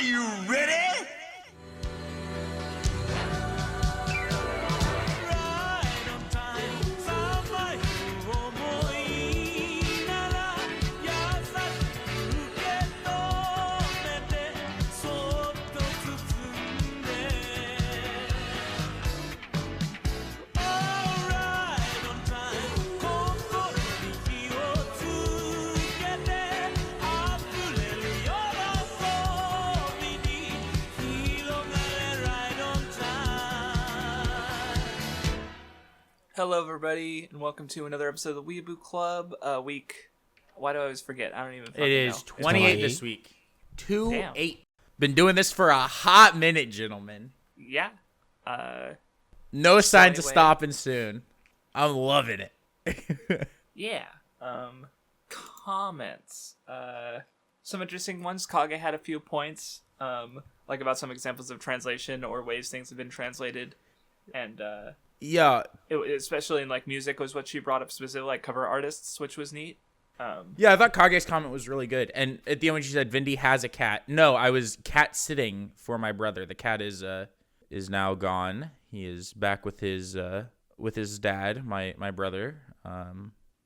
you ready? Hello, everybody, and welcome to another episode of the Weeaboo Club. Why do I always forget? I don't even fucking know. It is 28 this week. Damn. 2-8. Been doing this for a hot minute, gentlemen. Yeah. No signs of anyway- stopping soon. I'm loving it. Yeah. Comments. Some interesting ones. Kage had a few points, like about some examples of translation or ways things have been translated, and Yeah. especially in like music was what she brought up specifically, like cover artists, which was neat. Yeah, I thought Kage's comment was really good. And at the end when she said Vindy has a cat. No, I was cat sitting for my brother. The cat is now gone. He is back with his dad, my brother.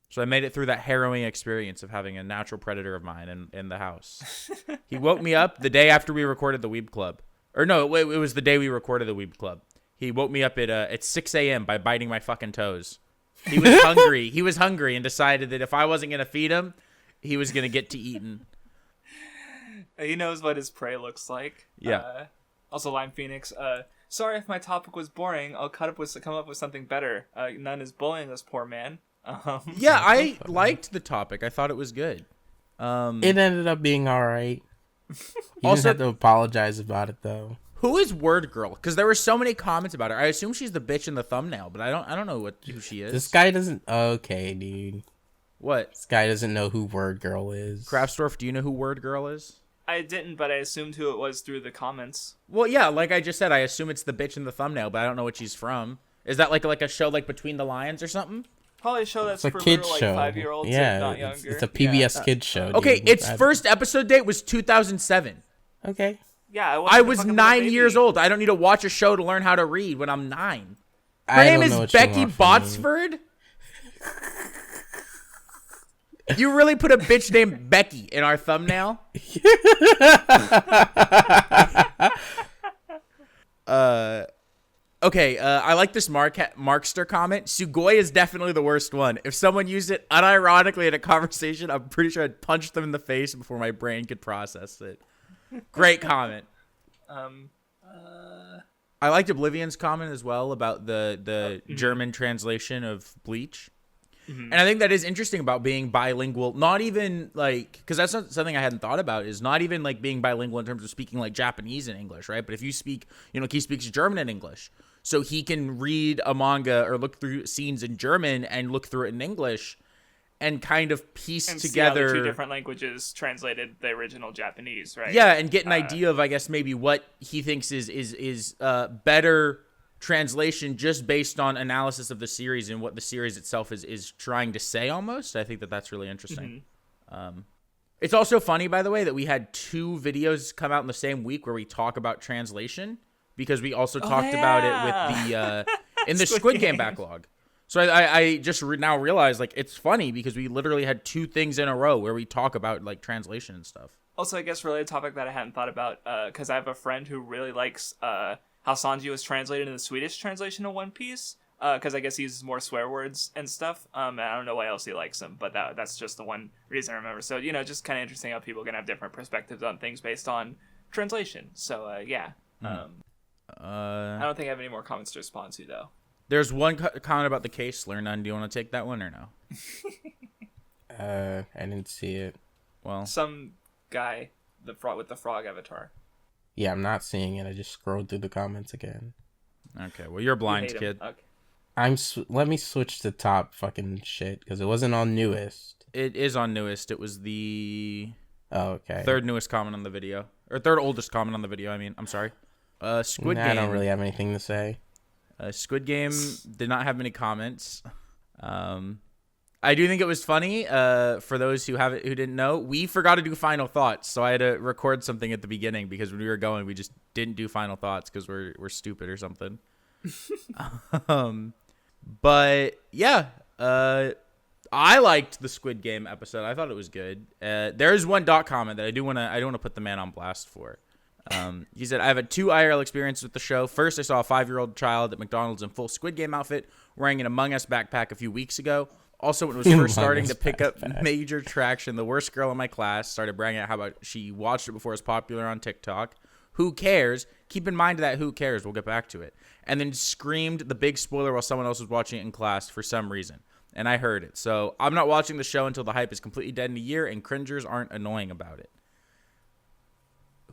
So I made it through that harrowing experience of having a natural predator of mine in the house. He woke me up the day after we recorded the Weeb Club. Or no, it was the day we recorded the Weeb Club. He woke me up at 6 a.m. by biting my fucking toes. He was hungry. He was hungry and decided that if I wasn't going to feed him, he was going to get to eating. He knows what his prey looks like. Yeah. Also, Lime Phoenix. Sorry if my topic was boring. I'll come up with something better. None is bullying this poor man. Yeah, I liked the topic. I thought it was good. It ended up being all right. You Also- didn't have to apologize about it though. Who is Word Girl? Because there were so many comments about her. I assume she's the bitch in the thumbnail, but I don't know who she is. This guy doesn't. Okay, dude. What? This guy doesn't know who Word Girl is. Kraftsdorf, do you know who Word Girl is? I didn't, but I assumed who it was through the comments. Well, yeah, like I just said, I assume it's the bitch in the thumbnail, but I don't know what she's from. Is that like a show like Between the Lions or something? Probably a show that's It's a for kids little, show. like 5-year-olds, Yeah, if not younger. it's a PBS kids show. Dude. Okay, its first episode date was 2007. Okay. Yeah, I was 9 years old. I don't need to watch a show to learn how to read when I'm 9. Her name is Becky Botsford? You really put a bitch named Becky in our thumbnail? Okay, I like this Markster comment. Sugoi is definitely the worst one. If someone used it unironically in a conversation, I'm pretty sure I'd punch them in the face before my brain could process it. Great comment. I liked Oblivion's comment as well about the German translation of Bleach. Mm-hmm. And I think that is interesting about being bilingual. Not even like, because that's not something I hadn't thought about, is not even like being bilingual in terms of speaking like Japanese and English, right? But if you speak, he speaks German and English. So he can read a manga or look through scenes in German and look through it in English and kind of piece and together. See how the two different languages translated the original Japanese, right? Yeah, and get an idea of, I guess, maybe what he thinks is better translation just based on analysis of the series and what the series itself is trying to say almost. I think that's really interesting. Mm-hmm. It's also funny, by the way, that we had 2 videos come out in the same week where we talk about translation because we also talked about it with the in the Squid Game backlog. So I just now realized, like, it's funny because we literally had 2 things in a row where we talk about, like, translation and stuff. Also, I guess related topic that I hadn't thought about, because I have a friend who really likes how Sanji was translated in the Swedish translation of One Piece, because I guess he uses more swear words and stuff, and I don't know why else he likes them, but that's just the one reason I remember. So, just kind of interesting how people can have different perspectives on things based on translation. So, yeah. I don't think I have any more comments to respond to, though. There's one comment about the case, None. Do you want to take that one or no? I didn't see it. Well, some guy with the frog avatar. Yeah, I'm not seeing it. I just scrolled through the comments again. Okay, well, you're blind, kid. Okay. Let me switch to top fucking shit because it wasn't on newest. It is on newest. It was the okay. third newest comment on the video, or third oldest comment on the video. I mean, I'm sorry. Squid Game. I don't really have anything to say. Squid Game did not have many comments. I I do think it was funny. For those who didn't know, we forgot to do final thoughts, so I had to record something at the beginning because when we were going, we just didn't do final thoughts because we're stupid or something. But yeah, I liked the Squid Game episode. I thought it was good. There's one comment that I do want to put the man on blast for. He said, I have a 2 IRL experience with the show. First, I saw a 5-year-old child at McDonald's in full Squid Game outfit wearing an Among Us backpack a few weeks ago. Also, when it was first starting to pick up major traction, the worst girl in my class started bragging about how about she watched it before it was popular on TikTok. Who cares? Keep in mind that who cares. We'll get back to it. And then screamed the big spoiler while someone else was watching it in class for some reason. And I heard it. So I'm not watching the show until the hype is completely dead in a year and cringers aren't annoying about it.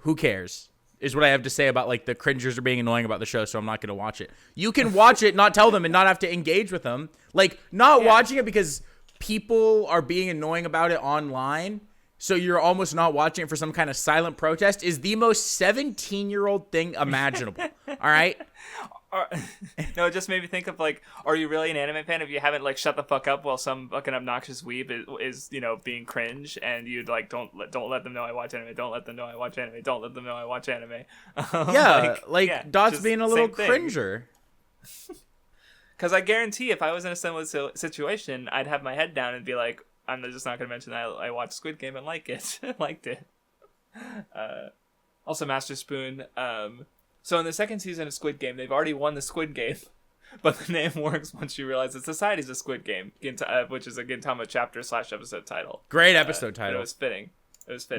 Who cares? Is what I have to say about like the cringers are being annoying about the show, so I'm not going to watch it. You can watch it, not tell them, and not have to engage with them. Like, not watching it because people are being annoying about it online, so you're almost not watching it for some kind of silent protest is the most 17-year-old thing imaginable. All right? No, it just made me think of like, are you really an anime fan if you haven't like shut the fuck up while some fucking obnoxious weeb is being cringe and you like don't let them know I watch anime, don't let them know I watch anime, don't let them know I watch anime. Yeah, Dot's being a little cringer. Because I guarantee if I was in a similar situation, I'd have my head down and be like, I'm just not gonna mention that I watched Squid Game and liked it. Also, Master Spoon. So in the second season of Squid Game, they've already won the Squid Game, but the name works once you realize that society's a Squid Game, which is a Gintama chapter/episode title. Great episode title. It was fitting.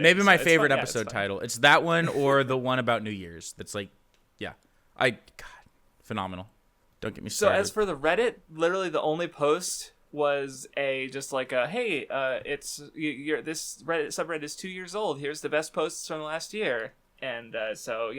Maybe my favorite episode title. It's that one or the one about New Year's. That's like, yeah, God, phenomenal. Don't get me started. So as for the Reddit, literally the only post was this Reddit subreddit is 2 years old. Here's the best posts from last year, and so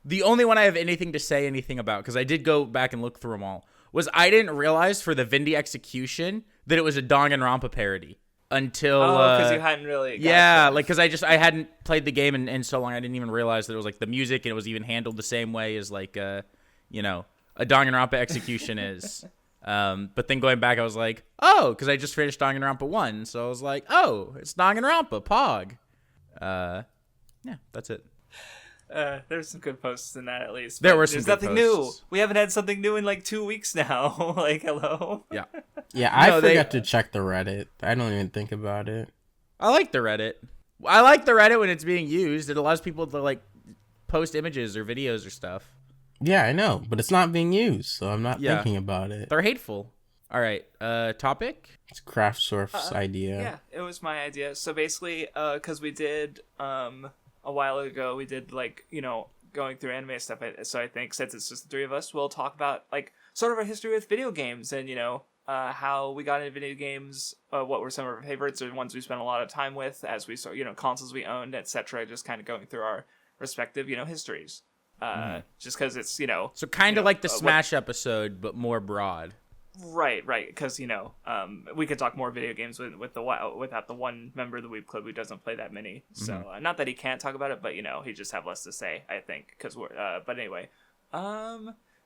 The only one I have anything about, because I did go back and look through them all, was I didn't realize for the Vindy execution that it was a Danganronpa parody until. Because you hadn't really. Because I hadn't played the game in so long, I didn't even realize that it was like the music and it was even handled the same way as like a Danganronpa execution is. But then going back, I was like, oh, because I just finished Danganronpa 1, so I was like, oh, it's Danganronpa, Pog. Yeah, that's it. There's some good posts in that at least. There were some There's good nothing posts. new. We haven't had something new in like 2 weeks now. Like, hello? Yeah. Yeah, I forgot to check the Reddit. I don't even think about it. I like the Reddit. I like the Reddit when it's being used. It allows people to like post images or videos or stuff. Yeah, I know, but it's not being used, so I'm not thinking about it. They're hateful. All right, topic? It's Craftsurf's idea. Yeah, it was my idea. So basically, because we did a while ago, we did like going through anime stuff. So I think since it's just the three of us, we'll talk about like sort of our history with video games and how we got into video games, what were some of our favorites or ones we spent a lot of time with as we saw consoles we owned, etc. Just kind of going through our respective histories. Just because it's so kind of like the Smash episode, but more broad. Right, because we could talk more video games without the one member of the Weeb Club who doesn't play that many. So not that he can't talk about it, but he just have less to say, I think. Because we're but anyway,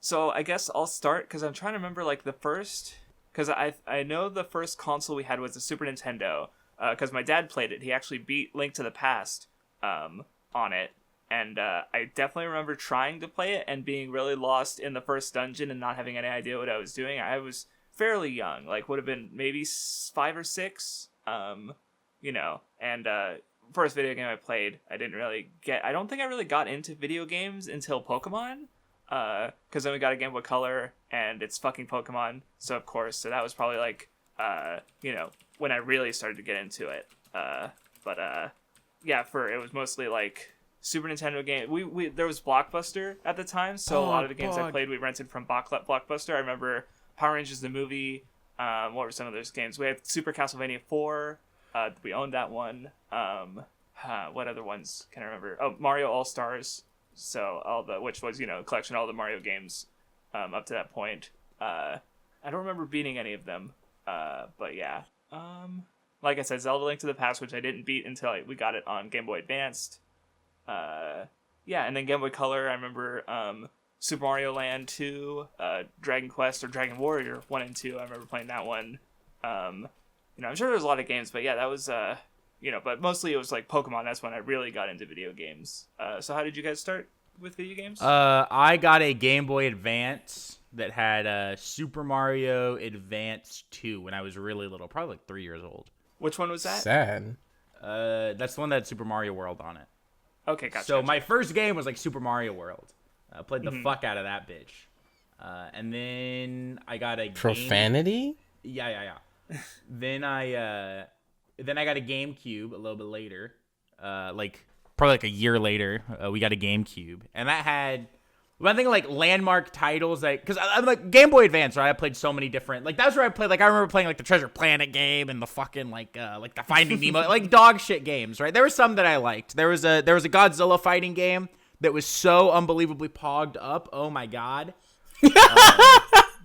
so I guess I'll start because I'm trying to remember like the first, because I know the first console we had was the Super Nintendo. Because my dad played it, he actually beat Link to the Past on it. And I definitely remember trying to play it and being really lost in the first dungeon and not having any idea what I was doing. I was fairly young, like would have been maybe 5 or 6, and first video game I played, I don't think I really got into video games until Pokemon, because then we got a Game Boy Color and it's fucking Pokemon, so of course, so that was probably like, when I really started to get into it, it was mostly like Super Nintendo game. We there was Blockbuster at the time, so a lot of the games I played we rented from Blockbuster. I remember Power Rangers the movie. What were some of those games? We had Super Castlevania 4. We owned that one. What other ones can I remember? Oh, Mario All Stars. So which was a collection of all the Mario games up to that point. I don't remember beating any of them. But yeah. Like I said, Zelda Link to the Past, which I didn't beat until we got it on Game Boy Advanced. And then Game Boy Color, I remember Super Mario Land 2, Dragon Quest or Dragon Warrior 1 and 2. I remember playing that one. I'm sure there's a lot of games, but yeah, that was but mostly it was like Pokemon. That's when I really got into video games. So how did you guys start with video games? I got a Game Boy Advance that had Super Mario Advance 2 when I was really little, probably like 3 years old. Which one was that? Sad. That's the one that had Super Mario World on it. Okay, gotcha. So my first game was like Super Mario World. I played the Mm-hmm. fuck out of that bitch. And then I got a Profanity? Yeah. then I got a GameCube a little bit later. Like probably like a year later, we got a GameCube, and that had. When I think of like landmark titles, because I'm like Game Boy Advance, right? I played so many different, like that's where I played. Like I remember playing like the Treasure Planet game and the fucking like the Finding Nemo, like dog shit games, right? There were some that I liked. There was a Godzilla fighting game that was so unbelievably pogged up. Oh my god.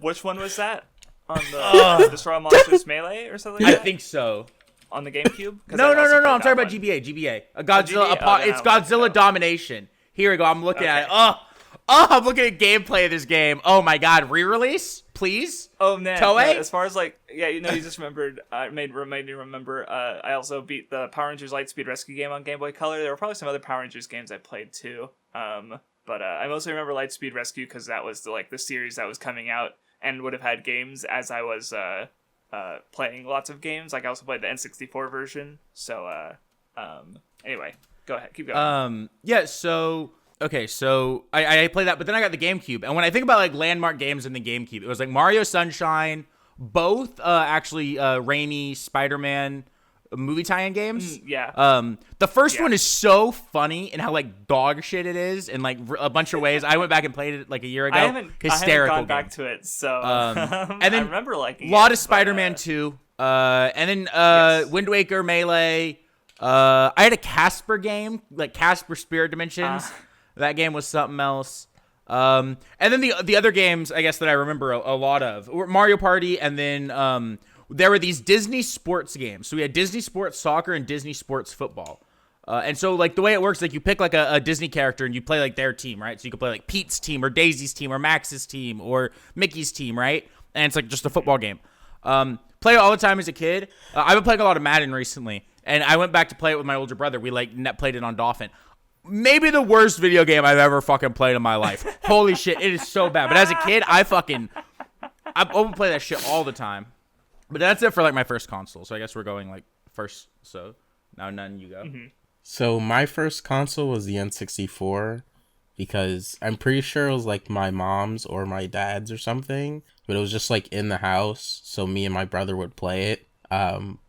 Which one was that? On the Destroy All Monsters Melee or something? I Like that? think so. On the GameCube? No. I'm talking about GBA. A Godzilla. GBA? It's Godzilla Domination. Here we go. I'm looking at it. I'm looking at gameplay of this game. Oh my god, re-release, please. Oh man, Toei? no, as far as like, you just remembered. Made me remember. I also beat the Power Rangers Lightspeed Rescue game on Game Boy Color. There were probably some other Power Rangers games I played too. But I mostly remember Lightspeed Rescue because that was the series that was coming out and would have had games as I was playing lots of games. Like I also played the N64 version. So anyway, go ahead, keep going. Yeah. So I played that, but then I got the GameCube, and when I think about like landmark games in the GameCube, it was like Mario Sunshine, both actually Raimi Spider-Man movie tie-in games. Yeah. The first one is so funny and how like dog shit it is in like a bunch of ways. I went back and played it like a year ago. I haven't Hysterical gone back game. to it, so And then I remember liking a lot it, of Spider-Man 2, and then Wind Waker, Melee. I had a Casper game, like Casper Spirit Dimensions. That game was something else. And then the other games, I guess, that I remember a lot of were Mario Party, and then there were these Disney sports games. So we had Disney Sports Soccer and Disney Sports Football. And so like the way it works, like you pick like a Disney character and you play like their team, right? So you could play like Pete's team or Daisy's team or Max's team or Mickey's team, right? And it's like just a football game. Play it all the time as a kid. I've been playing a lot of Madden recently, and I went back to play it with my older brother. We like played it on Dolphin. Maybe the worst video game I've ever fucking played in my life. Holy shit, it is so bad. But as a kid, I would play that shit all the time. But that's it for like my first console. So I guess we're going like first. So now none, you go. Mm-hmm. So my first console was the N64 because I'm pretty sure it was like my mom's or my dad's or something, but it was just like in the house. So me and my brother would play it.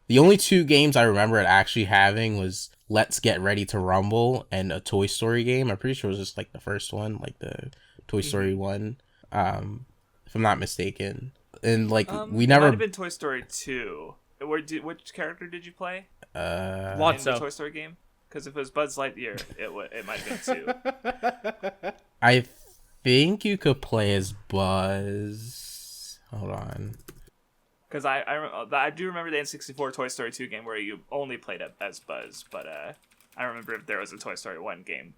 The only two games I remember it actually having was Let's Get Ready to Rumble and a Toy Story game. I'm pretty sure it was just like the first one, like the Toy Story one, if I'm not mistaken. And like we never. It might have been Toy Story 2. Which character did you play? In the Toy Story game? Because if it was Buzz Lightyear, it might have been 2. I think you could play as Buzz. Hold on. Because I do remember the N64 Toy Story 2 game where you only played as Buzz, but I don't remember if there was a Toy Story 1 game.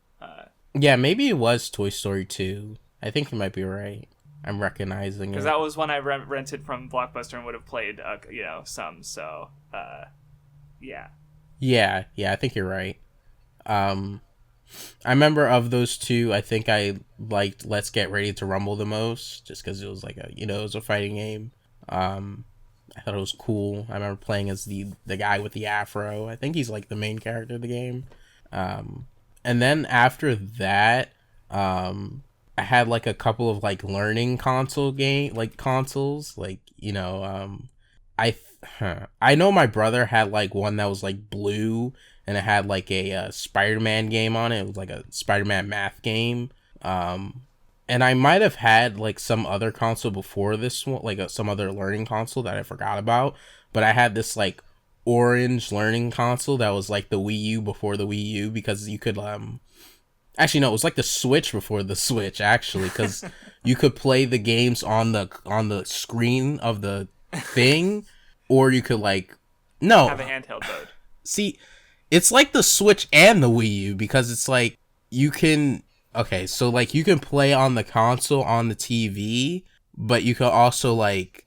Yeah, maybe it was Toy Story 2. I think you might be right. I'm recognizing it. Because that was one I rented from Blockbuster and would have played, some. So, yeah. Yeah, I think you're right. I remember of those two, I think I liked Let's Get Ready to Rumble the most, just because it was like it was a fighting game. I thought it was cool. I remember playing as the guy with the afro. I think he's like the main character of the game. And then after that, I had like a couple of like learning consoles. Like I know my brother had like one that was like blue and it had like a Spider-Man game on it. It was like a Spider-Man math game. And I might have had like some other console before this one, like some other learning console that I forgot about. But I had this like orange learning console that was like the Wii U before the Wii U, because you could actually no, it was like the Switch before the Switch actually, because you could play the games on the screen of the thing, or you could have a handheld mode. See, it's like the Switch and the Wii U, because it's like you can. Okay, so like you can play on the console on the TV, but you can also like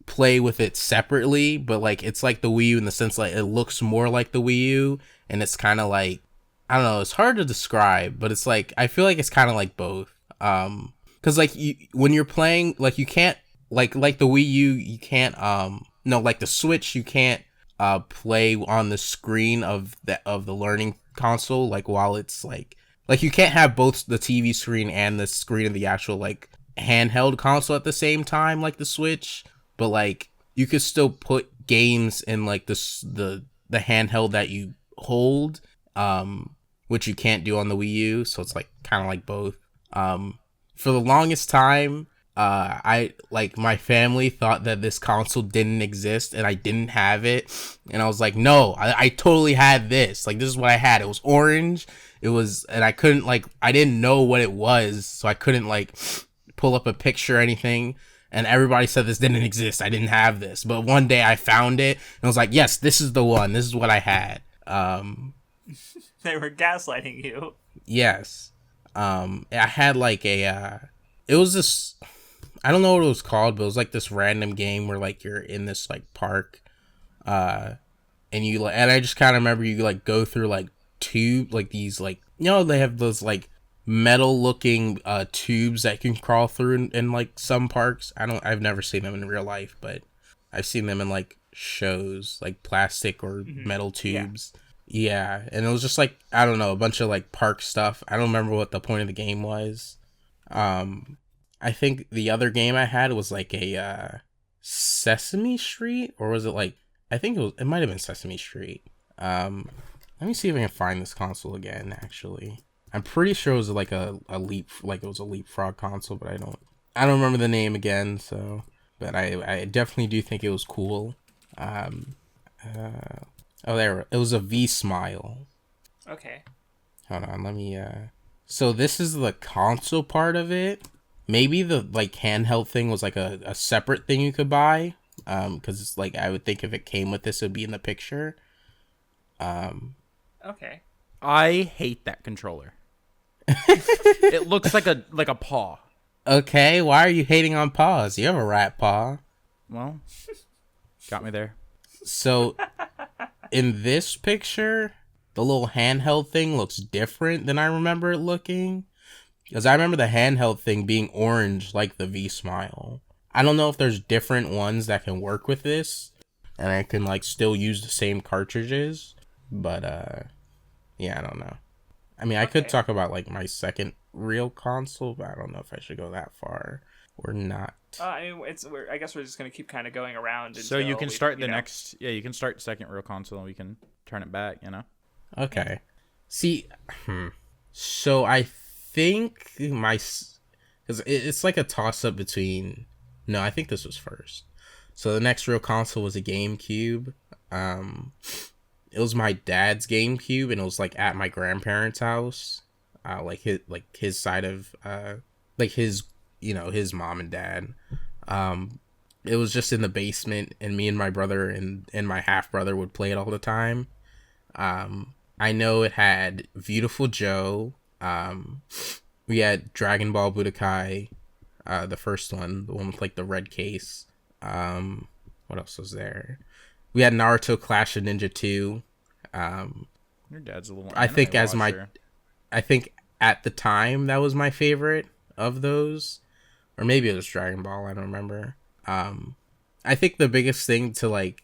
play with it separately, but like it's like the Wii U in the sense like it looks more like the Wii U, and it's kind of like, I don't know, it's hard to describe, but it's like I feel like it's kind of like both. Because like when you're playing, like you can't like the Wii U, you can't no, like the Switch, you can't play on the screen of the learning console, like while it's like you can't have both the TV screen and the screen of the actual like handheld console at the same time, like the Switch. But like you could still put games in like the handheld that you hold, which you can't do on the Wii U. So it's like kind of like both. For the longest time, I like my family thought that this console didn't exist and I didn't have it, and I was like, no, I totally had this. Like, this is what I had. It was orange. It was, and I couldn't like, I didn't know what it was, so I couldn't like pull up a picture or anything. And everybody said this didn't exist. I didn't have this, but one day I found it and I was like, yes, this is the one. This is what I had. They were gaslighting you. Yes. I had like it was this, I don't know what it was called, but it was like this random game where like you're in this like park, and you like, and I just kind of remember you like go through like like these like, you know, they have those like metal looking tubes that you can crawl through in like some parks. I've never seen them in real life, but I've seen them in like shows, like plastic or metal tubes. Yeah, and it was just like, I don't know, a bunch of like park stuff. I don't remember what the point of the game was. I think the other game I had was like a Sesame Street, or was it like, I think it might have been Sesame Street. Let me see if I can find this console again, actually. I'm pretty sure it was like a leapfrog console, but I don't remember the name again, so, but I definitely do think it was cool. Oh, there, it was a V-Smile. Okay. Hold on, let me, so this is the console part of it. Maybe the, like, handheld thing was, like, a separate thing you could buy. Because it's, like, I would think if it came with this, it would be in the picture. Okay. I hate that controller. It looks like a paw. Okay, why are you hating on paws? You have a rat paw. Well, got me there. So, in this picture, the little handheld thing looks different than I remember it looking. Because I remember the handheld thing being orange like the V-Smile. I don't know if there's different ones that can work with this, and I can like still use the same cartridges. But, yeah, I don't know. I mean, I could talk about like my second real console, but I don't know if I should go that far or not. I mean, I guess we're just gonna keep kind of going around. So you can start next. Yeah, you can start second real console, and we can turn it back. You know. Okay. See, so I think because it's like a toss up between. No, I think this was first. So the next real console was a GameCube. It was my dad's GameCube, and it was like at my grandparents' house. Like his side of like his, you know, his mom and dad. It was just in the basement, and me and my brother and my half brother would play it all the time. I know it had Beautiful Joe. We had Dragon Ball Budokai, the first one, the one with like the red case. What else was there? We had Naruto Clash of Ninja 2. Your dad's a little. I think I think at the time that was my favorite of those, or maybe it was Dragon Ball. I don't remember. I think the biggest thing to like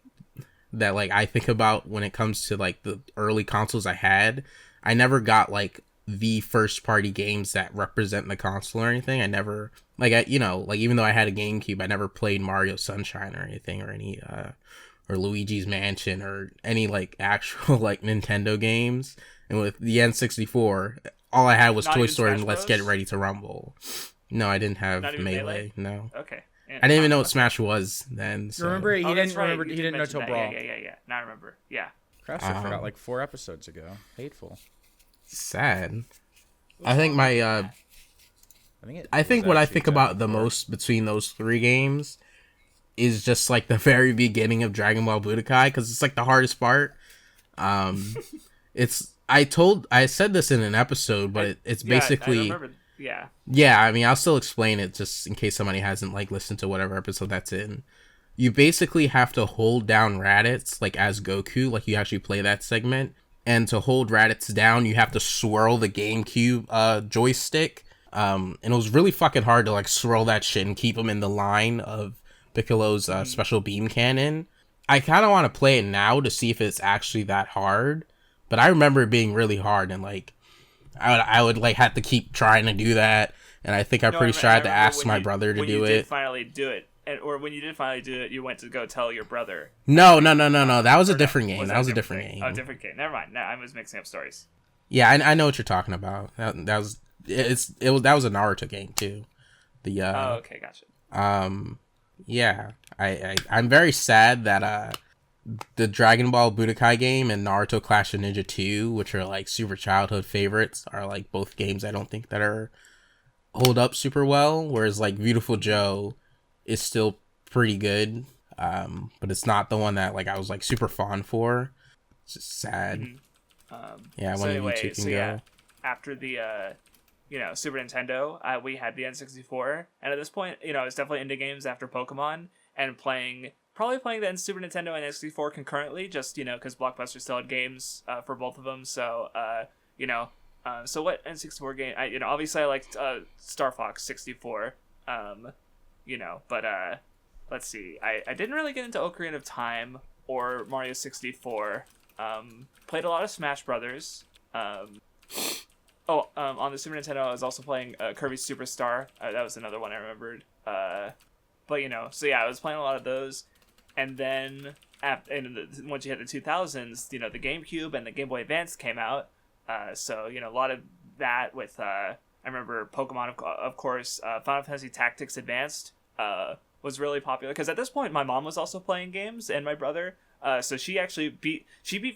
that like I think about when it comes to like the early consoles I had, I never got like the first party games that represent the console or anything. I never like you know, like even though I had a GameCube, I never played Mario Sunshine or anything, or any or Luigi's Mansion or any like actual like Nintendo games. And with the N64, all I had was Toy Story and Let's Get Ready to Rumble. No, I didn't have Melee. No. Okay. And I didn't even know what Smash was then. So. Remember, he didn't right. remember. He didn't know till Brawl. Yeah. Now I remember. Yeah. Crafter forgot like 4 episodes ago. Hateful. Sad. I think my I think what I think about the most between those 3 games is just like the very beginning of Dragon Ball Budokai, because it's like the hardest part. It's I said this in an episode, but it's basically. I remember, yeah. Yeah, I mean, I'll still explain it just in case somebody hasn't like listened to whatever episode that's in. you basically have to hold down Raditz like as Goku, like you actually play that segment. And to hold Raditz down, you have to swirl the GameCube joystick. And it was really fucking hard to like swirl that shit and keep him in the line of Piccolo's special beam cannon. I kind of want to play it now to see if it's actually that hard. But I remember it being really hard, and like I would like have to keep trying to do that. And I think I'm pretty sure I had to ask my brother to do it. When you did finally do it, or when you did finally do it, you went to go tell your brother. No. That was a different game. That was a different game. Oh, different game. Never mind. No, I was mixing up stories. Yeah, I know what you're talking about. That was that was a Naruto game too. Oh, okay, gotcha. Yeah, I'm very sad that the Dragon Ball Budokai game and Naruto Clash of Ninja 2, which are like super childhood favorites, are like both games I don't think that are hold up super well, whereas like Beautiful Joe is still pretty good, but it's not the one that like I was like super fond for. It's just sad. Yeah, one of you two can go. Yeah, after the Super Nintendo, we had the N64, and at this point, I was definitely into games after Pokemon, and probably playing the Super Nintendo and N64 concurrently, just because Blockbuster still had games for both of them. So so what N64 game? Obviously I liked Star Fox 64. But let's see. I didn't really get into Ocarina of Time or Mario 64. Played a lot of Smash Brothers. On the Super Nintendo, I was also playing Kirby Superstar. That was another one I remembered. I was playing a lot of those. And then once you hit the 2000s, the GameCube and the Game Boy Advance came out. A lot of that with, I remember Pokemon, of course, Final Fantasy Tactics Advanced was really popular. Because at this point, my mom was also playing games, and my brother. So she actually beat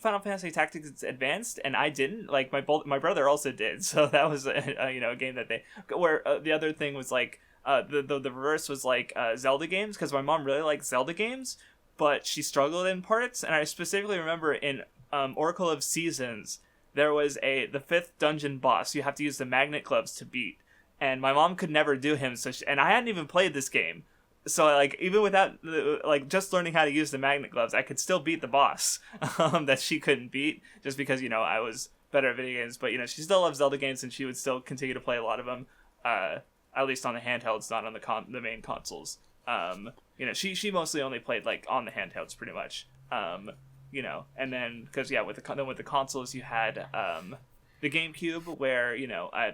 Final Fantasy Tactics Advanced, and I didn't. Like my brother also did. So that was a game that the other thing was like the reverse was like Zelda games, because my mom really liked Zelda games, but she struggled in parts. And I specifically remember in Oracle of Seasons, there was the 5th dungeon boss you have to use the magnet gloves to beat, and my mom could never do him. And I hadn't even played this game. So, like, even without, like, just learning how to use the magnet gloves, I could still beat the boss that she couldn't beat, just because, I was better at video games. But, she still loves Zelda games, and she would still continue to play a lot of them, at least on the handhelds, not on the main consoles. She mostly only played, like, on the handhelds, pretty much. And then, because, with the consoles, you had, the GameCube, where I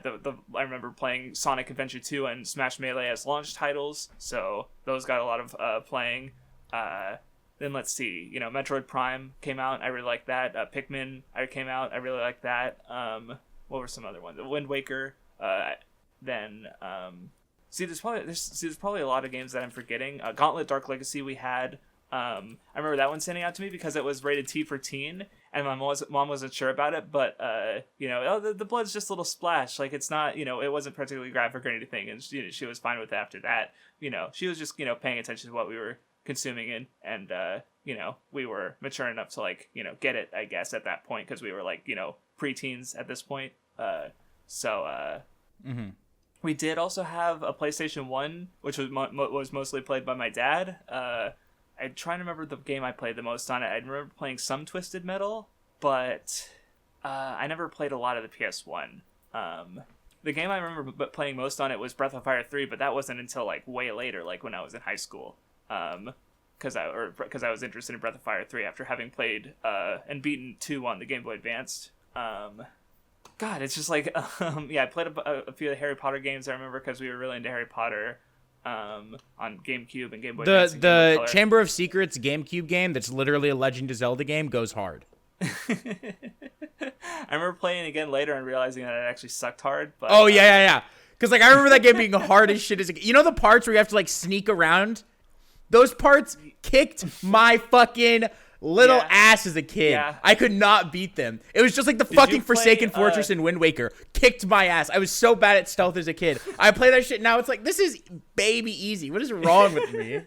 remember playing Sonic Adventure 2 and Smash Melee as launch titles, so those got a lot of playing. Then let's see, Metroid Prime came out, I really liked that. Pikmin came out, I really liked that. What were some other ones? Wind Waker. There's probably a lot of games that I'm forgetting. Gauntlet Dark Legacy we had. I remember that one standing out to me because it was rated T for teen, and my mom wasn't sure about it, but the blood's just a little splash, like it's not, it wasn't particularly graphic or anything, and she was fine with it after that. She was just paying attention to what we were consuming, and we were mature enough to like get it, I guess, at that point, because we were like preteens at this point. We did also have a PlayStation 1, which was mostly played by my dad. I'm trying to remember the game I played the most on it. I remember playing some Twisted Metal, but I never played a lot of the PS1. The game I remember playing most on it was Breath of Fire 3, but that wasn't until like way later, like when I was in high school. Because I was interested in Breath of Fire 3 after having played and beaten 2 on the Game Boy Advanced. God, it's just like I played a few of the Harry Potter games. I remember because we were really into Harry Potter. On GameCube and Game Boy Advance. The Chamber of Secrets GameCube game that's literally a Legend of Zelda game goes hard. I remember playing it again later and realizing that it actually sucked hard. But, yeah. Because like I remember that game being hard as shit. The parts where you have to like sneak around? Those parts kicked my fucking little ass as a kid. Yeah. I could not beat them. It was just like the fucking Forsaken Fortress in Wind Waker. Kicked my ass. I was so bad at stealth as a kid. I play that shit now. It's like, this is baby easy. What is wrong with me?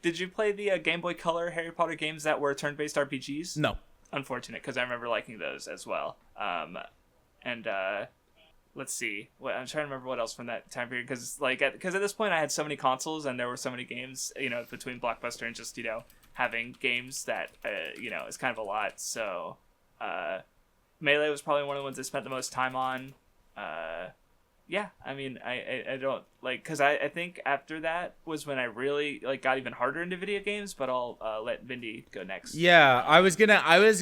Did you play the Game Boy Color Harry Potter games that were turn-based RPGs? No. Unfortunate, because I remember liking those as well. let's see. I'm trying to remember what else from that time period, because at this point I had so many consoles and there were so many games, between Blockbuster and just having games that is kind of a lot. So Melee was probably one of the ones I spent the most time on. Yeah, I mean, I don't because I think after that was when I really got even harder into video games. But I'll let Vindy go next. Yeah, I was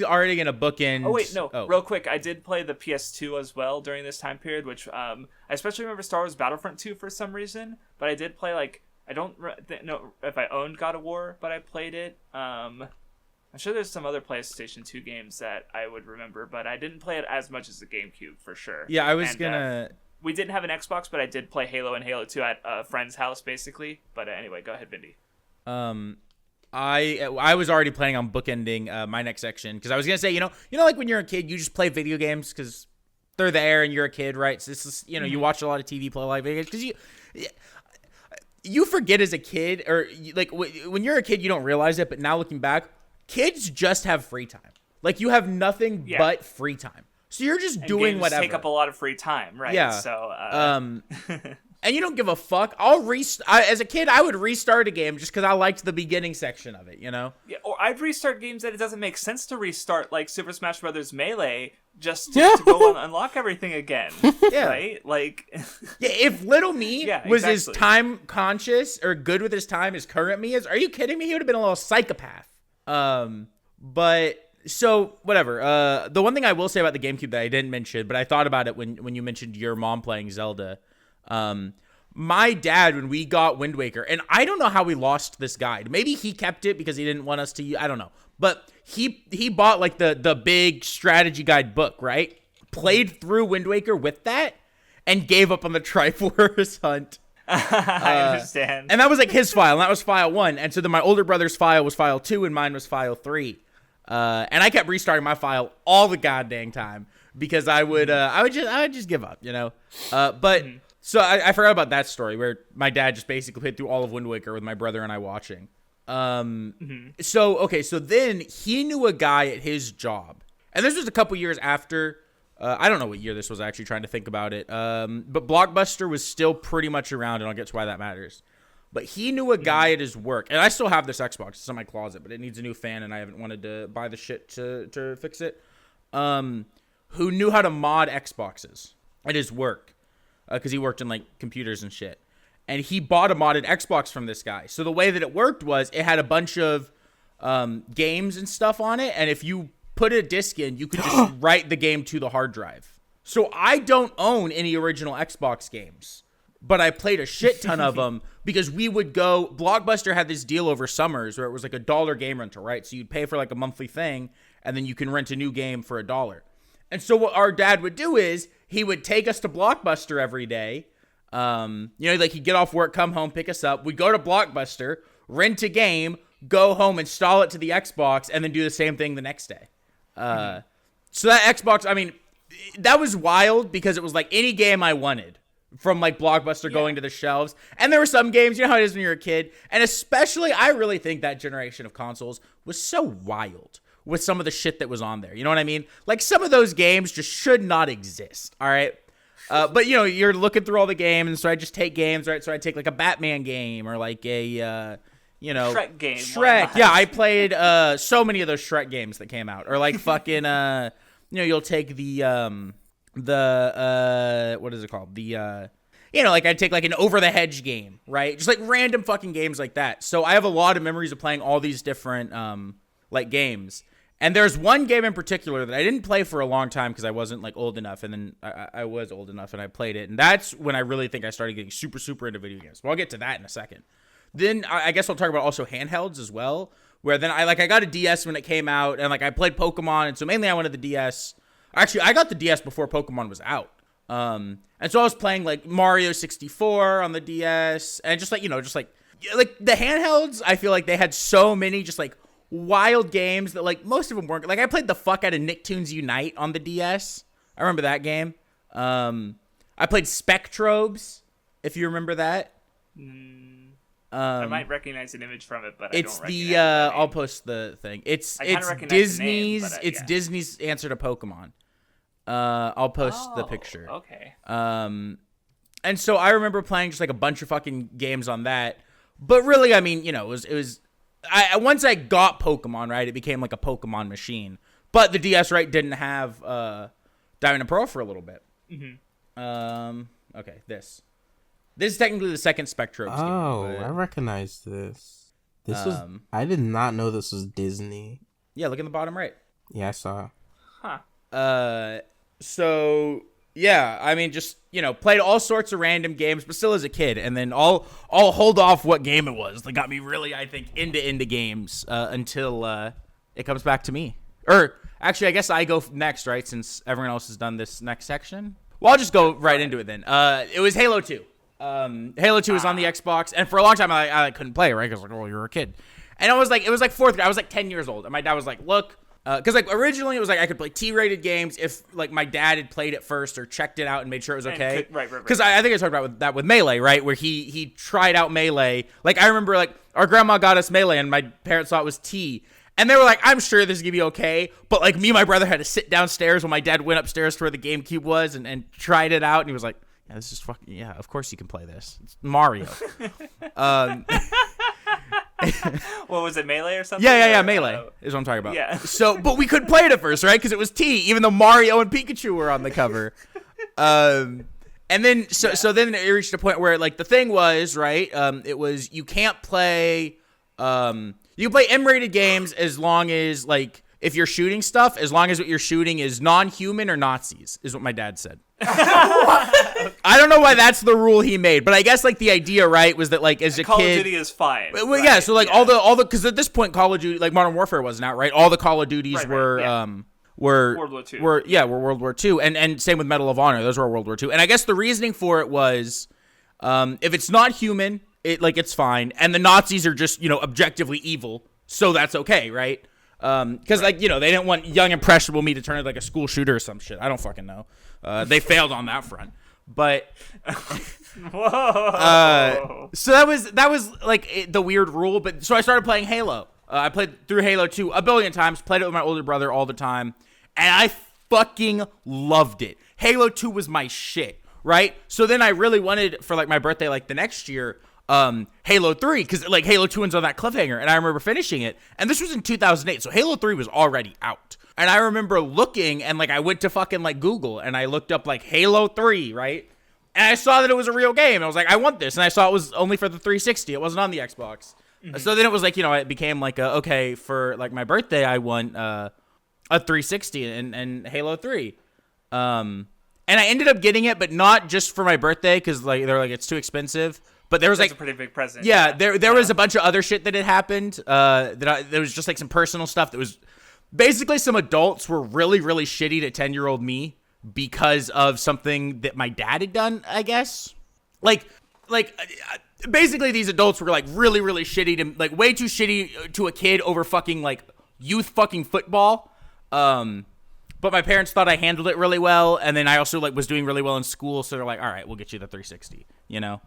already gonna bookend. Oh wait, no, real quick, I did play the PS2 as well during this time period, which I especially remember Star Wars Battlefront 2 for some reason. But I did play I don't know if I owned God of War, but I played it. I'm sure there's some other PlayStation 2 games that I would remember, but I didn't play it as much as the GameCube for sure. Yeah, I was gonna. We didn't have an Xbox, but I did play Halo and Halo 2 at a friend's house, basically. But anyway, go ahead, Vindy. I was already planning on bookending my next section because I was gonna say, like when you're a kid, you just play video games because they're there and you're a kid, right? So this is, you watch a lot of TV, play a lot of video games because you forget as a kid, or when you're a kid, you don't realize it, but now looking back, kids just have free time. You have nothing but free time. So you're just doing games whatever. Take up a lot of free time, right? Yeah. So, and you don't give a fuck. As a kid, I would restart a game just because I liked the beginning section of it. Yeah, or I'd restart games that it doesn't make sense to restart, like Super Smash Brothers Melee, just to go and unlock everything again. Yeah. Right? Yeah. If little me was exactly. as time conscious or good with his time as current me is, are you kidding me? He would have been a little psychopath. But. So, whatever. The one thing I will say about the GameCube that I didn't mention, but I thought about it when you mentioned your mom playing Zelda. My dad, when we got Wind Waker, and I don't know how we lost this guide. Maybe he kept it because he didn't want us to. I don't know. But he bought the big strategy guide book, right? Played through Wind Waker with that and gave up on the Triforce hunt. I understand. And that was his file, and that was file 1. And so then my older brother's file was file 2, and mine was file 3. And I kept restarting my file all the goddamn time because I would just give up, But so I forgot about that story where my dad just basically played through all of Wind Waker with my brother and I watching. So then he knew a guy at his job, and this was a couple years after. I don't know what year this was. Actually, trying to think about it. But Blockbuster was still pretty much around, and I'll get to why that matters. But he knew a guy at his work, and I still have this Xbox. It's in my closet, but it needs a new fan, and I haven't wanted to buy the shit to fix it. Who knew how to mod Xboxes at his work, because he worked in computers and shit. And he bought a modded Xbox from this guy. So the way that it worked was it had a bunch of games and stuff on it, and if you put a disc in, you could just write the game to the hard drive. So I don't own any original Xbox games, but I played a shit ton of them because we would go. Blockbuster had this deal over summers where it was $1 game rental, right? So you'd pay for a monthly thing, and then you can rent a new game for $1. And so what our dad would do is he would take us to Blockbuster every day. He'd get off work, come home, pick us up. We'd go to Blockbuster, rent a game, go home, install it to the Xbox, and then do the same thing the next day. So that Xbox, I mean, that was wild because it was any game I wanted. From Blockbuster going to the shelves. And there were some games, you know how it is when you're a kid. And especially, I really think that generation of consoles was so wild with some of the shit that was on there. You know what I mean? Some of those games just should not exist. All right. But you're looking through all the games. And so I just take games, right? So I take a Batman game or a, Shrek game. Shrek. Yeah. I played so many of those Shrek games that came out. Or fucking, you'll take the what is it called? I'd take an Over the Hedge game, right? Just random fucking games like that. So I have a lot of memories of playing all these different games. And there's one game in particular that I didn't play for a long time because I wasn't old enough, and then I was old enough and I played it. And that's when I really think I started getting super, super into video games. Well, I'll get to that in a second. Then I guess I'll talk about also handhelds as well, where then I got a DS when it came out, and I played Pokemon, and so mainly I wanted the DS. Actually, I got the DS before Pokemon was out. And so I was playing Mario 64 on the DS, and just the handhelds, I feel they had so many just wild games that most of them weren't. I played the fuck out of Nicktoons Unite on the DS. I remember that game. I played Spectrobes, if you remember that. I might recognize an image from it, but it's I don't recognize the I'll post the thing. It's recognize Disney's the name, but, Disney's answer to Pokemon. I'll post the picture. Okay. And so I remember playing just like a bunch of fucking games on that. But really, I mean, it was. Once I got Pokemon, right, it became like a Pokemon machine. But the DS, right, didn't have Diamond and Pearl for a little bit. Okay, this is technically the second Spectros game. Oh, I recognize this. I did not know this was Disney. Yeah, look in the bottom right. Yeah, I saw. Huh. So yeah, I mean, just played all sorts of random games, but still as a kid. And then I'll hold off what game it was that got me really, I think, into games until it comes back to me. Or actually, I guess I go next, right? Since everyone else has done this next section. Well, I'll just go right into it then. It was Halo 2. Halo 2 was on the Xbox, and for a long time I couldnn't play, right? Because you're a kid. And it was like fourth grade. I was like 10 years old, and my dad was like, look. Because like originally it was like I could play T-rated games if like my dad had played it first or checked it out and made sure it was okay. Right. Because I think I talked about that with Melee, right? Where he tried out Melee. Like I remember like our grandma got us Melee and my parents thought it was T. And they were like, I'm sure this is going to be okay. But like me and my brother had to sit downstairs when my dad went upstairs to where the GameCube was and tried it out. And he was like, yeah, this is fucking, yeah, of course you can play this. It's Mario. What was it, Melee or something? Yeah, Melee is what I'm talking about. Yeah. So, but we couldn't play it at first, right? Because it was T, even though Mario and Pikachu were on the cover. And then, so then it reached a point where, like, the thing was, right, it was, you can't play, you can play M-rated games as long as, like, if you're shooting stuff, as long as what you're shooting is non-human or Nazis, is what my dad said. I don't know why that's the rule he made, but I guess like the idea, right, was that like as a Call kid, of Duty is fine. Well, right? yeah. So like all the because at this point Call of Duty, like Modern Warfare wasn't out, right? All the Call of Duties were World War II. were World War II, and same with Medal of Honor, those were World War II. And I guess the reasoning for it was, if it's not human, it's fine, and the Nazis are just objectively evil, so that's okay, right? Because like they didn't want young impressionable me to turn into like a school shooter or some shit. I don't fucking know. They failed on that front, but Whoa. so that was like the weird rule. But so I started playing Halo. I played through Halo 2 a billion times. Played it with my older brother all the time, and I fucking loved it. Halo 2 was my shit, right? So then I really wanted for like my birthday, like the next year. Halo 3, because like Halo 2 ends on that cliffhanger, and I remember finishing it, and this was in 2008, so Halo 3 was already out, and I remember looking, and like I went to fucking like Google, and I looked up like Halo 3, right, and I saw that it was a real game, and I was like, I want this, and I saw it was only for the 360, it wasn't on the Xbox, so then it was like, it became like okay, for like my birthday, I want a 360 and Halo 3, and I ended up getting it, but not just for my birthday, because like they're like, it's too expensive. But there was That's like a pretty big present. Yeah, there was a bunch of other shit that had happened. There was just like some personal stuff that was basically some adults were really, really shitty to 10-year-old me because of something that my dad had done, I guess. Like basically these adults were like really, really shitty to like way too shitty to a kid over fucking like youth fucking football. But my parents thought I handled it really well, and then I also like was doing really well in school, so they're like, "All right, we'll get you the 360." So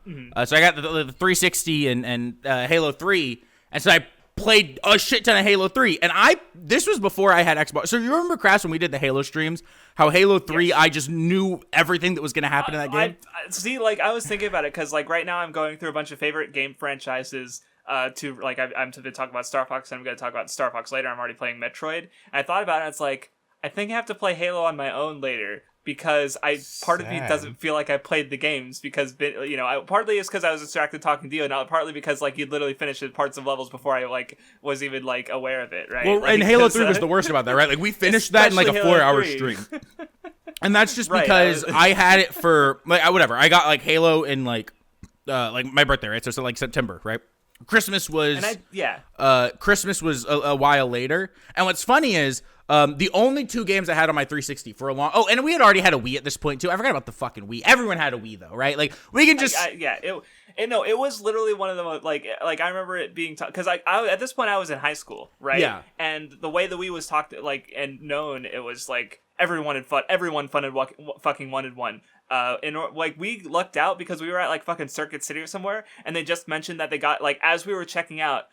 I got the 360 and Halo 3, and so I played a shit ton of Halo 3, and this was before I had Xbox. So you remember, Crash, when we did the Halo streams, how Halo 3, yes. I just knew everything that was going to happen in that game. See, like I was thinking about it because like right now I'm going through a bunch of favorite game franchises. To like I'm to talk about Star Fox, and I'm going to talk about Star Fox later. I'm already playing Metroid, and I thought about it. It's like, I think I have to play Halo on my own later because part of me doesn't feel like I played the games because partly it's because I was distracted talking to you, and partly because like you'd literally finish parts of levels before I like was even like aware of it, right? Well, like, and Halo 3 was the worst about that, right? Like we finished that in like a 4-hour stream, and that's just because I had it for like whatever. I got like Halo in like my birthday, right? So like September, right? Christmas was Christmas was a while later, and what's funny is. The only two games I had on my 360 for a long... Oh, and we had already had a Wii at this point, too. I forgot about the fucking Wii. Everyone had a Wii, though, right? Like, we can just... It was literally one of the most... Like I remember it being... Because I at this point, I was in high school, right? Yeah. And the way the Wii was talked, like, and known, it was, like, everyone fucking wanted one. Like, we lucked out because we were at, like, fucking Circuit City or somewhere, and they just mentioned that they got, like, as we were checking out,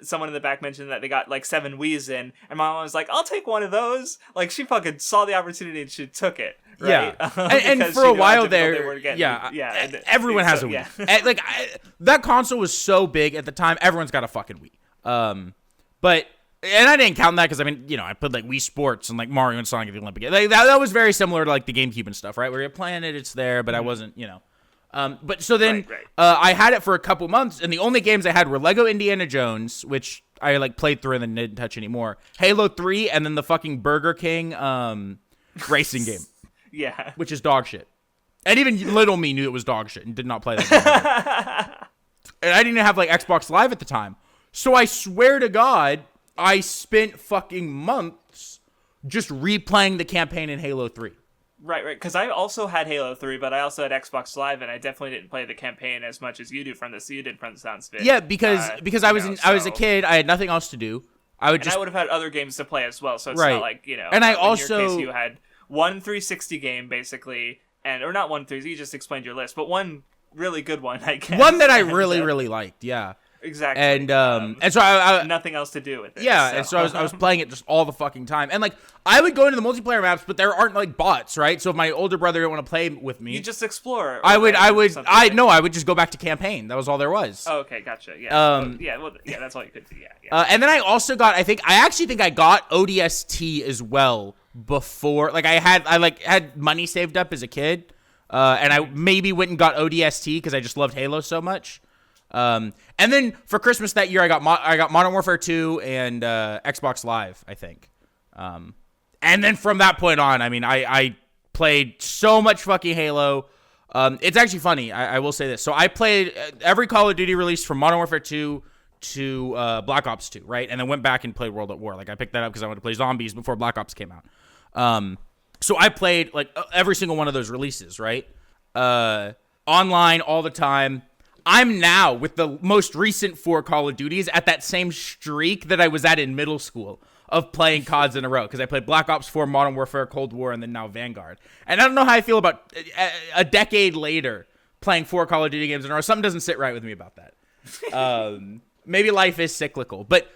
someone in the back mentioned that they got like 7 Wii's in, and my mom was like, "I'll take one of those." Like she fucking saw the opportunity and she took it. Right? Yeah, and for a while there, everyone has a Wii. Yeah. That console was so big at the time. Everyone's got a fucking Wii. But I didn't count that because I mean, I played like Wii Sports and like Mario and Sonic at the Olympic Games. Like, that was very similar to like the GameCube and stuff, right? Where you're playing it, it's there, but I wasn't, But so then I had it for a couple months, and the only games I had were Lego Indiana Jones, which I like played through and then didn't touch anymore. Halo 3, and then the fucking Burger King racing game. Yeah. Which is dog shit. And even little me knew it was dog shit and did not play that game. And I didn't have like Xbox Live at the time. So I swear to God, I spent fucking months just replaying the campaign in Halo 3. Right. Because I also had Halo 3, but I also had Xbox Live, and I definitely didn't play the campaign as much as you did from the sounds of it. Yeah, because I was a kid, I had nothing else to do. I would have had other games to play as well, so it's right. not like, And I in also your case, you had one 360 game basically, or not one 360, you just explained your list, but one really good one, I guess. One that I really, really liked, yeah. Exactly. And so I nothing else to do with it. Yeah, so. And so I was playing it just all the fucking time. And like I would go into the multiplayer maps, but there aren't like bots, right? So if my older brother didn't want to play with me, you just explore. I would just go back to campaign. That was all there was. Oh, okay, gotcha. Yeah. That's all you could do. Yeah. And then I also got I actually think I got ODST as well before. Like I had money saved up as a kid. And I maybe went and got ODST because I just loved Halo so much. And then for Christmas that year, I got Modern Warfare 2 and Xbox Live, I think. And then from that point on, I mean, I played so much fucking Halo. It's actually funny. I will say this. So I played every Call of Duty release from Modern Warfare 2 to Black Ops 2, right? And then went back and played World at War. Like I picked that up because I wanted to play zombies before Black Ops came out. So I played like every single one of those releases, right? Online all the time. I'm now, with the most recent 4 Call of Duties, at that same streak that I was at in middle school of playing CODs in a row. Because I played Black Ops 4, Modern Warfare, Cold War, and then now Vanguard. And I don't know how I feel about a decade later playing 4 Call of Duty games in a row. Something doesn't sit right with me about that. Maybe life is cyclical. But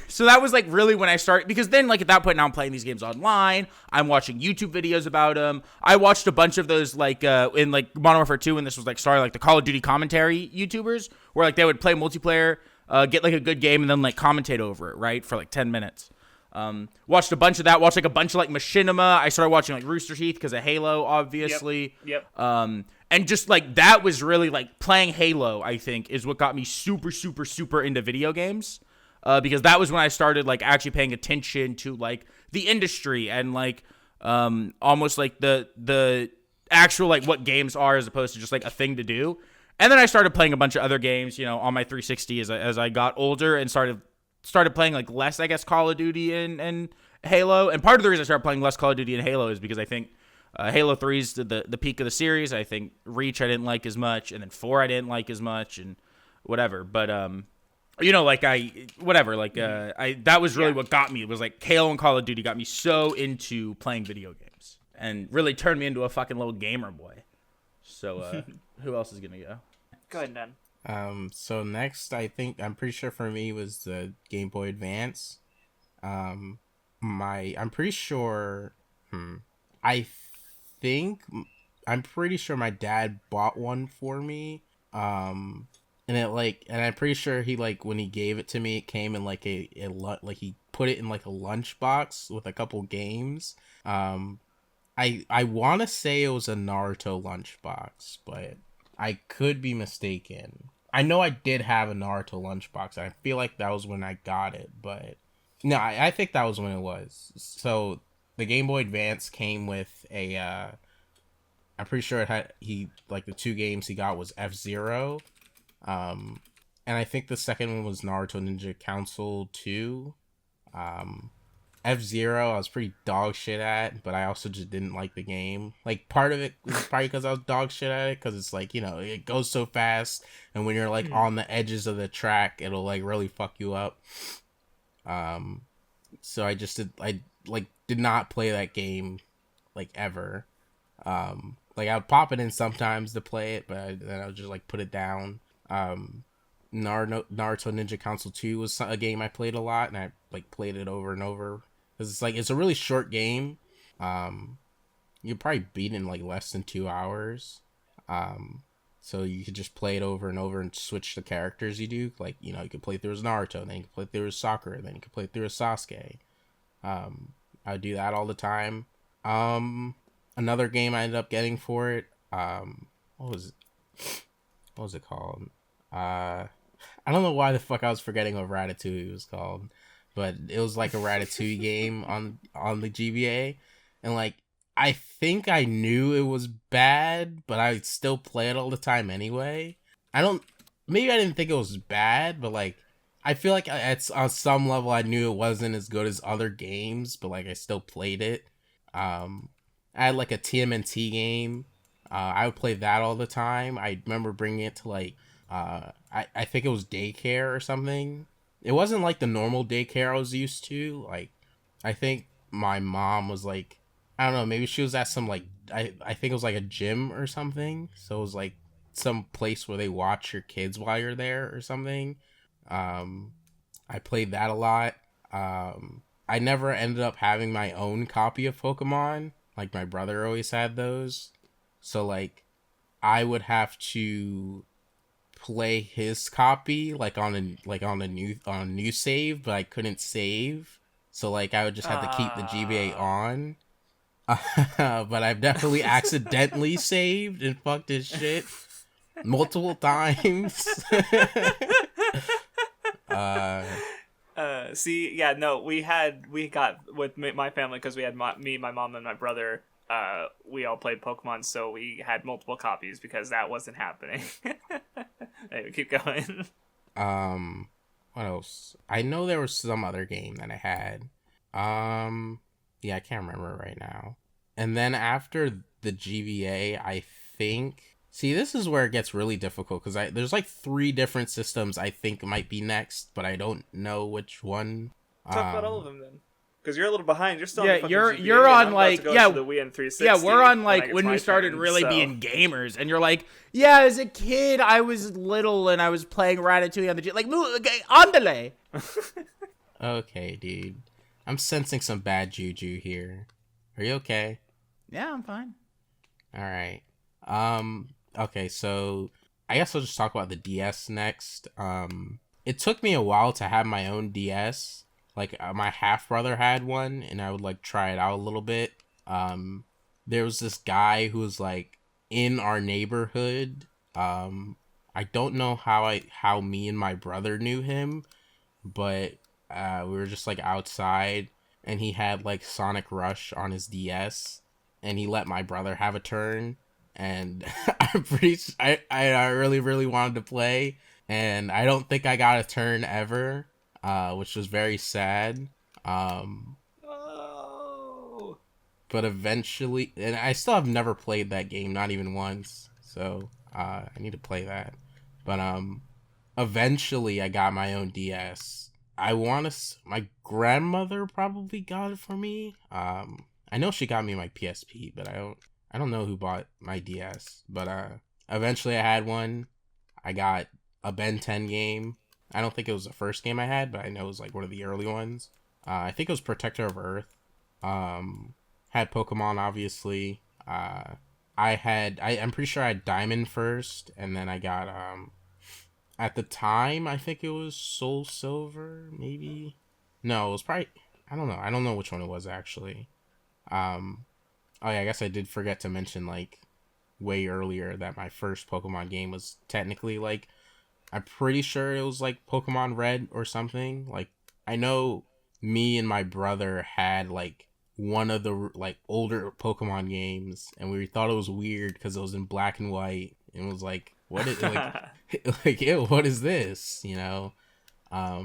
so that was like really when I started, because then like at that point now I'm playing these games online. I'm watching YouTube videos about them. I watched a bunch of those like in like Modern Warfare 2 when this was like starting, like the Call of Duty commentary YouTubers where like they would play multiplayer, get like a good game and then like commentate over it, right, for like 10 minutes. Watched a bunch of that. Watched like a bunch of like Machinima. I started watching like Rooster Teeth because of Halo, obviously. Yep. And just like that was really like playing Halo, I think, is what got me super, super, super into video games. Because that was when I started like actually paying attention to like the industry and like almost like the actual like what games are as opposed to just like a thing to do. And then I started playing a bunch of other games, on my 360 as I got older and started playing like less, I guess, Call of Duty and Halo. And part of the reason I started playing less Call of Duty and Halo is because I think Halo 3 is the peak of the series. I think Reach I didn't like as much, and then 4 I didn't like as much, and whatever. But that was really what got me. It was like Halo and Call of Duty got me so into playing video games and really turned me into a fucking little gamer boy. So who else is gonna go? Go ahead, Dan. So next, I'm pretty sure for me was the Game Boy Advance. I'm pretty sure my dad bought one for me. And I'm pretty sure he like when he gave it to me, it came in like he put it in like a lunchbox with a couple games. I want to say it was a Naruto lunchbox, but I could be mistaken. I know I did have a Naruto lunchbox. I feel like that was when I got it, but no, I think that was when it was. So the Game Boy Advance came with a. I'm pretty sure it had the 2 games he got was F-Zero. And I think the second one was Naruto Ninja Council 2. F-Zero I was pretty dog shit at, but I also just didn't like the game. Like, part of it was probably because I was dog shit at it, because it's like, it goes so fast, and when you're like on the edges of the track, it'll like really fuck you up. So I did not play that game like ever. Like I would pop it in sometimes to play it, but then I would just like put it down. Naruto Ninja Council 2 was a game I played a lot, and I like played it over and over because it's a really short game. You probably beat it in like less than 2 hours. So you could just play it over and over and switch the characters you do. Like, you could play through as Naruto, then you could play through as Sakura, then you could play through as Sasuke. I would do that all the time. Another game I ended up getting for it. What was it called? I don't know why the fuck I was forgetting what Ratatouille was called, but it was like a Ratatouille game on the GBA, and like I think I knew it was bad, but I still play it all the time anyway. Maybe I didn't think it was bad, but like I feel like on some level I knew it wasn't as good as other games, but like I still played it. I had like a TMNT game. I would play that all the time. I remember bringing it to like, I think it was daycare or something. It wasn't like the normal daycare I was used to. Like, I think my mom was like, I don't know, maybe she was at some like, I think it was like a gym or something. So it was like some place where they watch your kids while you're there or something. I played that a lot. I never ended up having my own copy of Pokemon. Like my brother always had those. So like I would have to play his copy like on a new save, but I couldn't save. So like I would just have to keep the GBA on. But I've definitely accidentally saved and fucked his shit multiple times. See, yeah, no, we got with my family because we had me, my mom, and my brother. We all played Pokemon, so we had multiple copies because that wasn't happening. Anyway, keep going. What else? I know there was some other game that I had. Yeah, I can't remember right now. And then after the GBA, I think. See, this is where it gets really difficult because there's like 3 different systems I think might be next, but I don't know which one. Talk about all of them then. Because you're a little behind. You're still yeah, on the you're GBA, you're on like the Wii and 360. Yeah, we're on like when we started really being gamers, and you're like, yeah, as a kid I was little and I was playing Ratatouille on the like andale. Okay, dude, I'm sensing some bad juju here. Are you okay? Yeah, I'm fine. All right. Okay, so I guess I'll just talk about the DS next. It took me a while to have my own DS. Like my half brother had one, and I would like try it out a little bit. There was this guy who was like in our neighborhood. I don't know how me and my brother knew him, but we were just like outside, and he had like Sonic Rush on his DS, and he let my brother have a turn, and I really really wanted to play, and I don't think I got a turn ever. Which was very sad. Oh. But eventually, and I still have never played that game, not even once. So, I need to play that. But, eventually I got my own DS. My grandmother probably got it for me. I know she got me my PSP, but I don't know who bought my DS. But, eventually I had one. I got a Ben 10 game. I don't think it was the first game I had, but I know it was like one of the early ones. I think it was Protector of Earth. Had Pokemon, obviously. I'm pretty sure I had Diamond first, and then I got, at the time, I think it was Soul Silver, maybe? No, it was probably, I don't know. I don't know which one it was, actually. Oh yeah, I guess I did forget to mention, like, way earlier that my first Pokemon game was technically, like, I'm pretty sure it was like Pokemon Red or something. Like, I know me and my brother had like one of the like older Pokemon games, and we thought it was weird because it was in black and white, and it was like, what is like ew, what is this? You know, I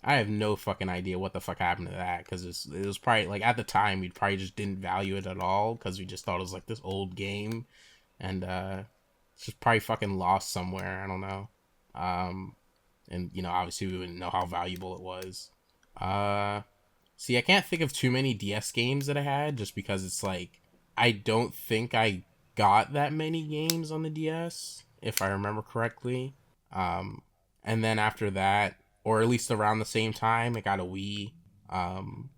have no fucking idea what the fuck happened to that because it was probably like at the time we probably just didn't value it at all because we just thought it was like this old game, and it's just probably fucking lost somewhere. I don't know. And you know, obviously we wouldn't know how valuable it was. See, I can't think of too many DS games that I had just because it's like I don't think I got that many games on the DS if I remember correctly. And then after that, or at least around the same time, I got a Wii. Um,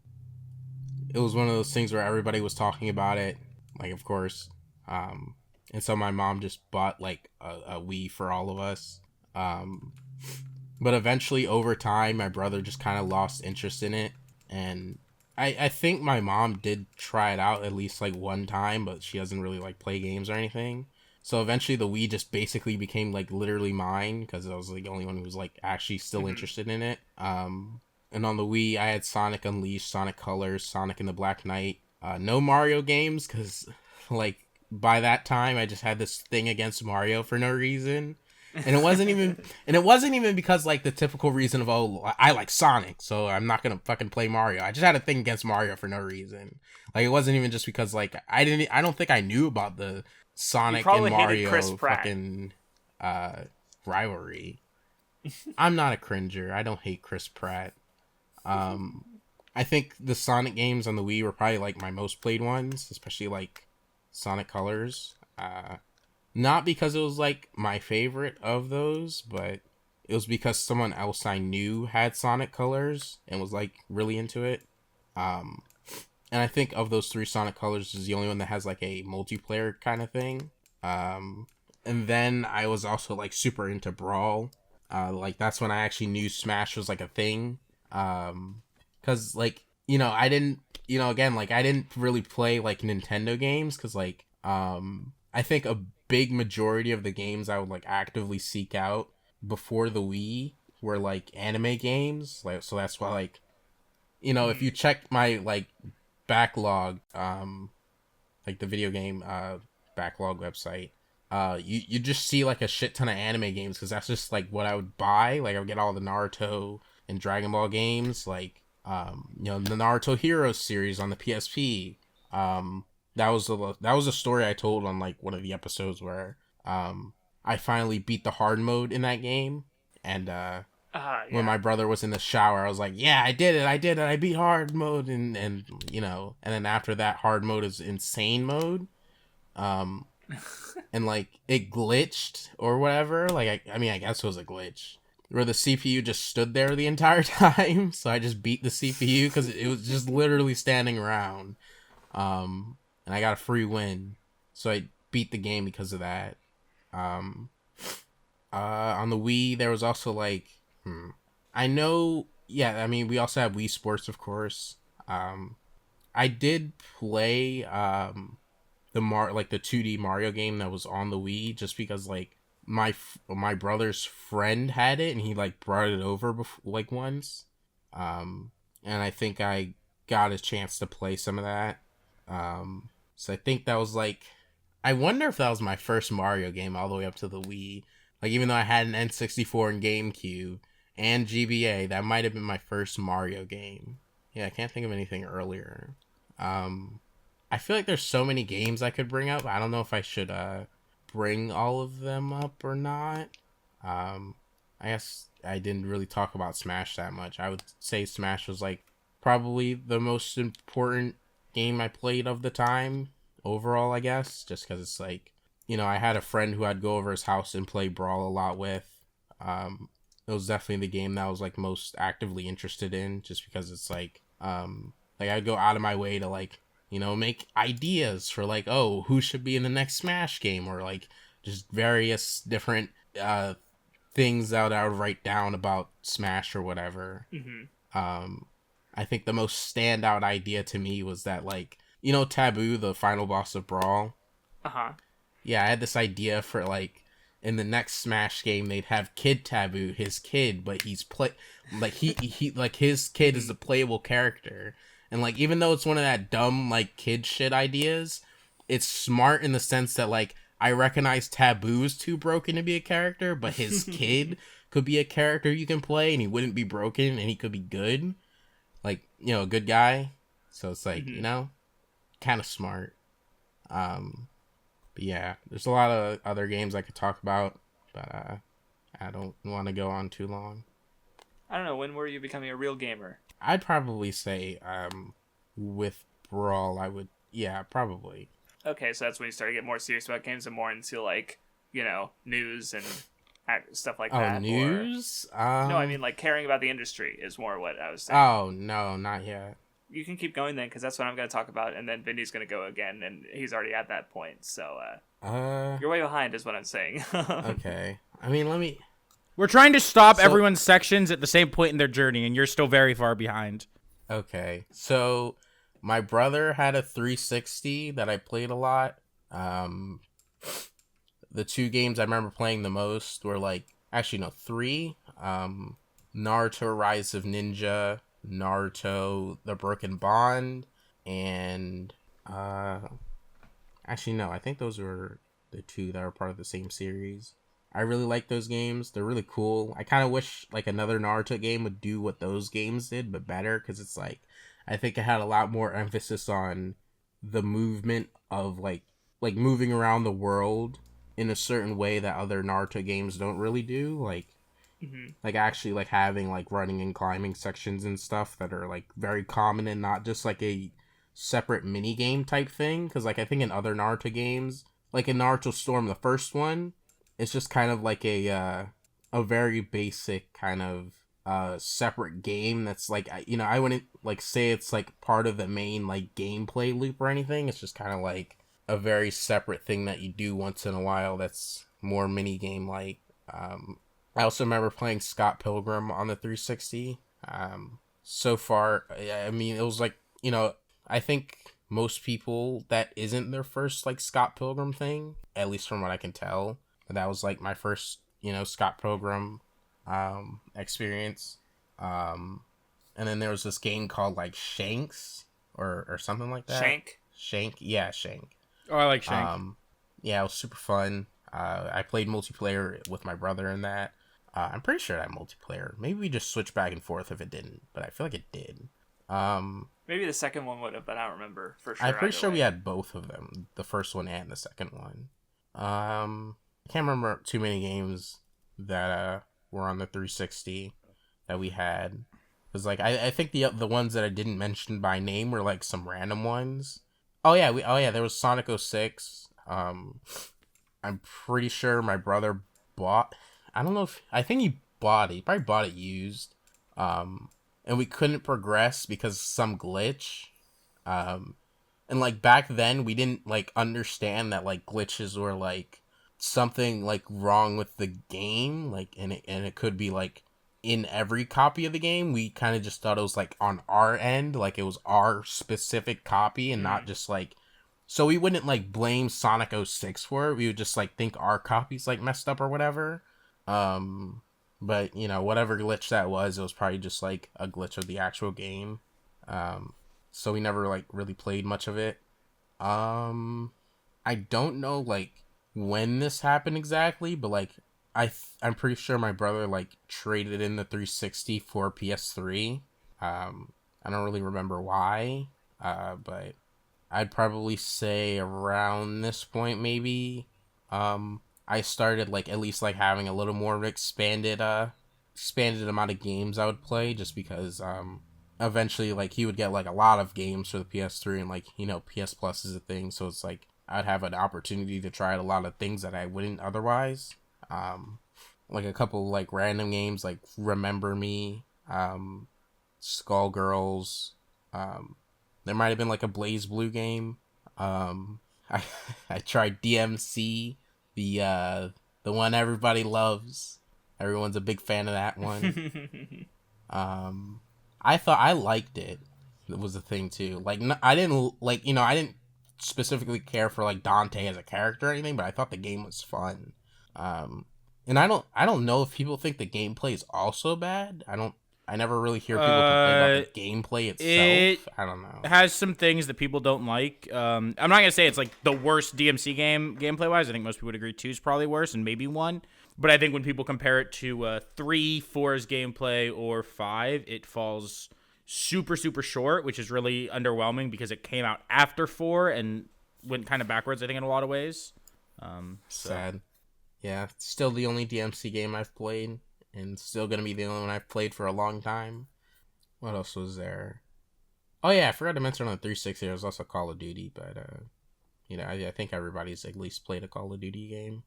it was one of those things where everybody was talking about it, like of course. Um, and so my mom just bought like a Wii for all of us. Um, but eventually, over time, my brother just kind of lost interest in it, and I think my mom did try it out at least like one time, but she doesn't really like play games or anything. So eventually, the Wii just basically became like literally mine because I was like the only one who was like actually still Mhm. interested in it. And on the Wii, I had Sonic Unleashed, Sonic Colors, Sonic and the Black Knight. No Mario games because like by that time I just had this thing against Mario for no reason. And it wasn't even because like the typical reason of, oh, I like Sonic, so I'm not gonna fucking play Mario. I just had a thing against Mario for no reason. Like it wasn't even just because like I don't think I knew about the You Sonic and probably hated Chris Mario Pratt. fucking rivalry. I'm not a cringer. I don't hate Chris Pratt. Um, I think the Sonic games on the Wii were probably like my most played ones, especially like Sonic Colors. Not because it was like my favorite of those, but it was because someone else I knew had Sonic Colors and was like really into it. Um, and I think of those three, Sonic Colors is the only one that has like a multiplayer kind of thing. Um, and then I was also like super into Brawl. Like that's when I actually knew Smash was like a thing. Cause like, I didn't, again, like I didn't really play like Nintendo games cause like, I think a big majority of the games I would like actively seek out before the Wii were like anime games. Like, so that's why like, if you Mhm. check my like backlog, like the video game backlog website, you just see like a shit ton of anime games because that's just like what I would buy. Like I would get all the Naruto and Dragon Ball games, like the Naruto Heroes series on the PSP. Um, that was a story I told on like one of the episodes where I finally beat the hard mode in that game, and when Yeah. my brother was in the shower, I was like, "Yeah, I did it, I beat hard mode," and then after that, hard mode is insane mode, um, and like it glitched or whatever. Like I mean, I guess it was a glitch where the CPU just stood there the entire time, so I just beat the CPU because it was just literally standing around, um, and I got a free win, so I beat the game because of that. Um, on the Wii, there was also like, I know, yeah. I mean, we also have Wii Sports, of course. Um, I did play like the 2D Mario game that was on the Wii, just because like my brother's friend had it and he like brought it over like once, um, and I think I got a chance to play some of that. So I think that was like, I wonder if that was my first Mario game all the way up to the Wii. Like even though I had an N64 and GameCube and GBA, that might have been my first Mario game. Yeah, I can't think of anything earlier. Um, I feel like there's so many games I could bring up. I don't know if I should bring all of them up or not. Um, I guess I didn't really talk about Smash that much. I would say Smash was like probably the most important game I played of the time overall, I guess, just because it's like, I had a friend who I'd go over his house and play Brawl a lot with. It was definitely the game that I was like most actively interested in, just because it's like I'd go out of my way to like, make ideas for like, oh, who should be in the next Smash game, or like just various different things that I would write down about Smash or whatever. Mhm. Um, I think the most standout idea to me was that like, Taboo, the final boss of Brawl. Uh huh. Yeah, I had this idea for like in the next Smash game they'd have Kid Taboo, his kid, but he's like he like his kid is the playable character. And like even though it's one of that dumb like kid shit ideas, it's smart in the sense that like I recognize Taboo's too broken to be a character, but his kid could be a character you can play and he wouldn't be broken and he could be good. Like, a good guy. So it's like, Mhm. kind of smart. Um but yeah, there's a lot of other games I could talk about, but I don't want to go on too long. I don't know. When were you becoming a real gamer? I'd probably say with Brawl, yeah, probably. Okay, so that's when you started to get more serious about games and more into like news and stuff like Oh, that? news? Or no, I mean like caring about the industry is more what I was saying. Oh, no, not yet. You can keep going then, because that's what I'm going to talk about, and then Vinny's going to go again, and he's already at that point. So you're way behind, is what I'm saying. Okay. I mean, let me... We're trying to stop everyone's sections at the same point in their journey, and you're still very far behind. Okay. So, my brother had a 360 that I played a lot. The two games I remember playing the most were like... Actually, no, three. Naruto Rise of Ninja, Naruto The Broken Bond, and... Actually, no, I think those were the two that were part of the same series. I really like those games. They're really cool. I kind of wish like another Naruto game would do what those games did, but better, because it's like I think it had a lot more emphasis on the movement of like moving around the world in a certain way that other Naruto games don't really do. Like actually like having like running and climbing sections and stuff that are like very common and not just like a separate mini game type thing. Because like I think in other Naruto games, like in Naruto Storm, the first one, it's just kind of like a very basic kind of separate game that's like, you know, I wouldn't like say it's like part of the main like gameplay loop or anything. It's just kind of like a very separate thing that you do once in a while that's more mini game like. I also remember playing Scott Pilgrim on the 360. So far, I mean, it was like, you know, I think most people that isn't their first like Scott Pilgrim thing, at least from what I can tell. That was like my first, you know, Scott Pilgrim experience. And then there was this game called like Shanks or something like that. Shank, yeah, Shank. Oh, I like Shank. Yeah, it was super fun. I played multiplayer with my brother in that. I'm pretty sure that multiplayer. Maybe we just switched back and forth if it didn't, but I feel like it did. Maybe the second one would have, but I don't remember for sure. I'm pretty sure we had both of them, the first one and the second one. I can't remember too many games that were on the 360 that we had. Because like I think the ones that I didn't mention by name were like some random ones. Oh yeah, there was Sonic 06. I'm pretty sure my brother bought. I think he bought it. He probably bought it used. And we couldn't progress because of some glitch. And like back then we didn't like understand that like glitches were like something like wrong with the game, like and it could be like in every copy of the game. We kind of just thought it was like on our end, like it was our specific copy and not just like, so we wouldn't like blame Sonic 06 for it. We would just like think our copy's like messed up or whatever. But you know, whatever glitch that was, it was probably just like a glitch of the actual game. So we never like really played much of it. I don't know like when this happened exactly, but like I'm pretty sure my brother like traded in the 360 for PS3. I don't really remember why, but I'd probably say around this point maybe I started like at least like having a little more expanded amount of games I would play, just because eventually like he would get like a lot of games for the PS3, and like, you know, PS Plus is a thing, so it's like I'd have an opportunity to try out a lot of things that I wouldn't otherwise. Like a couple like random games like Remember Me, Skullgirls. There might have been like a Blaze Blue game. I tried DMC, the one everybody loves. Everyone's a big fan of that one. I thought I liked it. It was a thing too. Like I didn't like, you know, I didn't specifically care for like Dante as a character or anything, but I thought the game was fun. And I don't know if people think the gameplay is also bad. I never really hear people complain about the gameplay itself. I don't know. It has some things that people don't like. I'm not gonna say it's like the worst DMC game gameplay wise. I think most people would agree 2 is probably worse, and maybe 1. But I think when people compare it to 3, 4's gameplay, or 5, it falls super, super short, which is really underwhelming because it came out after 4 and went kind of backwards, I think, in a lot of ways. Sad. Yeah, it's still the only DMC game I've played, and still gonna be the only one I've played for a long time. What else was there? Oh yeah, I forgot to mention on the 360 there was also Call of Duty, but you know, I think everybody's at least played a Call of Duty game.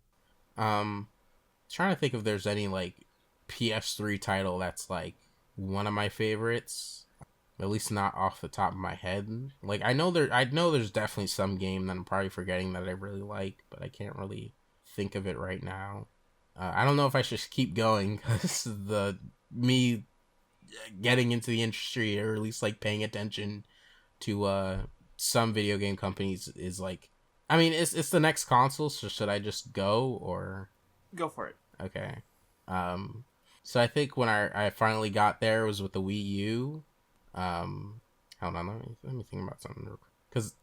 trying to think if there's any like PS3 title that's like one of my favorites. At least not off the top of my head. Like I know there's definitely some game that I'm probably forgetting that I really like, but I can't really think of it right now. I don't know if I should keep going because me getting into the industry, or at least like paying attention to some video game companies is like, I mean, it's the next console, so should I just go or Go for it. okay? So I think when I finally got there was with the Wii U. Hold on, let me think about something because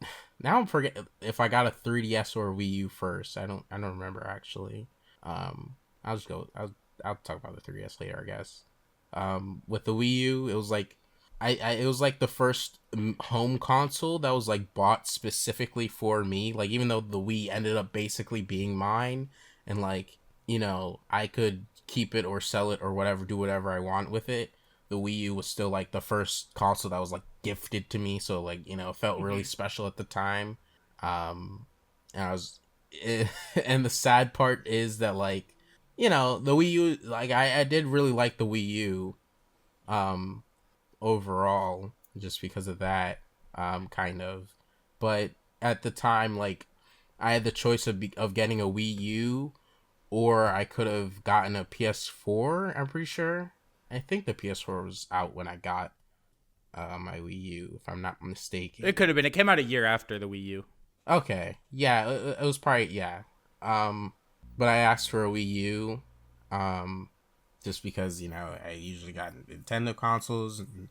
now I'm forget if I got a 3DS or a Wii U first. I don't remember actually. I'll just go. I'll talk about the 3DS later, I guess. With the Wii U, it was like it was like the first home console that was like bought specifically for me. Like even though the Wii ended up basically being mine, and like I could keep it or sell it or whatever, do whatever I want with it. The Wii U was still like the first console that was like gifted to me, so like it felt really special at the time. And I was, and the sad part is that like the Wii U, like I did really like the Wii U, overall, just because of that, kind of. But at the time, like I had the choice of getting a Wii U, or I could have gotten a PS4. I'm pretty sure. I think the PS4 was out when I got my Wii U, if I'm not mistaken. It could have been. It came out a year after the Wii U. Okay, yeah, it was probably but I asked for a Wii U, just because I usually got Nintendo consoles and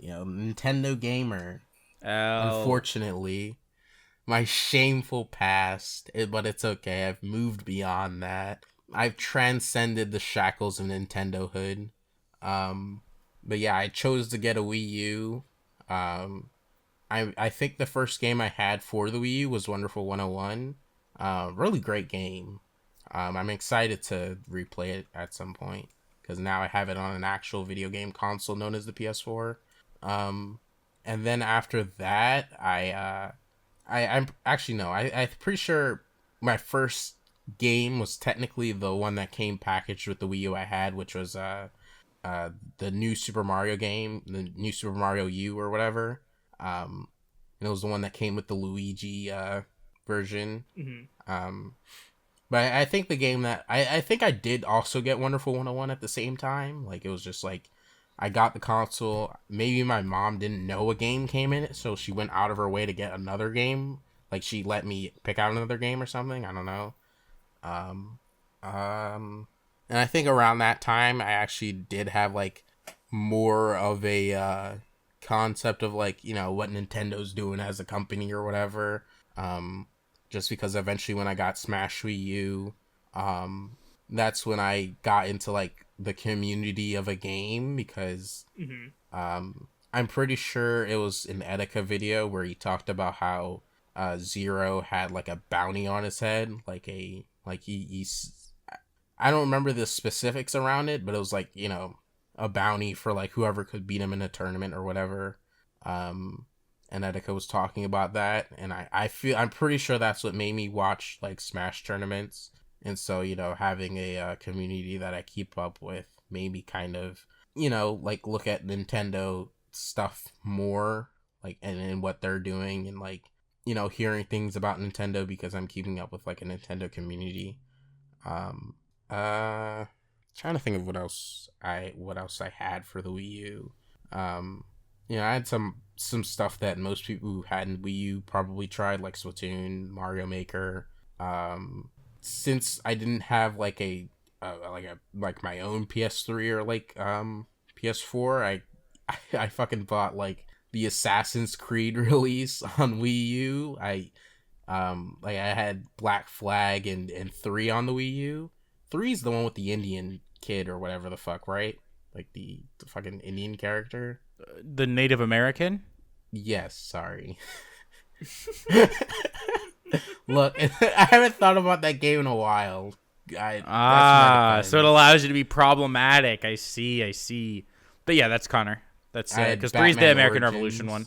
Nintendo gamer. Oh. Unfortunately, my shameful past, but it's okay. I've moved beyond that. I've transcended the shackles of Nintendohood. But yeah, I chose to get a Wii U. I think the first game I had for the Wii U was Wonderful 101. Really great game. I'm excited to replay it at some point because now I have it on an actual video game console known as the PS4. And then after that, I'm actually no, I'm pretty sure my first game was technically the one that came packaged with the Wii U I had, which was the new Super Mario game, the new Super Mario U or whatever. And it was the one that came with the Luigi version. Mm-hmm. But I think the game that I think I did also get Wonderful 101 at the same time. Like it was just like I got the console. Maybe my mom didn't know a game came in it, so she went out of her way to get another game. Like she let me pick out another game or something. I don't know. And I think around that time, I actually did have like more of a concept of like what Nintendo's doing as a company or whatever. Just because eventually when I got Smash Wii U, that's when I got into like the community of a game because I'm pretty sure it was an Etika video where he talked about how Zero had like a bounty on his head, like he's I don't remember the specifics around it, but it was like a bounty for like whoever could beat him in a tournament or whatever. And Etika was talking about that, and I'm pretty sure that's what made me watch like Smash tournaments. And so having a community that I keep up with made me kind of like look at Nintendo stuff more, like and what they're doing, and like hearing things about Nintendo because I'm keeping up with like a Nintendo community. Trying to think of what else I had for the Wii U. I had some stuff that most people who hadn't Wii U probably tried, like Splatoon, Mario Maker. Since I didn't have like my own PS3 or like PS4, I fucking bought like the Assassin's Creed release on Wii U. I had Black Flag and 3 on the Wii U. 3 is the one with the Indian kid or whatever the fuck, right? Like the fucking Indian character. The Native American? Yes, sorry. Look, I haven't thought about that game in a while. So it allows you to be problematic. I see. But yeah, that's Connor. That's because 3's the American Origins. Revolution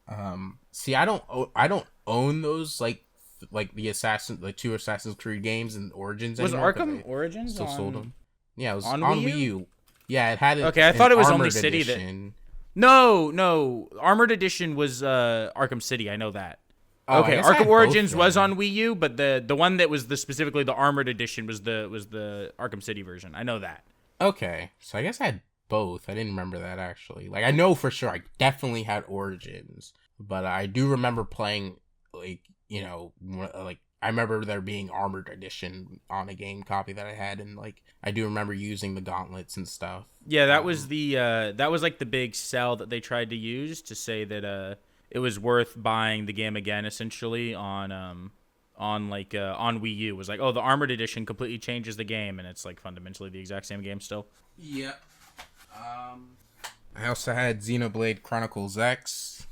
one. See, I don't own those like like the two Assassin's Creed games and Origins Was anymore. Arkham Origins Still sold on? them. Yeah, it was on on Wii Wii U? U. Yeah, it had Okay, I thought it was only Armored City that- Edition. No. Armored Edition was Arkham City. I know that. Oh, I Okay, guess I had Arkham Origins both was then. on Wii U, but the one that was specifically the Armored Edition was the Arkham City version. I know that. Okay, so I guess I had both. I didn't remember that actually. Like I know for sure I definitely had Origins, but I do remember playing like like I remember there being Armored Edition on a game copy that I had, and like I do remember using the gauntlets and stuff. Yeah, that was that was like the big sell that they tried to use to say that it was worth buying the game again, essentially on Wii U. It was like, oh, the Armored Edition completely changes the game, and it's like fundamentally the exact same game still. Yep. I also had Xenoblade Chronicles X.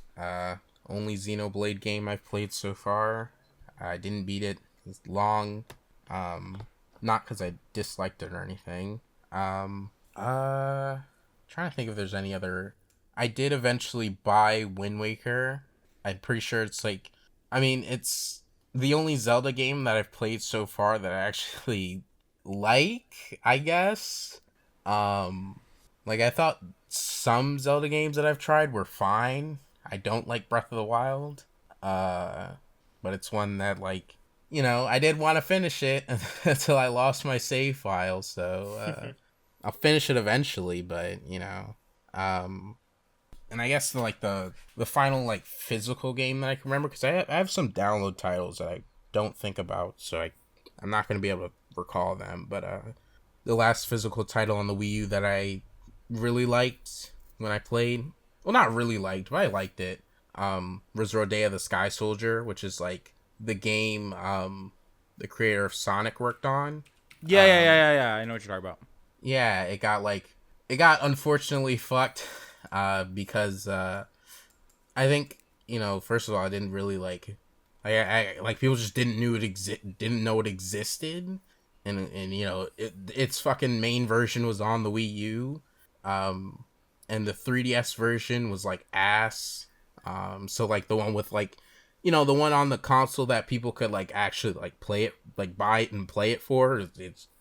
Only Xenoblade game I've played so far. I didn't beat it. It's long. Not because I disliked it or anything. Trying to think if there's any other. I did eventually buy Wind Waker. I'm pretty sure it's like. I mean, it's the only Zelda game that I've played so far that I actually like, I guess. Like I thought some Zelda games that I've tried were fine. I don't like Breath of the Wild. But it's one that like, I did want to finish it until I lost my save file, so I'll finish it eventually, but and I guess the final like physical game that I can remember, because I have some download titles that I don't think about, so I'm not going to be able to recall them, but the last physical title on the Wii U that I really liked when I played, well, not really liked, but I liked it, was Rodea the Sky Soldier, which is like the game the creator of Sonic worked on. Yeah. I know what you're talking about. Yeah, it got unfortunately fucked because I think, first of all, I didn't really like I like people just didn't know it existed, and its fucking main version was on the Wii U, and the 3DS version was like ass. So like the one with like, the one on the console that people could like actually like play it, like buy it and play it for,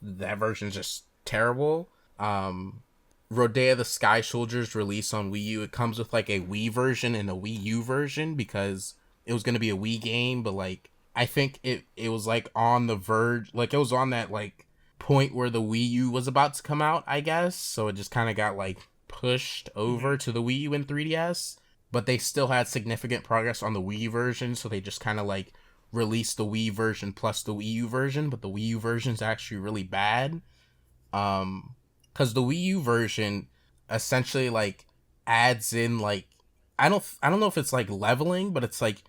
that version's just terrible. Rodea the Sky Soldier's release on Wii U, it comes with like a Wii version and a Wii U version because it was going to be a Wii game, but like I think it was like on the verge, like it was on that like point where the Wii U was about to come out, I guess, so it just kind of got like pushed over to the Wii U and 3DS, but they still had significant progress on the Wii version, so they just kind of like released the Wii version plus the Wii U version, but the Wii U version's actually really bad. Because the Wii U version essentially like adds in like I don't know if it's like leveling, but it's like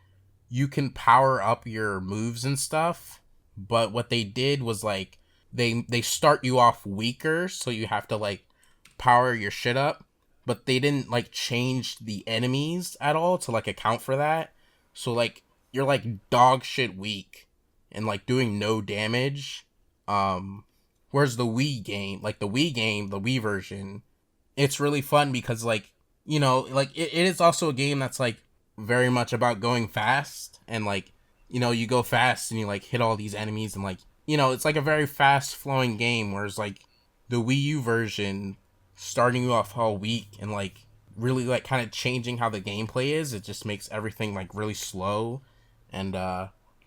you can power up your moves and stuff. But what they did was like they start you off weaker, so you have to like power your shit up. But they didn't like change the enemies at all to like account for that. So like you're like dog shit weak and like doing no damage. Whereas the Wii game, the Wii version, it's really fun because like, like it is also a game that's like very much about going fast, and like, you go fast and you like hit all these enemies, and like, it's like a very fast flowing game, whereas like the Wii U version, starting you off all weak and like really like kind of changing how the gameplay is, it just makes everything like really slow, and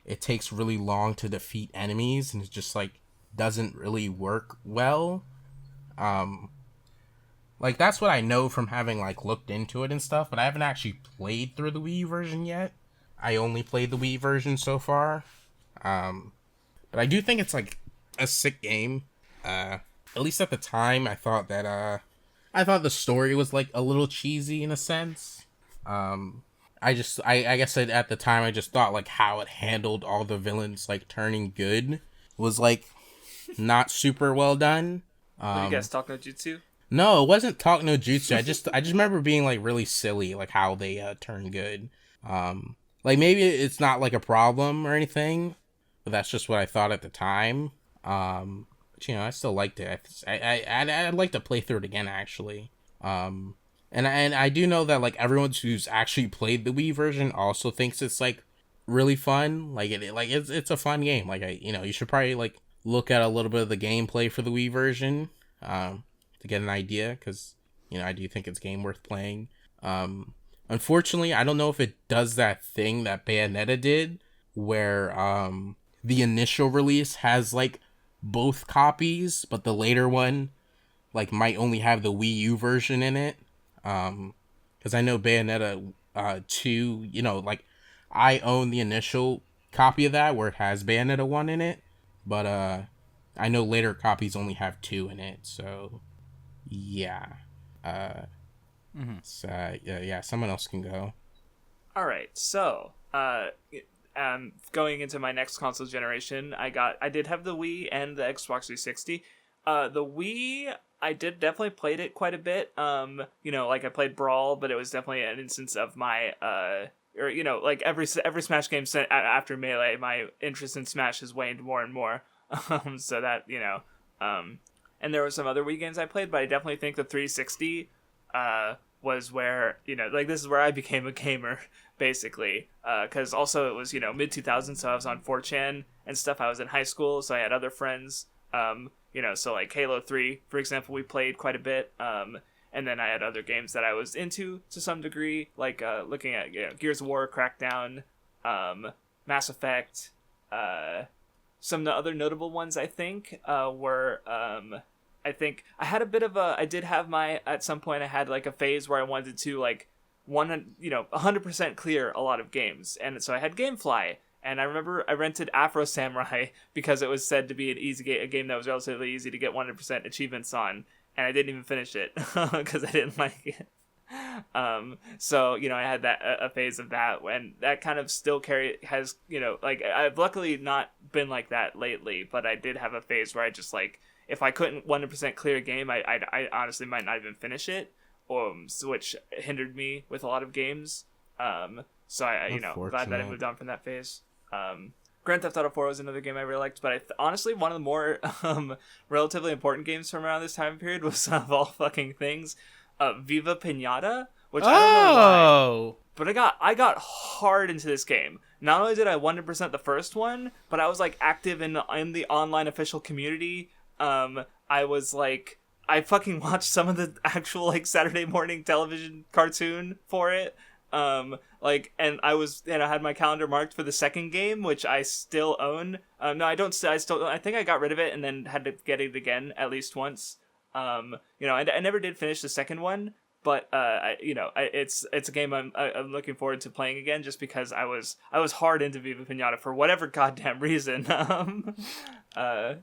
it takes really long to defeat enemies, and it's just like doesn't really work well. Like that's what I know from having like looked into it and stuff, but I haven't actually played through the Wii version yet. I only played the Wii version so far. But I do think it's like a sick game. At least at the time I thought the story was like a little cheesy in a sense. I guess at the time I just thought like how it handled all the villains like turning good was like not super well done. What, you guys talk no jutsu? No, it wasn't talk no jutsu. I just remember being like really silly, like how they turn good. Like maybe it's not like a problem or anything, but that's just what I thought at the time. But, I still liked it. I'd like to play through it again actually. And I do know that like everyone who's actually played the Wii version also thinks it's like really fun. Like it's a fun game. Like you should probably like look at a little bit of the gameplay for the Wii version, to get an idea, because I do think it's a game worth playing. Unfortunately, I don't know if it does that thing that Bayonetta did, where the initial release has like both copies, but the later one like might only have the Wii U version in it. Because I know Bayonetta 2, like I own the initial copy of that where it has Bayonetta 1 in it, but I know later copies only have 2 in it, so yeah. So yeah, someone else can go. All right, so going into my next console generation, I did have the Wii and the Xbox 360. The Wii, I did definitely played it quite a bit. Like I played Brawl, but it was definitely an instance of my like every Smash game after Melee, my interest in Smash has waned more and more. So that and there were some other Wii games I played, but I definitely think the 360 was where like this is where I became a gamer basically, because also it was mid 2000s, so I was on 4chan and stuff. I was in high school, so I had other friends. So like Halo 3, for example, we played quite a bit. And then I had other games that I was into to some degree, like looking at Gears of War, Crackdown, Mass Effect. Some of the other notable ones I think were I think I had a bit of a, I did have at some point I had like a phase where I wanted to like 100% clear a lot of games, and so I had GameFly. And I remember I rented Afro Samurai because it was said to be a game that was relatively easy to get 100% achievements on, and I didn't even finish it because I didn't like it. So I had a phase of that, and that kind of still has like I've luckily not been like that lately, but I did have a phase where I just like if I couldn't 100% clear a game, I honestly might not even finish it, which hindered me with a lot of games. So I glad that I moved on from that phase. Grand Theft Auto 4 was another game I really liked, but honestly, one of the more relatively important games from around this time period was, of all fucking things, Viva Pinata, which I don't know why, but I got hard into this game. Not only did I 100% the first one, but I was like active in the online official community. I was like, I fucking watched some of the actual like Saturday morning television cartoon for it. And I had my calendar marked for the second game, which I still own. No, I don't. I think I got rid of it and then had to get it again at least once. I never did finish the second one, but it's a game I'm looking forward to playing again, just because I was hard into Viva Pinata for whatever goddamn reason. Yeah,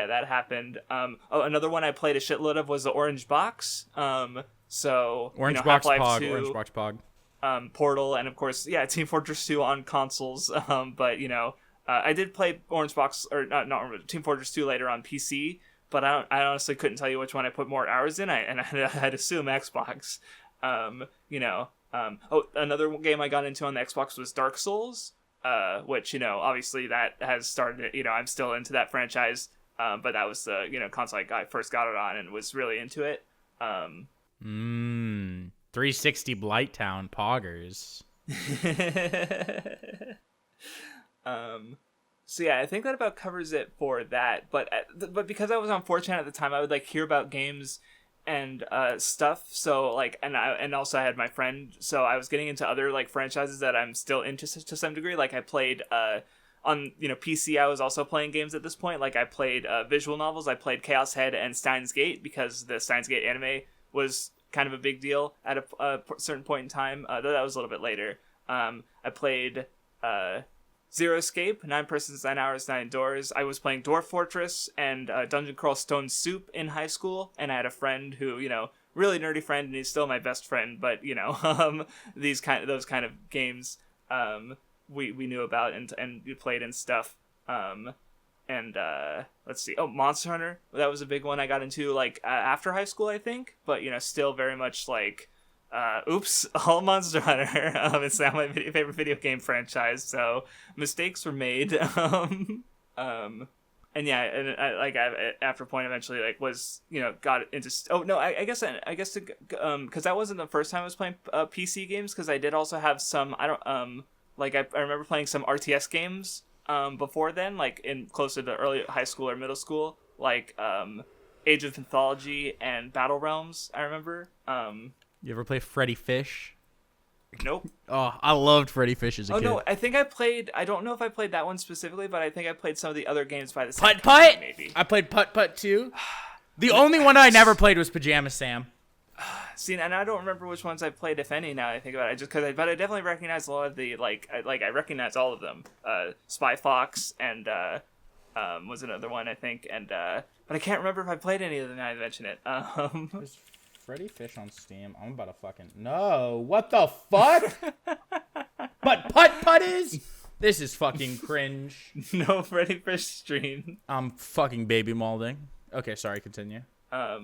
that happened. Another one I played a shitload of was the Orange Box. Orange Box Pog. Portal, and of course, Team Fortress 2 on consoles. But I did play Orange Box, or not Team Fortress 2 later on PC. But I honestly couldn't tell you which one I put more hours in. I'd assume Xbox. Another game I got into on the Xbox was Dark Souls. Which obviously that has started. I'm still into that franchise. But that was the console I first got it on and was really into it. 360 Blighttown Poggers. So yeah, I think that about covers it for that. But because I was on 4chan at the time, I would like hear about games and stuff. So like, and also I had my friend, so I was getting into other like franchises that I'm still into to some degree. Like I played on PC. I was also playing games at this point. Like I played visual novels. I played Chaos Head and Steins Gate because the Steins Gate anime was kind of a big deal at a certain point in time, though that was a little bit later. I played Zero Escape, 9 Persons, 9 Hours, 9 Doors. I was playing Dwarf Fortress and Dungeon Crawl Stone Soup in high school, and I had a friend who, really nerdy friend, and he's still my best friend, but, those kind of games we knew about and we played and stuff. Let's see. Monster Hunter. That was a big one I got into like after high school, I think. But still very much like, all Monster Hunter. It's now my favorite video game franchise. So mistakes were made. And after point eventually like was got into. I guess because that wasn't the first time I was playing PC games, because I did also have some like I remember playing some RTS games before then, like in closer to early high school or middle school, like Age of Mythology and Battle Realms. I remember. You ever play Freddy Fish? Nope. Oh, I loved Freddy Fish as a kid. No, I think I played. I don't know if I played that one specifically, but I think I played some of the other games by the same Putt company, Putt. maybe. I played Putt Putt too. The only one I never played was Pajama Sam. See, and I don't remember which ones I played, if any. Now that I think about it, just because, but I definitely recognize a lot of the I recognize all of them. Spy Fox and was another one I think, and but I can't remember if I played any of them. Now I mention it. There's Freddy Fish on Steam. I'm about to fucking no. What the fuck? But Putt Putt is. This is fucking cringe. No Freddy Fish stream. I'm fucking baby molding. Okay, sorry. Continue. Yeah,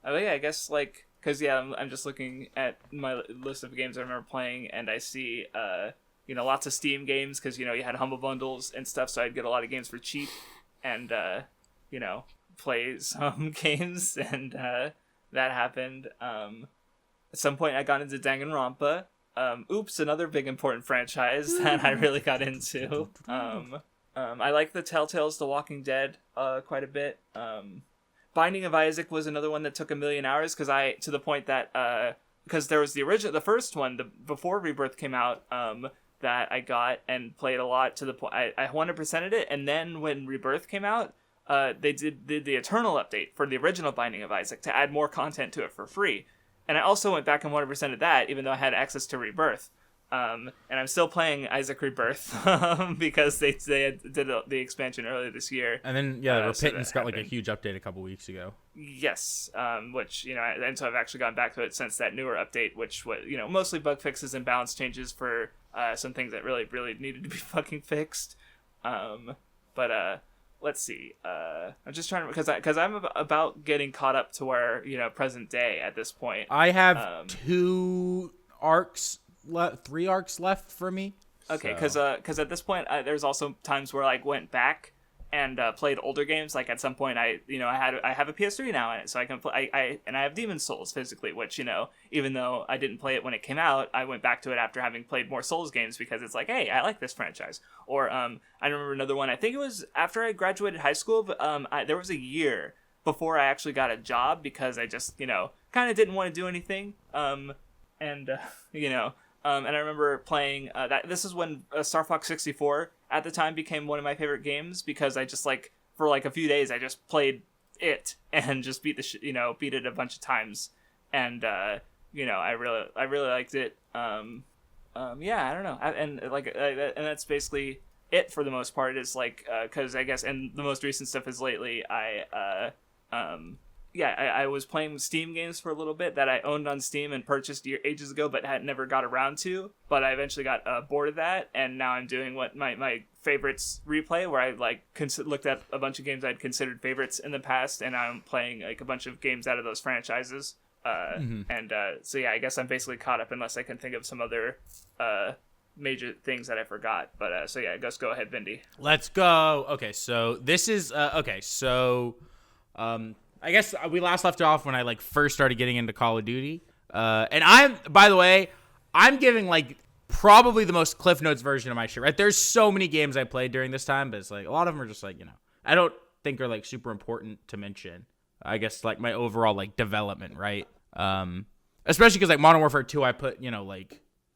I guess like. Because, yeah, I'm just looking at my list of games I remember playing, and I see, lots of Steam games, because, you had Humble Bundles and stuff, so I'd get a lot of games for cheap, and, play some games, and that happened. At some point, I got into Danganronpa. Oops, another big important franchise that I really got into. I like the Telltale's The Walking Dead quite a bit. Binding of Isaac was another one that took 1,000,000 hours to the point that because there was the first one before Rebirth came out that I got and played a lot to the point I 100%ed it, and then when Rebirth came out, they did the Eternal update for the original Binding of Isaac to add more content to it for free, and I also went back and 100%ed that even though I had access to Rebirth. And I'm still playing Isaac Rebirth because they did the expansion earlier this year. And then Repentance got like a huge update a couple weeks ago. Yes, which and so I've actually gone back to it since that newer update, which was mostly bug fixes and balance changes for some things that really needed to be fucking fixed. But let's see. I'm just trying to because I'm about getting caught up to where present day at this point. I have 3 arcs left for me. Okay, because at this point, there's also times where I went back and played older games. Like at some point, I have a PS3 now in it, so I can play. I have Demon's Souls physically, which even though I didn't play it when it came out, I went back to it after having played more Souls games because it's like, hey, I like this franchise. Or I remember another one. I think it was after I graduated high school, but there was a year before I actually got a job because I just kind of didn't want to do anything. And I remember playing that. This is when Star Fox 64 at the time became one of my favorite games because I just for a few days I just played it and just beat it a bunch of times, and I really liked it. I don't know, and that's basically it for the most part. Is because I guess and the most recent stuff is lately I was playing Steam games for a little bit that I owned on Steam and purchased ages ago, but had never got around to. But I eventually got bored of that, and now I'm doing what my favorites replay, where I looked at a bunch of games I'd considered favorites in the past, and I'm playing a bunch of games out of those franchises. And so yeah, I guess I'm basically caught up unless I can think of some other major things that I forgot. But so yeah, go ahead, Vindy. Let's go. Okay, so this is I guess we last left off when I first started getting into Call of Duty. And by the way, I'm giving probably the most Cliff Notes version of my shit, right? There's so many games I played during this time, but it's a lot of them are just I don't think are super important to mention. I guess my overall development, right? Especially because Modern Warfare 2, I put,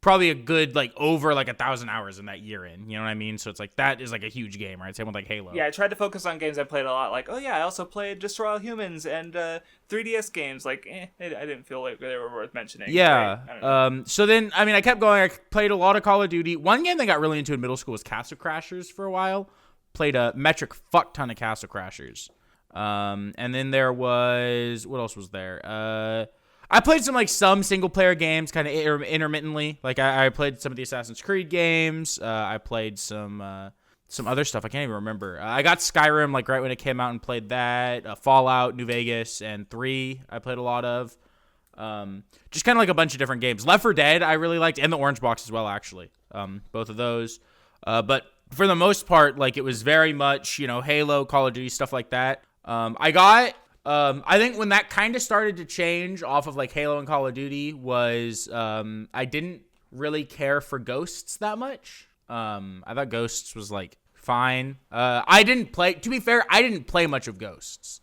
probably a good over 1,000 hours in that year in, you know what I mean? So it's that is a huge game, right? Same with Halo. Yeah, I tried to focus on games I played a lot. I also played Destroy All Humans and 3DS games. I didn't feel like they were worth mentioning. Yeah. Right? So then I kept going. I played a lot of Call of Duty. One game that I got really into in middle school was Castle Crashers for a while. Played a metric fuck ton of Castle Crashers. And then there was what else was there? I played some single player games kind of intermittently. I played some of the Assassin's Creed games. I played some other stuff. I can't even remember. I got Skyrim right when it came out and played that. Fallout, New Vegas, and 3 I played a lot of. Just kind of a bunch of different games. Left 4 Dead I really liked, and the Orange Box as well, actually. Both of those. But for the most part, it was very much, Halo, Call of Duty, stuff like that. I think when that kind of started to change off of Halo and Call of Duty was I didn't really care for Ghosts that much. I thought Ghosts was like fine. I didn't play. To be fair, I didn't play much of Ghosts.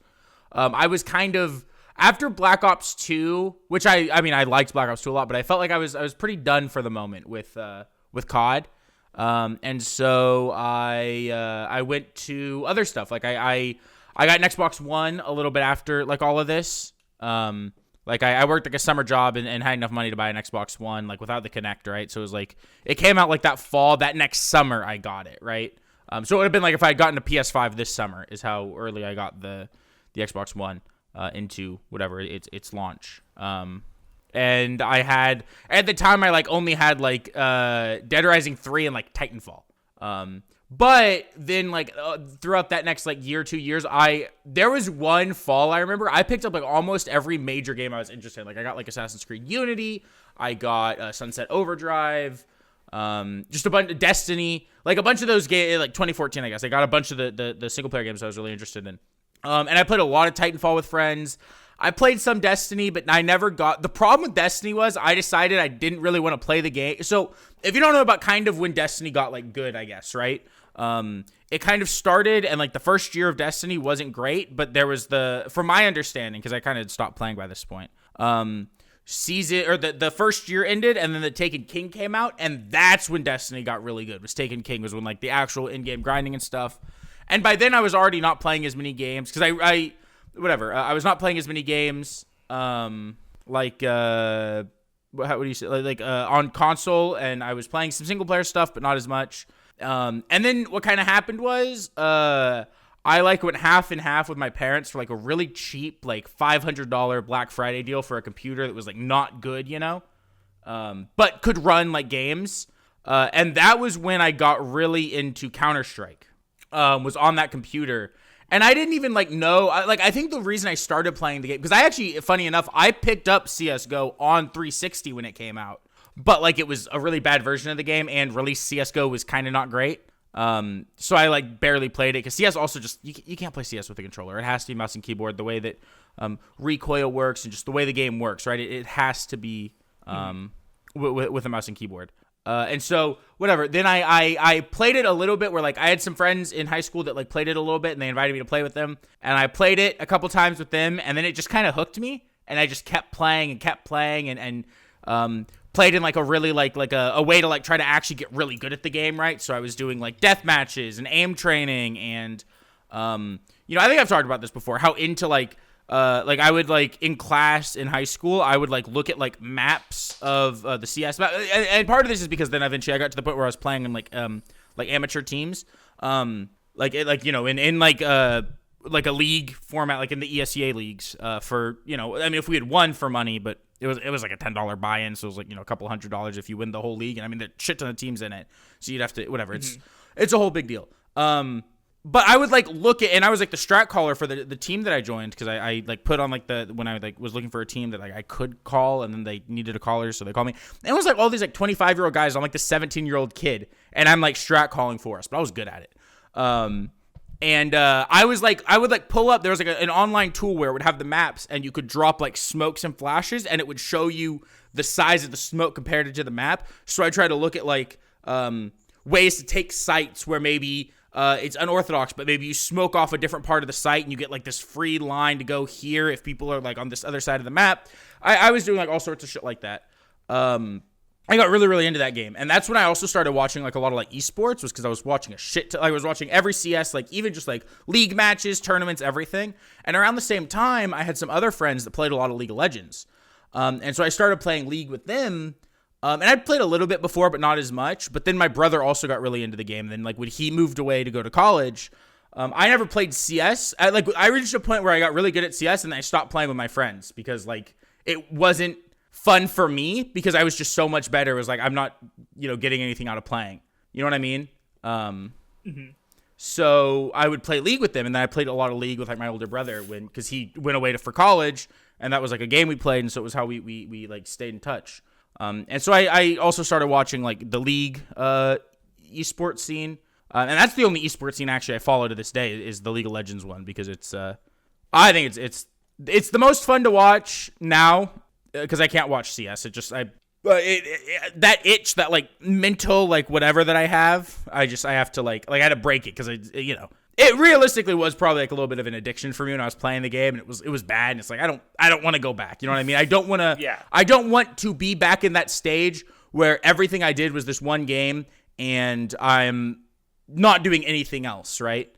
I was kind of after Black Ops 2, which I mean I liked Black Ops 2 a lot, but I felt like I was pretty done for the moment with COD. And so I went to other stuff. Like I got an Xbox One a little bit after like all of this. Like I worked like a summer job and had enough money to buy an Xbox One, like without the Kinect, right? So it was like, it came out like that fall, that next summer I got it, right? So it would have been like if I had gotten a PS5 this summer is how early I got the Xbox One into whatever its launch. And I had, at the time I like only had like Dead Rising 3 and like Titanfall. But then like throughout that next like year, 2 years, there was one fall I remember I picked up like almost every major game I was interested in. Like I got like Assassin's Creed Unity, I got Sunset Overdrive, just a bunch of Destiny, like a bunch of those games, like 2014 I guess. I got a bunch of the single player games I was really interested in. And I played a lot of Titanfall with friends. I played some Destiny, but I never got... The problem with Destiny was I decided I didn't really want to play the game. So if you don't know about kind of when Destiny got like good, I guess, right? It kind of started and like the first year of Destiny wasn't great, but there was from my understanding, because I kind of stopped playing by this point, season or the first year ended and then the Taken King came out, and that's when Destiny got really good. Was Taken King was when like the actual in-game grinding and stuff. And by then I was already not playing as many games because I was not playing as many games like how would you say like on console, and I was playing some single player stuff but not as much. And then what kind of happened was I like went half and half with my parents for like a really cheap like $500 Black Friday deal for a computer that was like not good, you know, but could run like games. And that was when I got really into Counter-Strike. Was on that computer, and I didn't even like know. I think the reason I started playing the game, because I actually, funny enough, I picked up CS:GO on 360 when it came out, but like it was a really bad version of the game, and released CS:GO was kind of not great. So I like barely played it because CS also just you can't play CS with a controller. It has to be mouse and keyboard. The way that recoil works and just the way the game works, right? It has to be with a mouse and keyboard. And so whatever, then I played it a little bit where like I had some friends in high school that like played it a little bit and they invited me to play with them. And I played it a couple times with them, and then it just kind of hooked me, and I just kept playing and played in like a really like a way to like try to actually get really good at the game. Right. So I was doing like death matches and aim training and, I think I've talked about this before, how into like I would like in class in high school, I would like look at like maps of the CS map, and part of this is because then eventually I got to the point where I was playing in like amateur teams, in like a league format, like in the ESEA leagues, for I mean if we had won for money, but it was like a $10 buy-in, so it was like a couple $100 if you win the whole league, and I mean there's a shit ton of teams in it, so you'd have to whatever. It's a whole big deal. But I would like look at, and I was like the strat caller for the team that I joined, because I like put on like when I like was looking for a team that like I could call, and then they needed a caller, so they called me. And it was like all these like 25-year-old guys. I'm like the 17-year-old kid, and I'm like strat calling for us, but I was good at it. I was like, I would like pull up. There was like an online tool where it would have the maps, and you could drop like smokes and flashes, and it would show you the size of the smoke compared to the map. So I tried to look at like ways to take sites where maybe it's unorthodox, but maybe you smoke off a different part of the site and you get like this free line to go here if people are like on this other side of the map. I was doing like all sorts of shit like that. I got really, really into that game. And that's when I also started watching like a lot of like esports, was because I was watching I was watching every CS, like even just like league matches, tournaments, everything. And around the same time, I had some other friends that played a lot of League of Legends. And so I started playing League with them. And I'd played a little bit before, but not as much. But then my brother also got really into the game. And then like when he moved away to go to college, I never played CS. I reached a point where I got really good at CS, and then I stopped playing with my friends because like it wasn't fun for me, because I was just so much better. It was like I'm not, getting anything out of playing. You know what I mean? So I would play League with them, and then I played a lot of League with like my older brother because he went away for college, and that was like a game we played, and so it was how we like stayed in touch. And so I also started watching like the League esports scene, and that's the only esports scene actually I follow to this day is the League of Legends one, because it's I think it's the most fun to watch now, because I can't watch CS. But that itch, that like mental like whatever that I have, I have to like I had to break it because it realistically was probably like a little bit of an addiction for me when I was playing the game, and it was bad, and it's like I don't want to go back. You know what I mean? I don't want to. Yeah. I don't want to be back in that stage where everything I did was this one game, and I'm not doing anything else, right?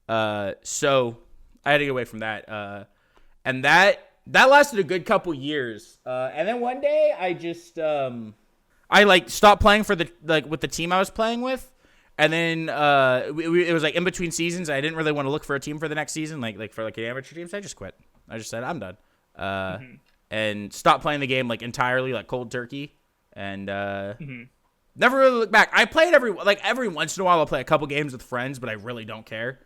So I had to get away from that, and that lasted a good couple years, and then one day I just I like stopped playing for the with the team I was playing with. And then it was like in between seasons. I didn't really want to look for a team for the next season, like for like an amateur team. So I just quit. I just said I'm done, and stopped playing the game like entirely, like cold turkey, and never really looked back. I played every once in a while. I'll play a couple games with friends, but I really don't care.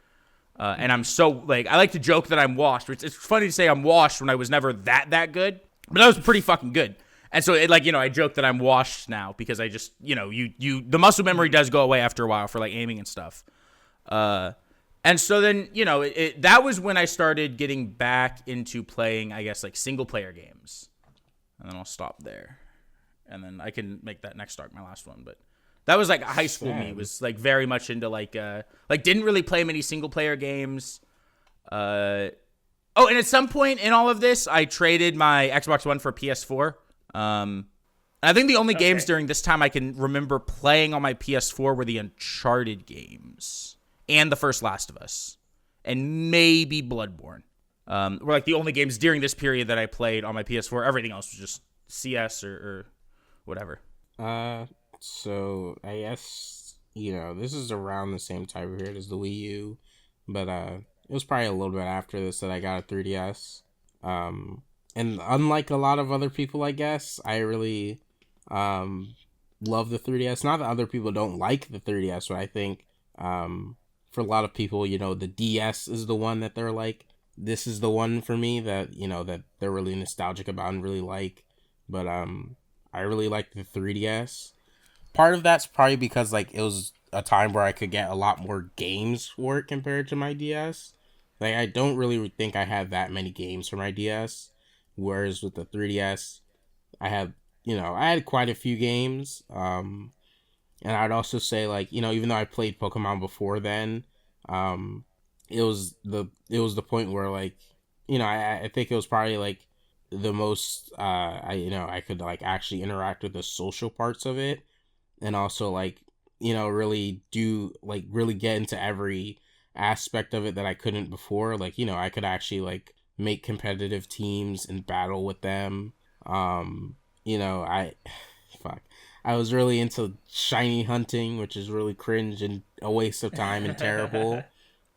And I'm so like I like to joke that I'm washed. It's funny to say I'm washed when I was never that good, but I was pretty fucking good. And so, I joke that I'm washed now because I just, the muscle memory does go away after a while for, like, aiming and stuff. And so then, that was when I started getting back into playing, I guess, like, single-player games. And then I'll stop there. And then I can make that next arc my last one. But that was, like, high school me. Was, like, very much into, didn't really play many single-player games. And at some point in all of this, I traded my Xbox One for a PS4. I think the only games during this time I can remember playing on my PS4 were the Uncharted games and the first Last of Us and maybe Bloodborne. Were like the only games during this period that I played on my PS4. Everything else was just CS or whatever. So I guess, this is around the same time period as the Wii U, but it was probably a little bit after this that I got a 3DS. And unlike a lot of other people, I guess, I really love the 3DS. Not that other people don't like the 3DS, but I think for a lot of people, the DS is the one that they're like, this is the one for me that, that they're really nostalgic about and really like. But I really like the 3DS. Part of that's probably because like it was a time where I could get a lot more games for it compared to my DS. Like I don't really think I had that many games for my DS. Whereas with the 3DS, I had quite a few games. And I'd also say like, even though I played Pokemon before then, it was the point where like, I think it was probably like the most, I could like actually interact with the social parts of it. And also like, really get into every aspect of it that I couldn't before. Like, I could actually like make competitive teams and battle with them. I was really into shiny hunting, which is really cringe and a waste of time and terrible.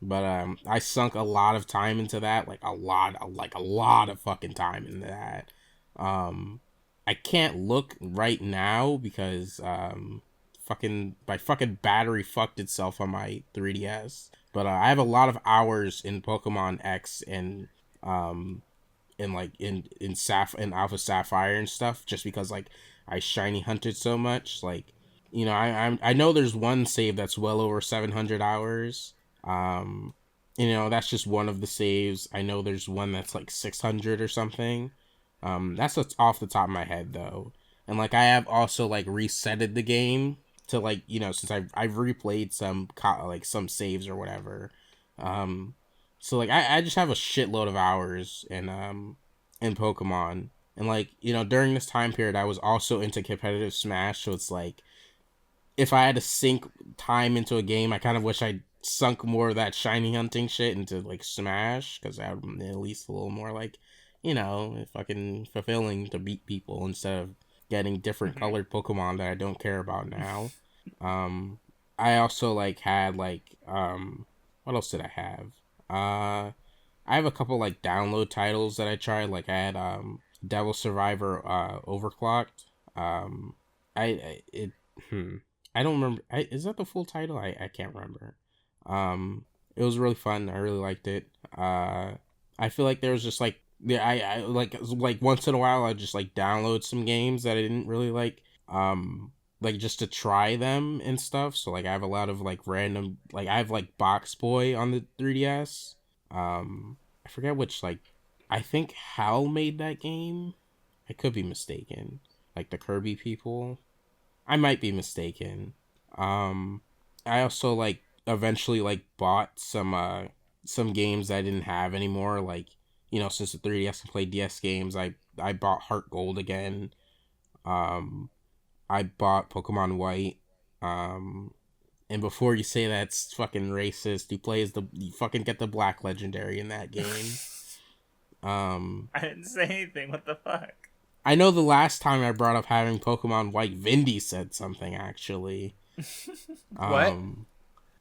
But I sunk a lot of time into that, like a lot of fucking time into that. I can't look right now because my fucking battery fucked itself on my 3DS. But I have a lot of hours in Pokemon X and in Alpha Sapphire and stuff, just because like I shiny hunted so much. Like, I know there's one save that's well over 700 hours. That's just one of the saves. I know there's one that's like 600 or something. That's what's off the top of my head though. And like I have also like resetted the game to like, since I've replayed some saves or whatever. So like I just have a shitload of hours in Pokemon. And like, during this time period I was also into competitive Smash, so it's like if I had to sink time into a game, I kind of wish I'd sunk more of that shiny hunting shit into like Smash, because that would be at least a little more like, fucking fulfilling to beat people instead of getting different colored Pokemon that I don't care about now. I also like had like what else did I have? I have a couple like download titles that I tried. Like I had Devil Survivor Overclocked. I don't remember. Is that the full title? I can't remember. It was really fun. I really liked it. I feel like there was just like I like once in a while I just like download some games that I didn't really like just to try them and stuff. So like I have a lot of like random, like I have like Box Boy on the 3DS. I forget which, like I think Hal made that game. I could be mistaken. like the Kirby people. I might be mistaken. I also like eventually like bought some games I didn't have anymore. Like, you know, since the 3DS can play DS games, I bought Heart Gold again. I bought Pokemon White. And before you say that's fucking racist, you fucking get the Black Legendary in that game. I didn't say anything. What the fuck? I know the last time I brought up having Pokemon White, Vindy said something, actually. What?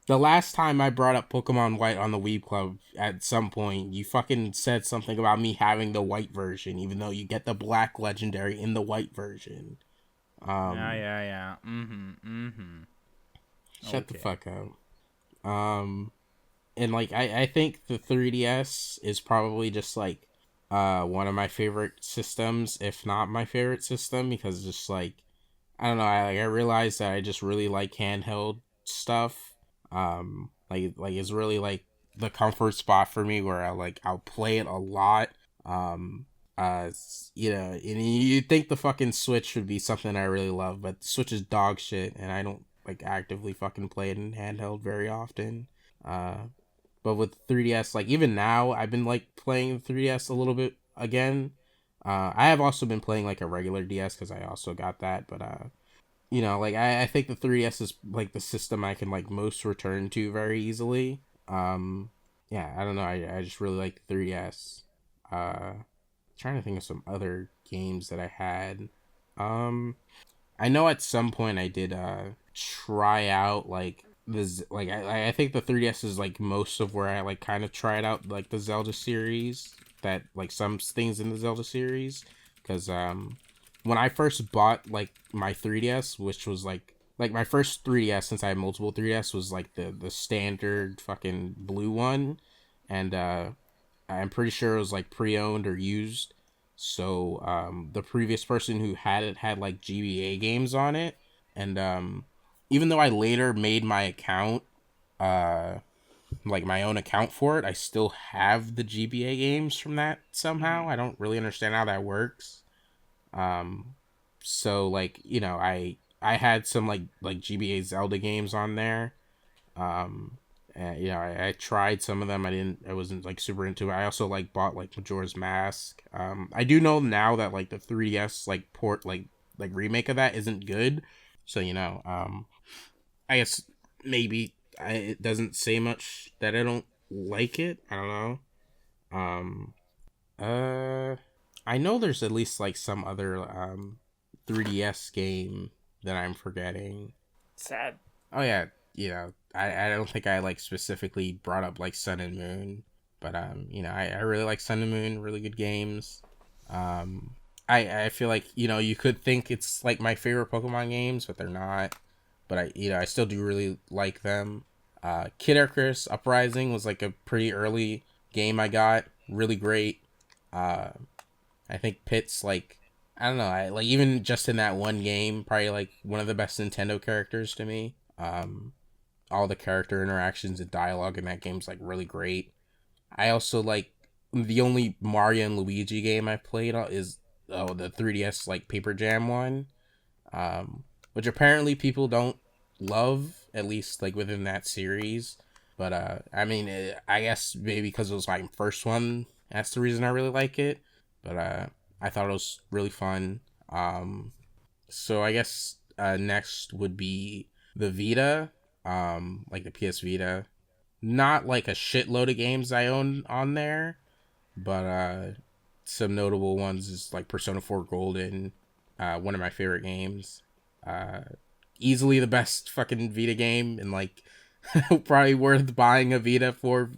The last time I brought up Pokemon White on the Weeb Club, at some point, you fucking said something about me having the white version, even though you get the Black Legendary in the white version. Yeah. Shut the fuck up. And like I think the 3DS is probably just like one of my favorite systems, if not my favorite system, because just like I don't know, I realized that I just really like handheld stuff. Like it's really like the comfort spot for me where I'll play it a lot. You know, and you think the fucking Switch would be something I really love, but the Switch is dog shit, and I don't like actively fucking play it in handheld very often. But with 3DS, like even now, I've been like playing 3DS a little bit again. I have also been playing like a regular DS because I also got that, but you know, like I think the 3DS is like the system I can like most return to very easily. Yeah, I don't know, I just really like the 3DS. Trying to think of some other games that I had. I know at some point I did try out like this, like I think the 3DS is like most of where I like kind of tried out like the Zelda series, that like some things in the Zelda series, because when I first bought like my 3DS, which was like my first 3DS since I had multiple 3DS, was like the standard fucking blue one, and I'm pretty sure it was like pre-owned or used. So the previous person who had it had like GBA games on it, and even though I later made my account, like my own account for it, I still have the GBA games from that somehow. I don't really understand how that works. So like, you know, I had some like GBA Zelda games on there. You know, I tried some of them. I wasn't like super into it. I also like bought like Majora's Mask. I do know now that like the 3DS like port like remake of that isn't good. So, you know, I guess maybe it doesn't say much that I don't like it. I don't know. I know there's at least like some other 3DS game that I'm forgetting. Sad. Oh yeah, you know, I don't think I like specifically brought up like Sun and Moon, but you know, I really like Sun and Moon, really good games. I feel like, you know, you could think it's like my favorite Pokemon games, but they're not. But I still do really like them. Kid Icarus Uprising was like a pretty early game I got, really great. I think Pit's like, I don't know, I like even just in that one game, probably like one of the best Nintendo characters to me. All the character interactions and dialogue in that game's like really great. I also like the only Mario and Luigi game I played is the 3DS like Paper Jam one, which apparently people don't love, at least like within that series. But I mean, I guess maybe because it was my first one, that's the reason I really like it. But I thought it was really fun. So I guess next would be the Vita, like the PS Vita. Not like a shitload of games I own on there, but some notable ones is like Persona 4 Golden, one of my favorite games. Easily the best fucking Vita game, and like probably worth buying a Vita for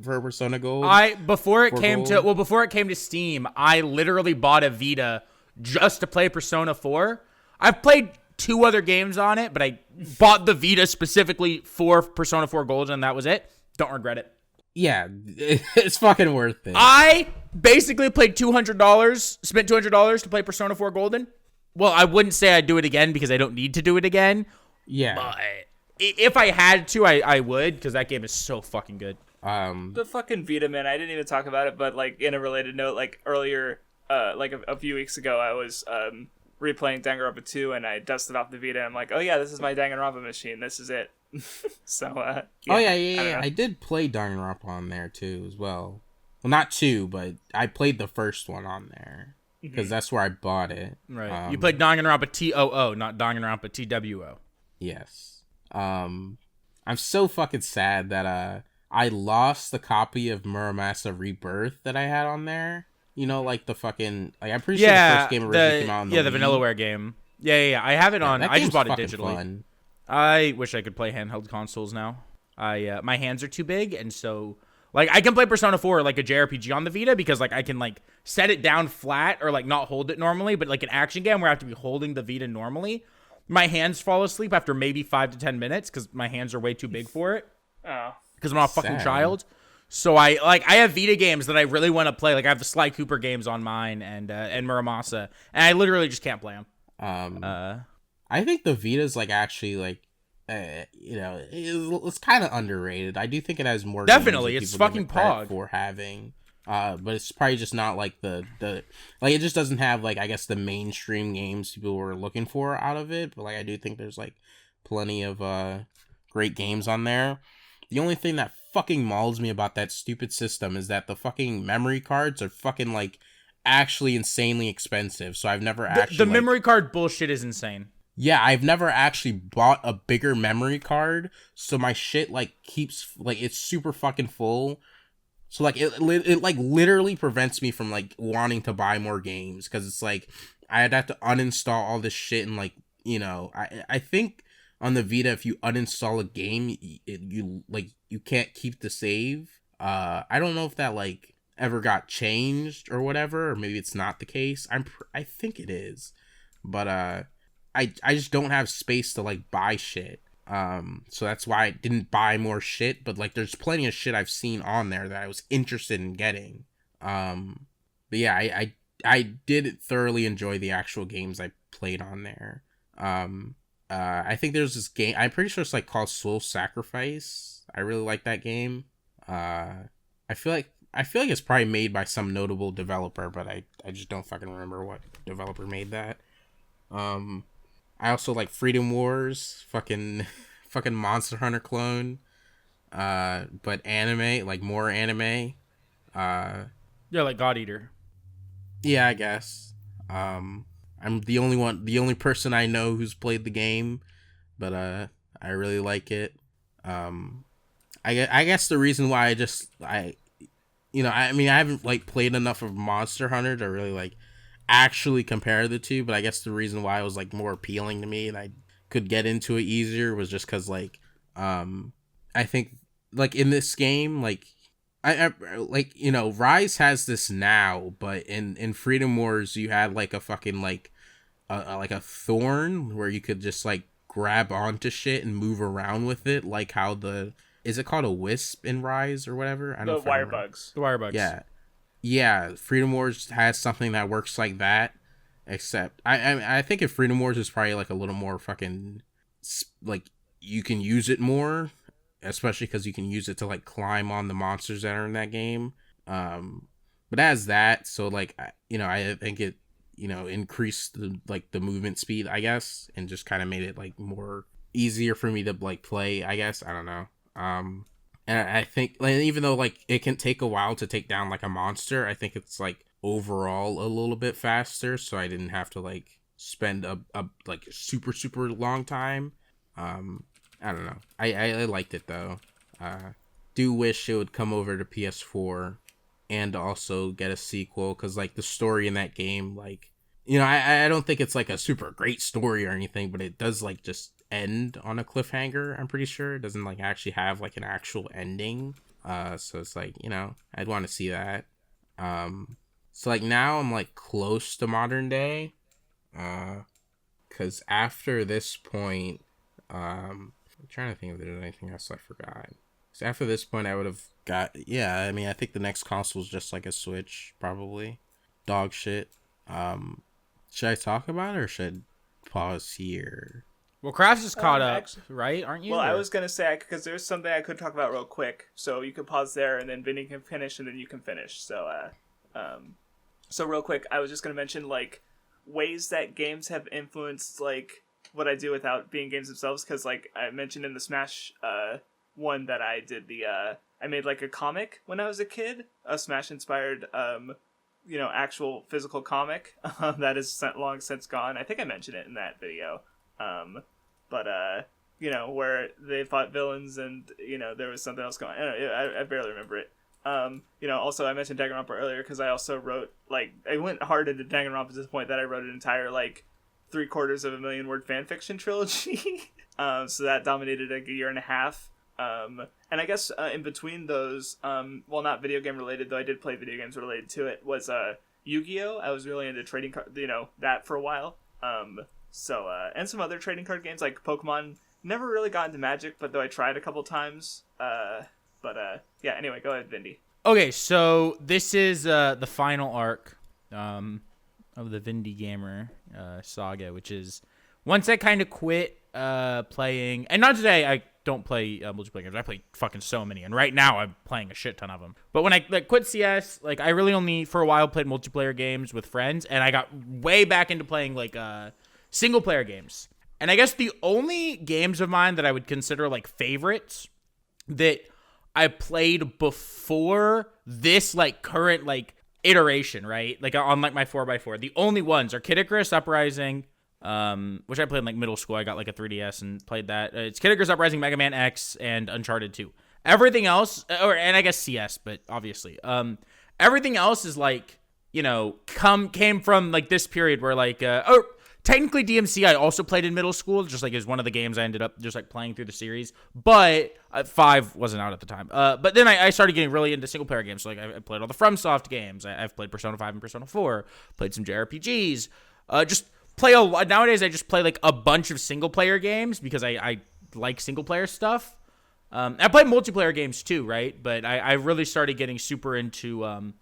Persona Gold. Before it came to Steam, I literally bought a Vita just to play Persona 4. I've played 2 other games on it, but I bought the Vita specifically for Persona 4 Gold, and that was it. Don't regret it. Yeah, it's fucking worth it. I basically played $200, spent $200 to play Persona 4 Golden. Well, I wouldn't say I'd do it again because I don't need to do it again. Yeah. But if I had to, I would, because that game is so fucking good. The fucking Vita, man. I didn't even talk about it, but like in a related note, like earlier, like a few weeks ago, I was replaying Danganronpa 2, and I dusted off the Vita. And I'm like, oh yeah, this is my Danganronpa machine. This is it. So I did play Danganronpa on there too as well. Well, not 2, but I played the first one on there because that's where I bought it. Right. You played Danganronpa TOO, not Danganronpa TWO. Yes. I'm so fucking sad that I lost the copy of Muramasa Rebirth that I had on there. You know, like the fucking, like, I'm pretty sure the first game originally came out on the the Vanillaware game. Yeah. I have it on. I just bought it digitally. Fun. I wish I could play handheld consoles now. My hands are too big, and so like I can play Persona 4 like a JRPG on the Vita because like I can like set it down flat or like not hold it normally, but like an action game where I have to be holding the Vita normally, my hands fall asleep after maybe 5 to 10 minutes because my hands are way too big for it. Oh, because I'm not a fucking child. So I have Vita games that I really want to play. Like I have the Sly Cooper games on mine and Muramasa, and I literally just can't play them. I think the Vita's like actually like, it's kind of underrated. I do think it has more. Definitely, it's fucking pog for having. But it's probably just not like the like it just doesn't have like I guess the mainstream games people were looking for out of it. But like I do think there's like plenty of great games on there. The only thing that fucking mauls me about that stupid system is that the fucking memory cards are fucking like actually insanely expensive. So I've never actually the memory card bullshit is insane. Yeah, I've never actually bought a bigger memory card, so my shit like keeps like it's super fucking full. So like it like literally prevents me from like wanting to buy more games because it's like I'd have to uninstall all this shit and like I think on the Vita if you uninstall a game you can't keep the save. I don't know if that like ever got changed or whatever, or maybe it's not the case. I think it is, but I just don't have space to like buy shit. So that's why I didn't buy more shit, but like there's plenty of shit I've seen on there that I was interested in getting. But yeah, I did thoroughly enjoy the actual games I played on there. I think there's this game, I'm pretty sure it's like called Soul Sacrifice. I really like that game. I feel like it's probably made by some notable developer, but I just don't fucking remember what developer made that. I also like Freedom Wars, fucking Monster Hunter clone, but anime, like more anime. Yeah, like God Eater. Yeah, I guess. I'm the only person I know who's played the game, but I really like it. I guess the reason why I haven't like played enough of Monster Hunter to really like actually compare the two, but I guess the reason why it was like more appealing to me and I could get into it easier was just because like I think like in this game like I like Rise has this now, but in Freedom Wars you had like a fucking like a thorn where you could just like grab onto shit and move around with it, like how is it called a wisp in Rise or whatever? I don't know. The wire bugs. The wire bugs. Yeah, Freedom Wars has something that works like that, except I think if Freedom Wars is probably like a little more fucking like you can use it more, especially because you can use it to like climb on the monsters that are in that game. But as that, so like I think it increased the movement speed, I guess, and just kind of made it like more easier for me to like play, I guess. I don't know. And I think, like, even though like it can take a while to take down like a monster, I think it's like overall a little bit faster. So I didn't have to like spend a like super long time. I don't know. I liked it though. Do wish it would come over to PS4 and also get a sequel, because like the story in that game, like I don't think it's like a super great story or anything, but it does like just end on a cliffhanger. I'm pretty sure it doesn't like actually have like an actual ending, so it's like I'd want to see that. So like now I'm like close to modern day, because after this point, I'm trying to think if there's anything else I forgot. So after this point I would have got, I mean I think the next console is just like a Switch, probably dog shit. Should I talk about it or should I pause here? Well, Crafts is caught up, right? Aren't you? Well, I was gonna say because there's something I could talk about real quick, so you can pause there, and then Vinny can finish, and then you can finish. So, so real quick, I was just gonna mention like ways that games have influenced like what I do without being games themselves. Because like I mentioned in the Smash one that I did I made like a comic when I was a kid, a Smash inspired actual physical comic that is long since gone. I think I mentioned it in that video. Where they fought villains and, there was something else going on. I barely remember it. Also I mentioned Danganronpa earlier because I also wrote, like, I went hard into Danganronpa to this point that I wrote an entire, like, 750,000 word fanfiction trilogy. So that dominated like a year and a half. And I guess in between those, not video game related, though I did play video games related to it, was Yu-Gi-Oh! I was really into trading card, that for a while. And some other trading card games like Pokemon. Never really got into Magic, but though I tried a couple times. Anyway, go ahead, Vindy. Okay, so this is the final arc of the Vindy Gamer saga, which is once I kind of quit playing, and not today, I don't play multiplayer games. I play fucking so many, and right now I'm playing a shit ton of them. But when I quit CS, like I really only for a while played multiplayer games with friends, and I got way back into playing like single player games. And I guess the only games of mine that I would consider like favorites that I played before this like current like iteration, right? Like on like my 4x4, the only ones are Kid Icarus Uprising, which I played in like middle school. I got like a 3DS and played that. It's Kid Icarus Uprising, Mega Man X, and Uncharted 2. Everything else, and I guess CS, but obviously, everything else is like, came from like this period where like, technically DMC I also played in middle school, just like is one of the games I ended up just like playing through the series, but 5 wasn't out at the time. But then I started getting really into single player games. So like I played all the FromSoft games. I've played Persona 5 and Persona 4, played some JRPGs, just play a lot. Nowadays I just play like a bunch of single player games because I like single player stuff. I play multiplayer games too, right? But I really started getting super into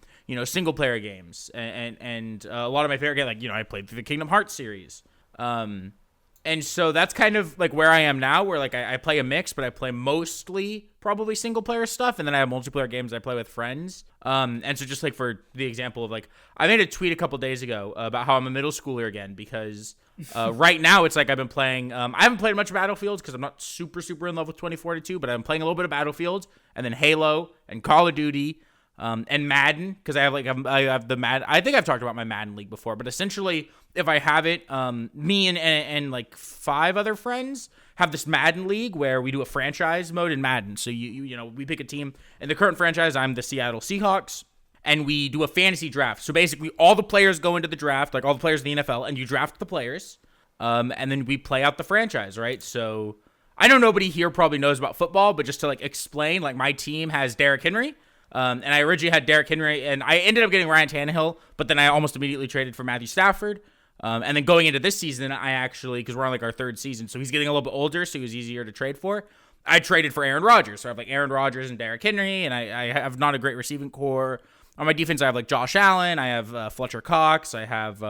single player games, and a lot of my favorite games, like, I played through the Kingdom Hearts series. And so that's kind of like where I am now, where like I play a mix, but I play mostly probably single player stuff. And then I have multiplayer games I play with friends. And so just like for the example of like, I made a tweet a couple days ago about how I'm a middle schooler again, because right now it's like I've been playing, I haven't played much Battlefield because I'm not super in love with 2042, but I'm playing a little bit of Battlefield, and then Halo and Call of Duty. And Madden, because I have the Madden. I think I've talked about my Madden League before, but essentially, if I have it, me and like 5 other friends have this Madden League where we do a franchise mode in Madden. So we pick a team. In the current franchise, I'm the Seattle Seahawks, and we do a fantasy draft. So basically, all the players go into the draft, like all the players in the NFL, and you draft the players, and then we play out the franchise, right? So I know nobody here probably knows about football, but just to like explain, like my team has Derrick Henry. And I originally had Derrick Henry, and I ended up getting Ryan Tannehill, but then I almost immediately traded for Matthew Stafford. And then going into this season, I actually, because we're on like our 3rd season, so he's getting a little bit older, so he was easier to trade for. I traded for Aaron Rodgers. So I have like Aaron Rodgers and Derrick Henry, and I have not a great receiving core. On my defense, I have like Josh Allen, I have Fletcher Cox, I have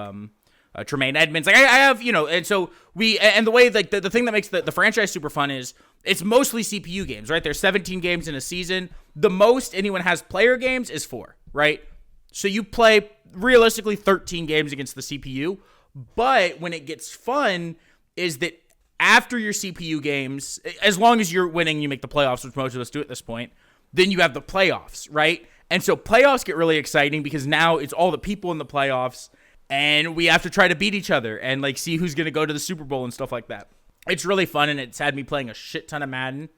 Tremaine Edmonds. Like I have, and so and the way like the thing that makes the franchise super fun is it's mostly CPU games, right? There's 17 games in a season. The most anyone has player games is 4, right? So you play realistically 13 games against the CPU. But when it gets fun is that after your CPU games, as long as you're winning, you make the playoffs, which most of us do at this point, then you have the playoffs, right? And so playoffs get really exciting because now it's all the people in the playoffs, and we have to try to beat each other and like see who's going to go to the Super Bowl and stuff like that. It's really fun, and it's had me playing a shit ton of Madden.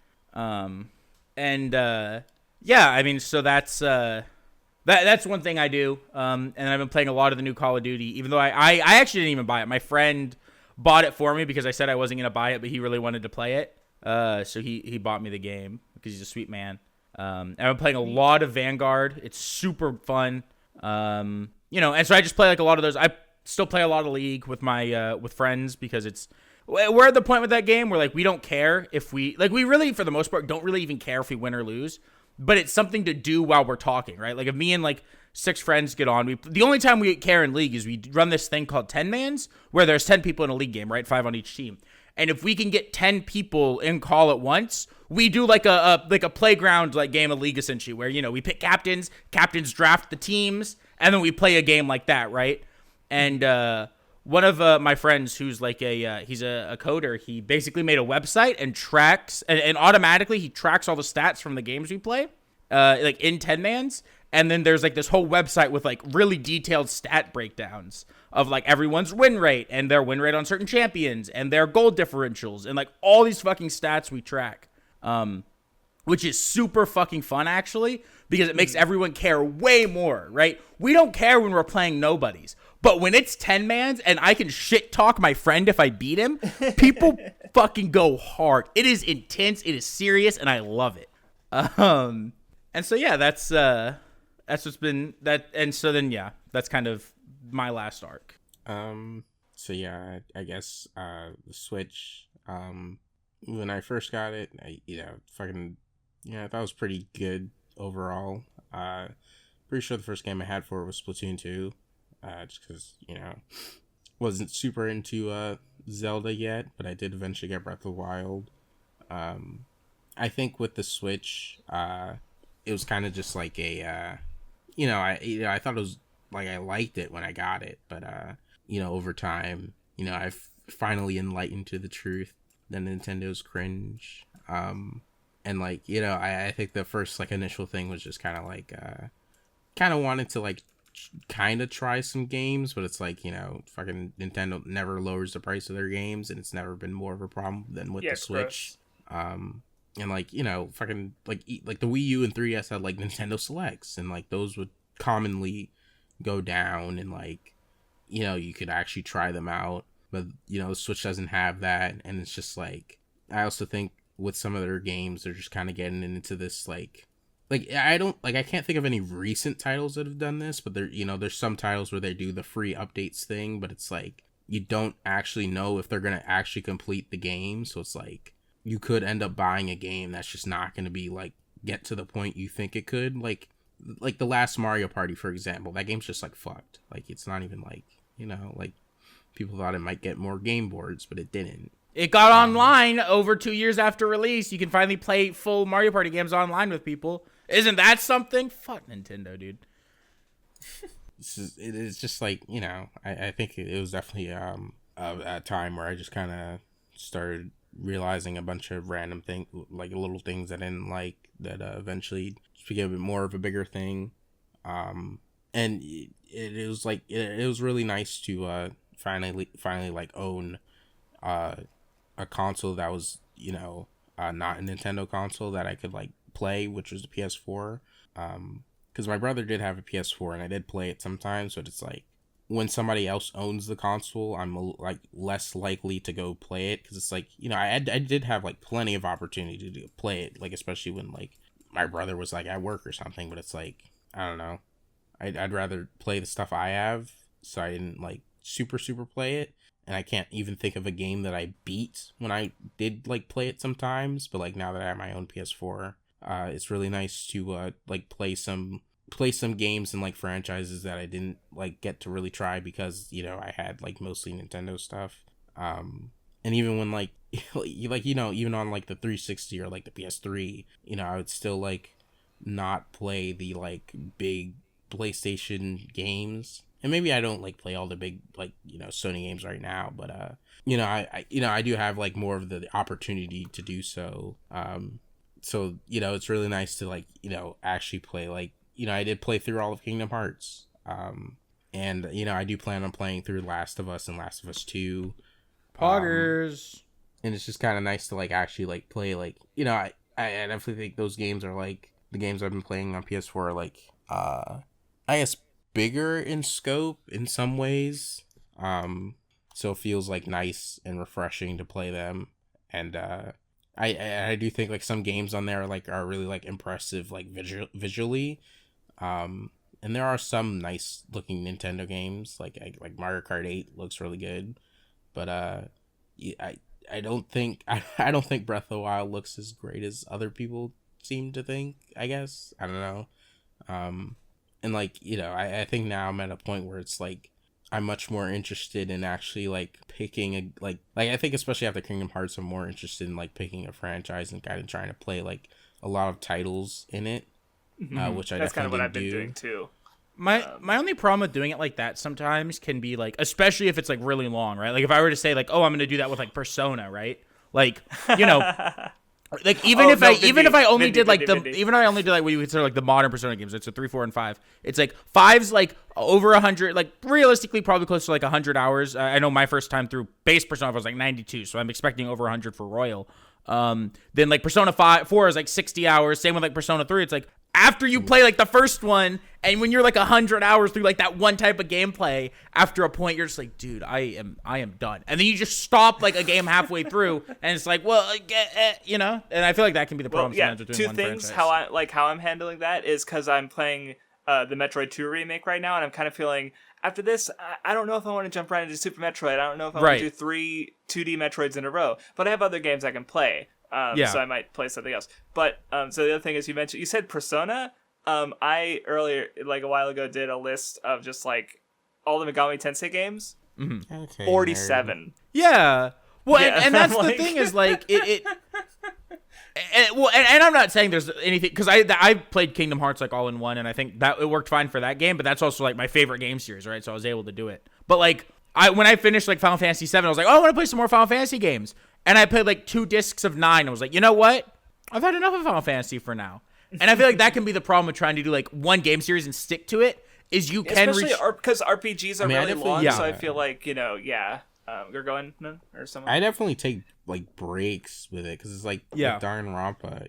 Yeah, I mean, so that's one thing I do. And I've been playing a lot of the new Call of Duty, even though I actually didn't even buy it. My friend bought it for me because I said I wasn't going to buy it, but he really wanted to play it. So he bought me the game because he's a sweet man. And I've been playing a lot of Vanguard. It's super fun. And so I just play like a lot of those. I still play a lot of League with my with friends because we're at the point with that game where like we don't care if we really for the most part don't really even care if we win or lose, but it's something to do while we're talking, right? Like if me and like 6 friends get on, the only time we care in League is we run this thing called 10 mans where there's 10 people in a League game, right? 5 on each team. And if we can get 10 people in call at once, we do like a playground like game of League essentially, where we pick captains draft the teams, and then we play a game like that, right? And one of my friends who's like he's a coder. He basically made a website and tracks and automatically he tracks all the stats from the games we play, like in 10 mans. And then there's like this whole website with like really detailed stat breakdowns of like everyone's win rate and their win rate on certain champions and their goal differentials and like all these fucking stats we track. Which is super fucking fun actually, because it makes everyone care way more, right? We don't care when we're playing nobodies, but when it's 10 mans and I can shit talk my friend if I beat him, people fucking go hard. It is intense, it is serious, and I love it. And so yeah, that's what's been that, and so then yeah, that's kind of my last arc. So yeah, I guess the Switch. When I first got it, I thought it was pretty good overall. Pretty sure the first game I had for it was Splatoon 2. Just because, wasn't super into Zelda yet, but I did eventually get Breath of the Wild. I think with the Switch, it was kind of just like a, I thought it was like I liked it when I got it, but over time, I've finally enlightened to the truth that Nintendo's cringe. And like, I think the first like initial thing was just kind of like, kind of wanted to like kind of try some games, but it's like, fucking Nintendo never lowers the price of their games, and it's never been more of a problem than with the Switch. And like, fucking like the Wii U and 3DS had like Nintendo Selects, and like those would commonly go down, and like, you could actually try them out, but the Switch doesn't have that. And it's just like, I also think with some of their games, they're just kind of getting into this like I can't think of any recent titles that have done this, but there's some titles where they do the free updates thing, but it's like you don't actually know if they're gonna actually complete the game, so it's like you could end up buying a game that's just not gonna be like get to the point you think it could, like the last Mario Party, for example. That game's just like fucked. Like it's not even like, like people thought it might get more game boards, but it didn't. It got online over 2 years after release. You can finally play full Mario Party games online with people. Isn't that something? Fuck Nintendo, dude. It is just like, I think it was definitely a time where I just kind of started realizing a bunch of random things, like little things I didn't like, that eventually became a bit more of a bigger thing. And it was like, it was really nice to finally like own a console that was, not a Nintendo console that I could like play, which was the PS4. Because my brother did have a PS4 and I did play it sometimes, but it's like when somebody else owns the console, I'm like less likely to go play it, because it's like, I did have like plenty of opportunity to play it, like especially when like my brother was like at work or something, but it's like, I don't know, I'd rather play the stuff I have, so I didn't like super play it. And I can't even think of a game that I beat when I did like play it sometimes, but like now that I have my own PS4, it's really nice to like play some games and like franchises that I didn't like get to really try because I had like mostly Nintendo stuff. And even when like even on like the 360 or like the PS3, I would still like not play the like big PlayStation games. And maybe I don't like play all the big like Sony games right now, but I do have like more of the opportunity to do so. So it's really nice to like actually play, like I did play through all of Kingdom Hearts, and I do plan on playing through Last of Us and Last of Us 2. Poggers. And it's just kind of nice to like actually like play, like I definitely think those games are like the games I've been playing on PS4 are like I guess bigger in scope in some ways, so it feels like nice and refreshing to play them. And I do think like some games on there are really like impressive like visually, and there are some nice looking Nintendo games like Mario Kart 8 looks really good, but I don't think I don't think Breath of the Wild looks as great as other people seem to think, I guess. I don't know. And like, I think now I'm at a point where it's like I'm much more interested in actually like picking a like I think especially after Kingdom Hearts, I'm more interested in like picking a franchise and kind of trying to play like a lot of titles in it, which I that's definitely kind of what I've do. been doing too. My only problem with doing it like that sometimes can be like, especially if it's like really long, right? Like if I were to say like, oh, I'm gonna do that with like Persona, right? Like, you know, like even if I only did like what you consider like the modern Persona games, it's a 3, 4, and 5. It's like 5's like over 100, like realistically probably close to like 100 hours. I know my first time through base Persona was like 92, so I'm expecting over 100 for Royal. Then like Persona 4 is like 60 hours. Same with like Persona 3. It's like after you play like the first one, and when you're like 100 hours through like that one type of gameplay, after a point you're just like, dude, I am done. And then you just stop like a game halfway through, and it's like, well, you know. And I feel like that can be the problem. Well, yeah. Two things how I'm handling that is because I'm playing the Metroid 2 remake right now, and I'm kind of feeling after this, I don't know if I want to jump right into Super Metroid. I don't know if I want to do 3 2D Metroids in a row, but I have other games I can play. So I might play something else. But so the other thing is you said Persona. I earlier, like a while ago, did a list of just like all the Megami Tensei games. Mm-hmm. Okay, 47. Yeah. Well, Yeah, and that's like... the thing is like it and I'm not saying there's anything because I played Kingdom Hearts like all in one, and I think that it worked fine for that game. But that's also like my favorite game series, right? So I was able to do it. But like when I finished like Final Fantasy 7, I was like, oh, I want to play some more Final Fantasy games. And I played like 2 discs of 9. I was like, you know what? I've had enough of Final Fantasy for now. And I feel like that can be the problem with trying to do like one game series and stick to it. Is you can especially because RPGs are really long, yeah. so I feel like you're going or something. I definitely take like breaks with it because it's like with Danganronpa,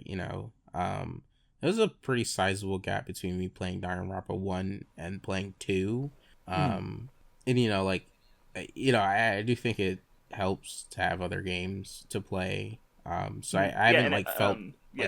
there's a pretty sizable gap between me playing Danganronpa 1 and playing 2. And I do think it helps to have other games to play. So I haven't felt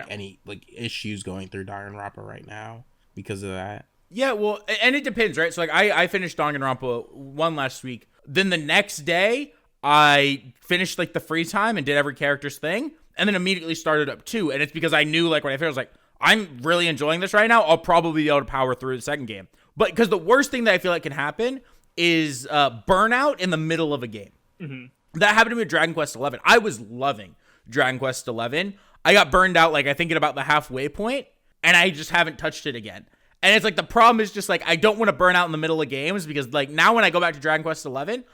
any like issues going through Danganronpa right now because of that. Yeah, well, and it depends, right? So like I finished Danganronpa 1 last week. Then the next day I finished like the free time and did every character's thing, and then immediately started up 2. And it's because I knew like when I finished, I was like, I'm really enjoying this right now. I'll probably be able to power through the second game. But because the worst thing that I feel like can happen is burnout in the middle of a game. Mm-hmm. That happened to me with Dragon Quest XI. I was loving Dragon Quest XI. I got burned out like I think at about the halfway point, and I just haven't touched it again. And it's like the problem is just like I don't want to burn out in the middle of games because like now when I go back to Dragon Quest XI,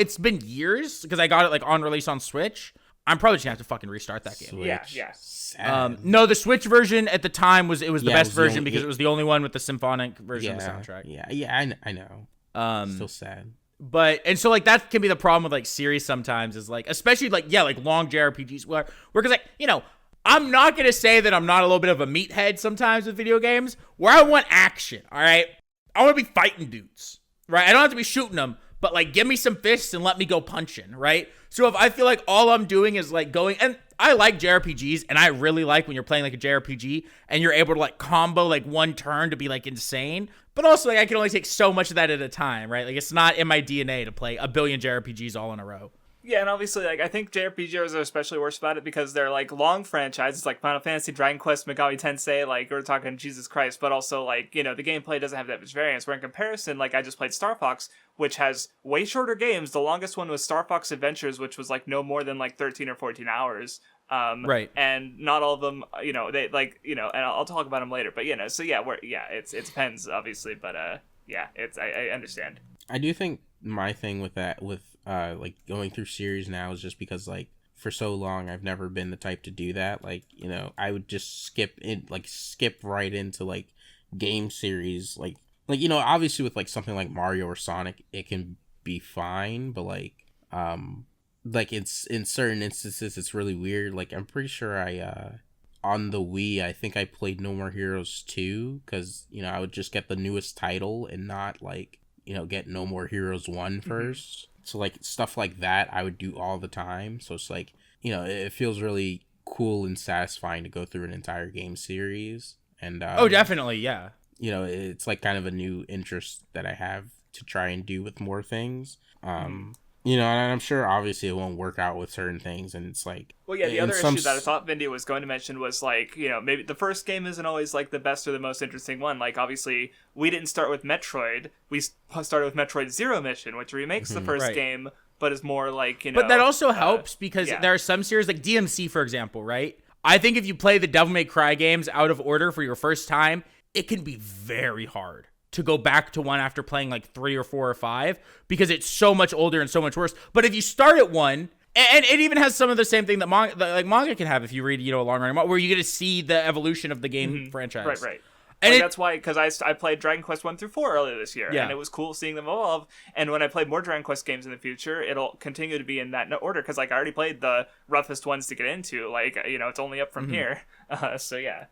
it's been years because I got it like on release on Switch. I'm probably just gonna have to fucking restart that game. Switch. Yeah. No, the Switch version at the time was the best version because it was the only one with the symphonic version of the soundtrack. Yeah, I know. Still sad. But and so like that can be the problem with like series sometimes is like especially like long JRPGs where because like I'm not gonna say that I'm not a little bit of a meathead sometimes with video games where I want action. All right, I want to be fighting dudes, right? I don't have to be shooting them, but like give me some fists and let me go punching, right? So if I feel like all I'm doing is like going, and I like JRPGs, and I really like when you're playing like a JRPG and you're able to like combo like one turn to be like insane. But also like I can only take so much of that at a time, right? Like it's not in my DNA to play a billion JRPGs all in a row. Yeah, and obviously, like I think JRPGs are especially worse about it because they're like long franchises, like Final Fantasy, Dragon Quest, Megami Tensei. Like we're talking Jesus Christ, but also like the gameplay doesn't have that much variance. Where in comparison, like I just played Star Fox, which has way shorter games. The longest one was Star Fox Adventures, which was like no more than like 13 or 14 hours. Right. And not all of them, they like and I'll talk about them later. But so it depends obviously, but I understand. I do think my thing with that like going through series now is just because like for so long I've never been the type to do that. Like I would just skip right into like game series like obviously with like something like Mario or Sonic it can be fine, but like it's in certain instances it's really weird. Like I'm pretty sure I on the Wii I think I played No More Heroes 2 because I would just get the newest title and not like get No More Heroes 1 first. So like stuff like that I would do all the time. So it's like it feels really cool and satisfying to go through an entire game series. And oh definitely, yeah. It's like kind of a new interest that I have to try and do with more things. And I'm sure obviously it won't work out with certain things, and it's like... Well, yeah, the other issue that I thought Vindy was going to mention was like, maybe the first game isn't always like the best or the most interesting one. Like, obviously, we didn't start with Metroid. We started with Metroid Zero Mission, which remakes the first game, but is more like, But that also helps because there are some series, like DMC, for example, right? I think if you play the Devil May Cry games out of order for your first time, it can be very hard. to go back to 1 after playing like 3 or 4 or 5 because it's so much older and so much worse. But if you start at 1, and it even has some of the same thing that manga can have if you read, a long-running manga, where you get to see the evolution of the game franchise. Right. And that's why, because I played Dragon Quest 1 through 4 earlier this year, and it was cool seeing them evolve. And when I play more Dragon Quest games in the future, it'll continue to be in that order, because like I already played the roughest ones to get into. Like, it's only up from here. So yeah.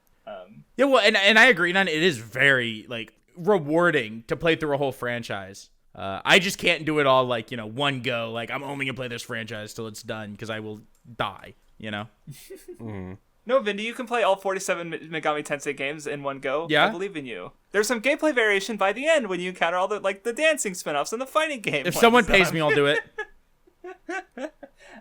Yeah, well, and I agree, on it is very like rewarding to play through a whole franchise. I just can't do it all like, one go. Like, I'm only gonna play this franchise till it's done because I will die. No, Vindy, you can play all 47 Megami Tensei games in one go. Yeah? I believe in you. There's some gameplay variation by the end when you encounter all the dancing spin-offs and the fighting game. If someone pays me, I'll do it.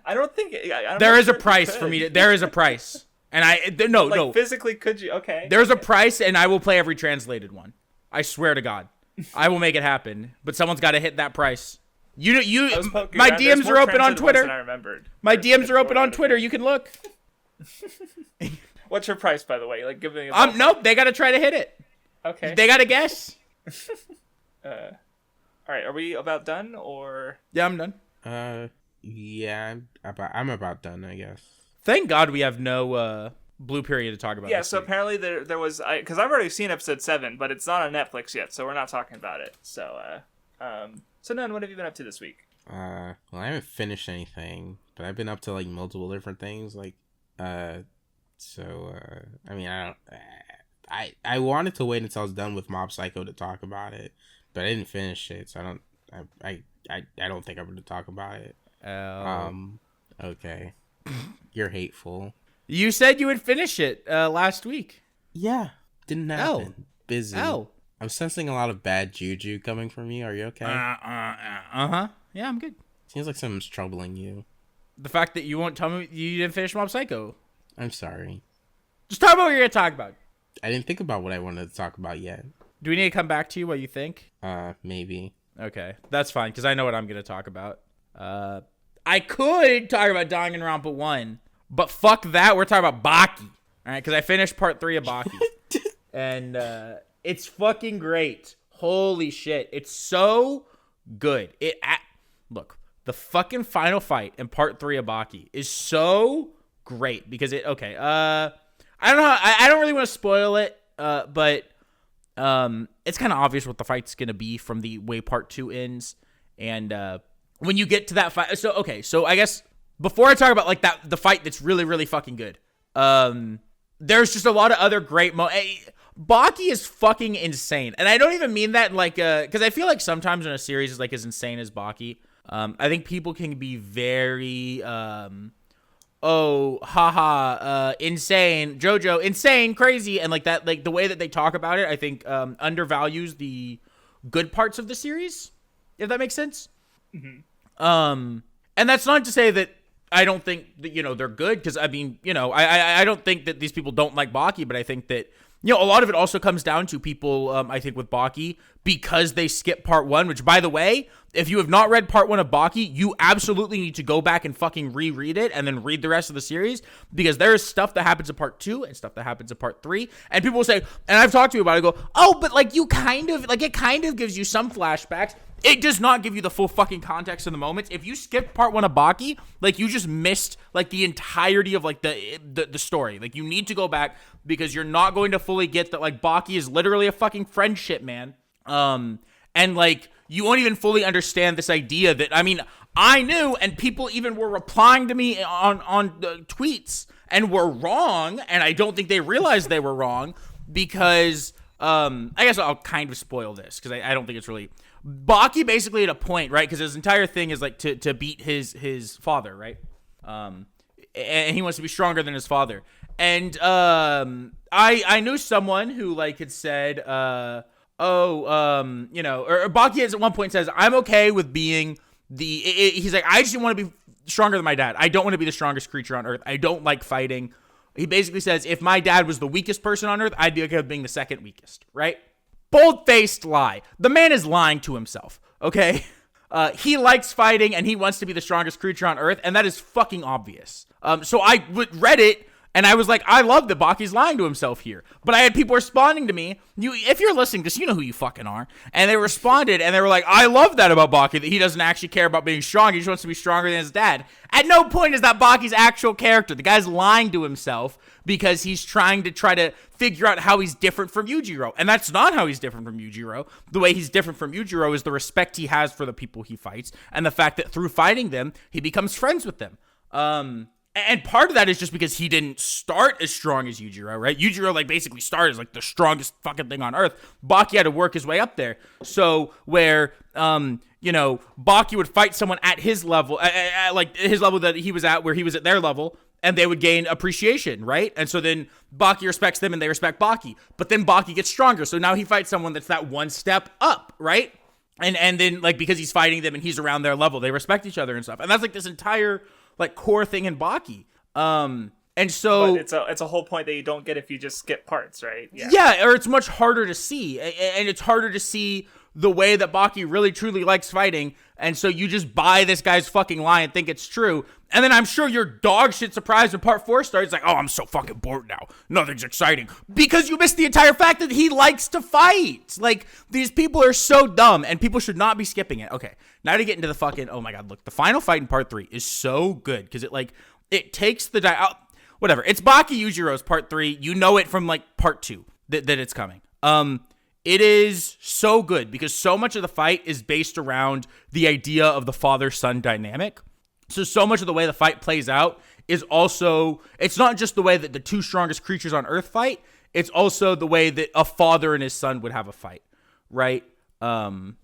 I don't think there is a price for me. There is a price, and no. Physically, could you? Okay. There's a price, and I will play every translated one. I swear to God, I will make it happen. But someone's got to hit that price. My DMs are open on Twitter. I remembered. My DMs are open on Twitter. You can look. What's your price, by the way? Like, give me. Nope. They got to try to hit it. Okay. They got to guess. All right. Are we about done, or? Yeah, I'm done. Yeah, I'm about done, I guess. Thank God we have no blue period to talk about. Yeah. So apparently there was because I've already seen episode 7, but it's not on Netflix yet, so we're not talking about it. So so Nun, what have you been up to this week? Well, I haven't finished anything, but I've been up to like multiple different things, like I mean, I wanted to wait until I was done with Mob Psycho to talk about it, but I didn't finish it, so I don't think I'm going to talk about it. Okay. You're hateful. You said you would finish it last week. Yeah, didn't happen. Busy. Ow. I'm sensing a lot of bad juju coming from you. Are you okay? Yeah, I'm good. Seems like something's troubling you. The fact that you won't tell me you didn't finish Mob Psycho. I'm sorry. Just talk about what you're going to talk about. I didn't think about what I wanted to talk about yet. Do we need to come back to you what you think? Maybe. Okay, that's fine, because I know what I'm going to talk about. I could talk about Danganronpa 1, but fuck that, we're talking about Baki. All right, because I finished part 3 of Baki. And it's fucking great. Holy shit. It's so good. Look, the fucking final fight in part 3 of Baki is so great because I don't know. I don't really want to spoil it, but it's kind of obvious what the fight's going to be from the way part 2 ends. And when you get to that fight, so I guess before I talk about like the fight that's really, really fucking good, there's just a lot of other great Baki is fucking insane. And I don't even mean that like, because I feel like sometimes when a series is like as insane as Baki, I think people can be very, insane, JoJo, insane, crazy. And like that, like the way that they talk about it, I think undervalues the good parts of the series, if that makes sense. Mm-hmm. And that's not to say that I don't think that, they're good. Cause I mean, I don't think that these people don't like Baki, but I think that, a lot of it also comes down to people, I think, with Baki, because they skip part 1, which, by the way, if you have not read part 1 of Baki, you absolutely need to go back and fucking reread it and then read the rest of the series, because there is stuff that happens in part 2 and stuff that happens in part 3, and people will say, and I've talked to you about it, I go, oh, but like it kind of gives you some flashbacks. It does not give you the full fucking context of the moments. If you skipped part 1 of Baki, like you just missed like the entirety of like the story. Like you need to go back because you're not going to fully get that like Baki is literally a fucking friendship, man. And like you won't even fully understand this idea that, I mean, I knew, and people even were replying to me on tweets and were wrong, and I don't think they realized they were wrong because I guess I'll kind of spoil this because I don't think it's really Baki basically at a point, right? Because his entire thing is like to beat his father, right? And he wants to be stronger than his father. And I knew someone who like had said, or Baki at one point says, I'm okay with being he's like, I just want to be stronger than my dad. I don't want to be the strongest creature on earth. I don't like fighting. He basically says, if my dad was the weakest person on earth, I'd be okay with being the second weakest, right? Bold-faced lie. The man is lying to himself, okay? He likes fighting, and he wants to be the strongest creature on Earth, and that is fucking obvious. So I read it, And I was like, I love that Baki's lying to himself here. But I had people responding to me. If you're listening to this, you know who you fucking are. And they responded, and they were like, I love that about Baki, that he doesn't actually care about being strong. He just wants to be stronger than his dad. At no point is that Baki's actual character. The guy's lying to himself because he's trying to figure out how he's different from Yujiro. And that's not how he's different from Yujiro. The way he's different from Yujiro is the respect he has for the people he fights, and the fact that through fighting them, he becomes friends with them. And part of that is just because he didn't start as strong as Yujiro, right? Yujiro, like, basically started as, like, the strongest fucking thing on earth. Baki had to work his way up there. So, where, Baki would fight someone at his level, like, his level that he was at, where he was at their level, and they would gain appreciation, right? And so then Baki respects them, and they respect Baki. But then Baki gets stronger, so now he fights someone that's that one step up, right? And then, like, because he's fighting them and he's around their level, they respect each other and stuff. And that's, like, this entire, like, core thing in Baki. And so but it's a whole point that you don't get if you just skip parts, right? Yeah, or it's much harder to see. And it's harder to see the way that Baki really truly likes fighting. And so you just buy this guy's fucking lie and think it's true. And then I'm sure you're dog shit surprised when part 4 starts. Like, oh, I'm so fucking bored now. Nothing's exciting. Because you missed the entire fact that he likes to fight. Like, these people are so dumb, and people should not be skipping it. Okay, now to get into the fucking, oh my god, look, the final fight in part 3 is so good. Because it takes the whatever. It's Baki Yujiro's part 3. You know it from, like, part 2 that it's coming. It is so good because so much of the fight is based around the idea of the father-son dynamic. So much of the way the fight plays out is also, it's not just the way that the two strongest creatures on Earth fight, it's also the way that a father and his son would have a fight, right? And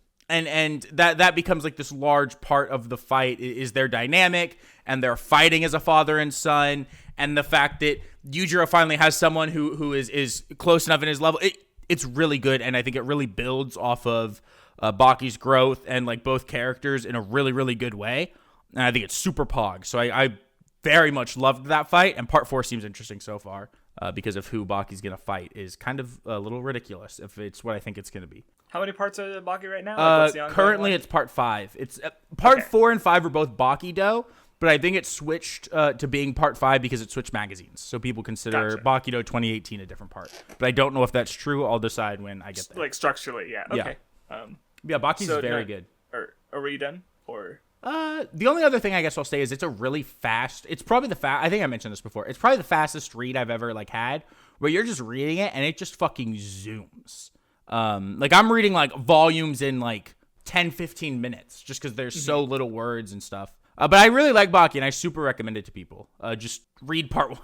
that becomes like this large part of the fight is their dynamic, and they're fighting as a father and son, and the fact that Yujiro finally has someone who is close enough in his level. It's really good, and I think it really builds off of Baki's growth and, like, both characters in a really, really good way. And I think it's super pog. So I very much loved that fight, and part 4 seems interesting so far because of who Baki's going to fight is kind of a little ridiculous if it's what I think it's going to be. How many parts are Baki right now? Like, what's the currently, it's part 5. It's part 4 and 5 are both Bakido, but I think it switched to being part 5 because it switched magazines. So people consider Bakido 2018 a different part. But I don't know if that's true. I'll decide when I get there. Like, structurally, yeah. Okay. Yeah, Baki's very good. Are we done? Or... the only other thing I guess I'll say is it's a really fast, it's probably I think I mentioned this before, it's probably the fastest read I've ever, like, had, where you're just reading it and it just fucking zooms. Like, I'm reading, like, volumes in, like, 10-15 minutes just because there's so little words and stuff. But I really like Baki, and I super recommend it to people. Just read part 1.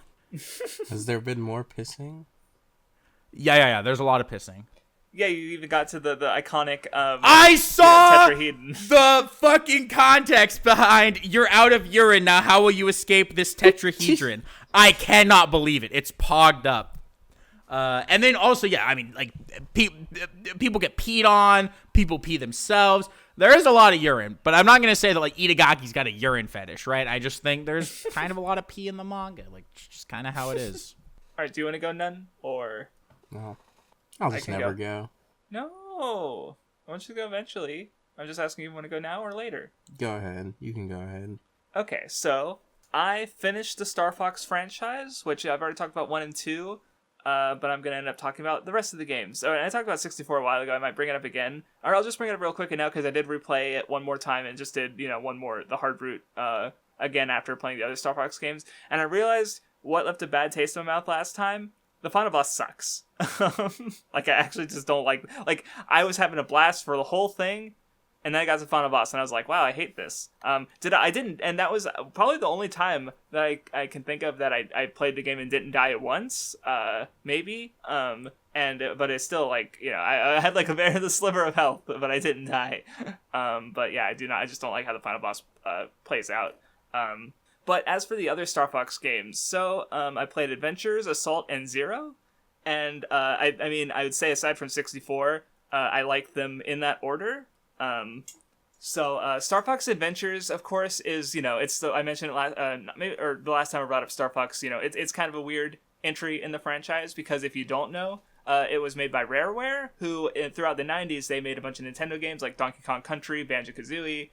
Has there been more pissing? Yeah. There's a lot of pissing. Yeah, you even got to the iconic... I saw tetrahedron. The fucking context behind you're out of urine, now how will you escape this tetrahedron? I cannot believe it. It's pogged up. And then also, yeah, I mean, like, people get peed on, people pee themselves. There is a lot of urine, but I'm not going to say that, like, Itagaki's got a urine fetish, right? I just think there's kind of a lot of pee in the manga. Like, just kind of how it is. All right, do you want to go none? Or... No. I'll just never go. No. I want you to go eventually. I'm just asking if you want to go now or later. Go ahead. You can go ahead. Okay, so I finished the Star Fox franchise, which I've already talked about 1 and 2, but I'm going to end up talking about the rest of the games. So, and I talked about 64 a while ago. I might bring it up again. Or I'll just bring it up real quick now because I did replay it one more time and just did, one more, the hard route, again after playing the other Star Fox games. And I realized what left a bad taste in my mouth last time. The final boss sucks. Like, I actually just don't like... Like, I was having a blast for the whole thing, and then I got to the final boss, and I was like, wow, I hate this. I didn't... And that was probably the only time that I can think of that I played the game and didn't die at once. Maybe. But it's still, like, I had, like, the sliver of health, but I didn't die. But, yeah, I just don't like how the final boss plays out. But as for the other Star Fox games, so I played Adventures, Assault, and Zero. And I mean, I would say aside from 64, I like them in that order. So Star Fox Adventures, of course, is, it's I mentioned it the last time I brought up Star Fox, it's kind of a weird entry in the franchise because if you don't know, it was made by Rareware, who throughout the 90s, they made a bunch of Nintendo games like Donkey Kong Country, Banjo-Kazooie,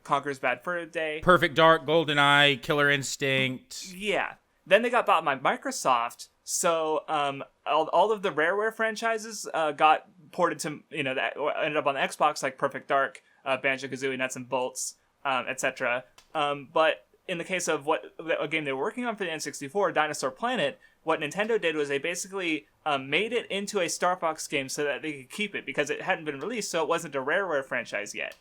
Conker's Bad Fur Day. Perfect Dark, GoldenEye, Killer Instinct. Yeah. Then they got bought by Microsoft, so all of the Rareware franchises got ported to, that ended up on the Xbox, like Perfect Dark, Banjo-Kazooie, Nuts and Bolts, etc. But in the case of a game they were working on for the N64, Dinosaur Planet, what Nintendo did was they basically made it into a Star Fox game so that they could keep it, because it hadn't been released, so it wasn't a Rareware franchise yet.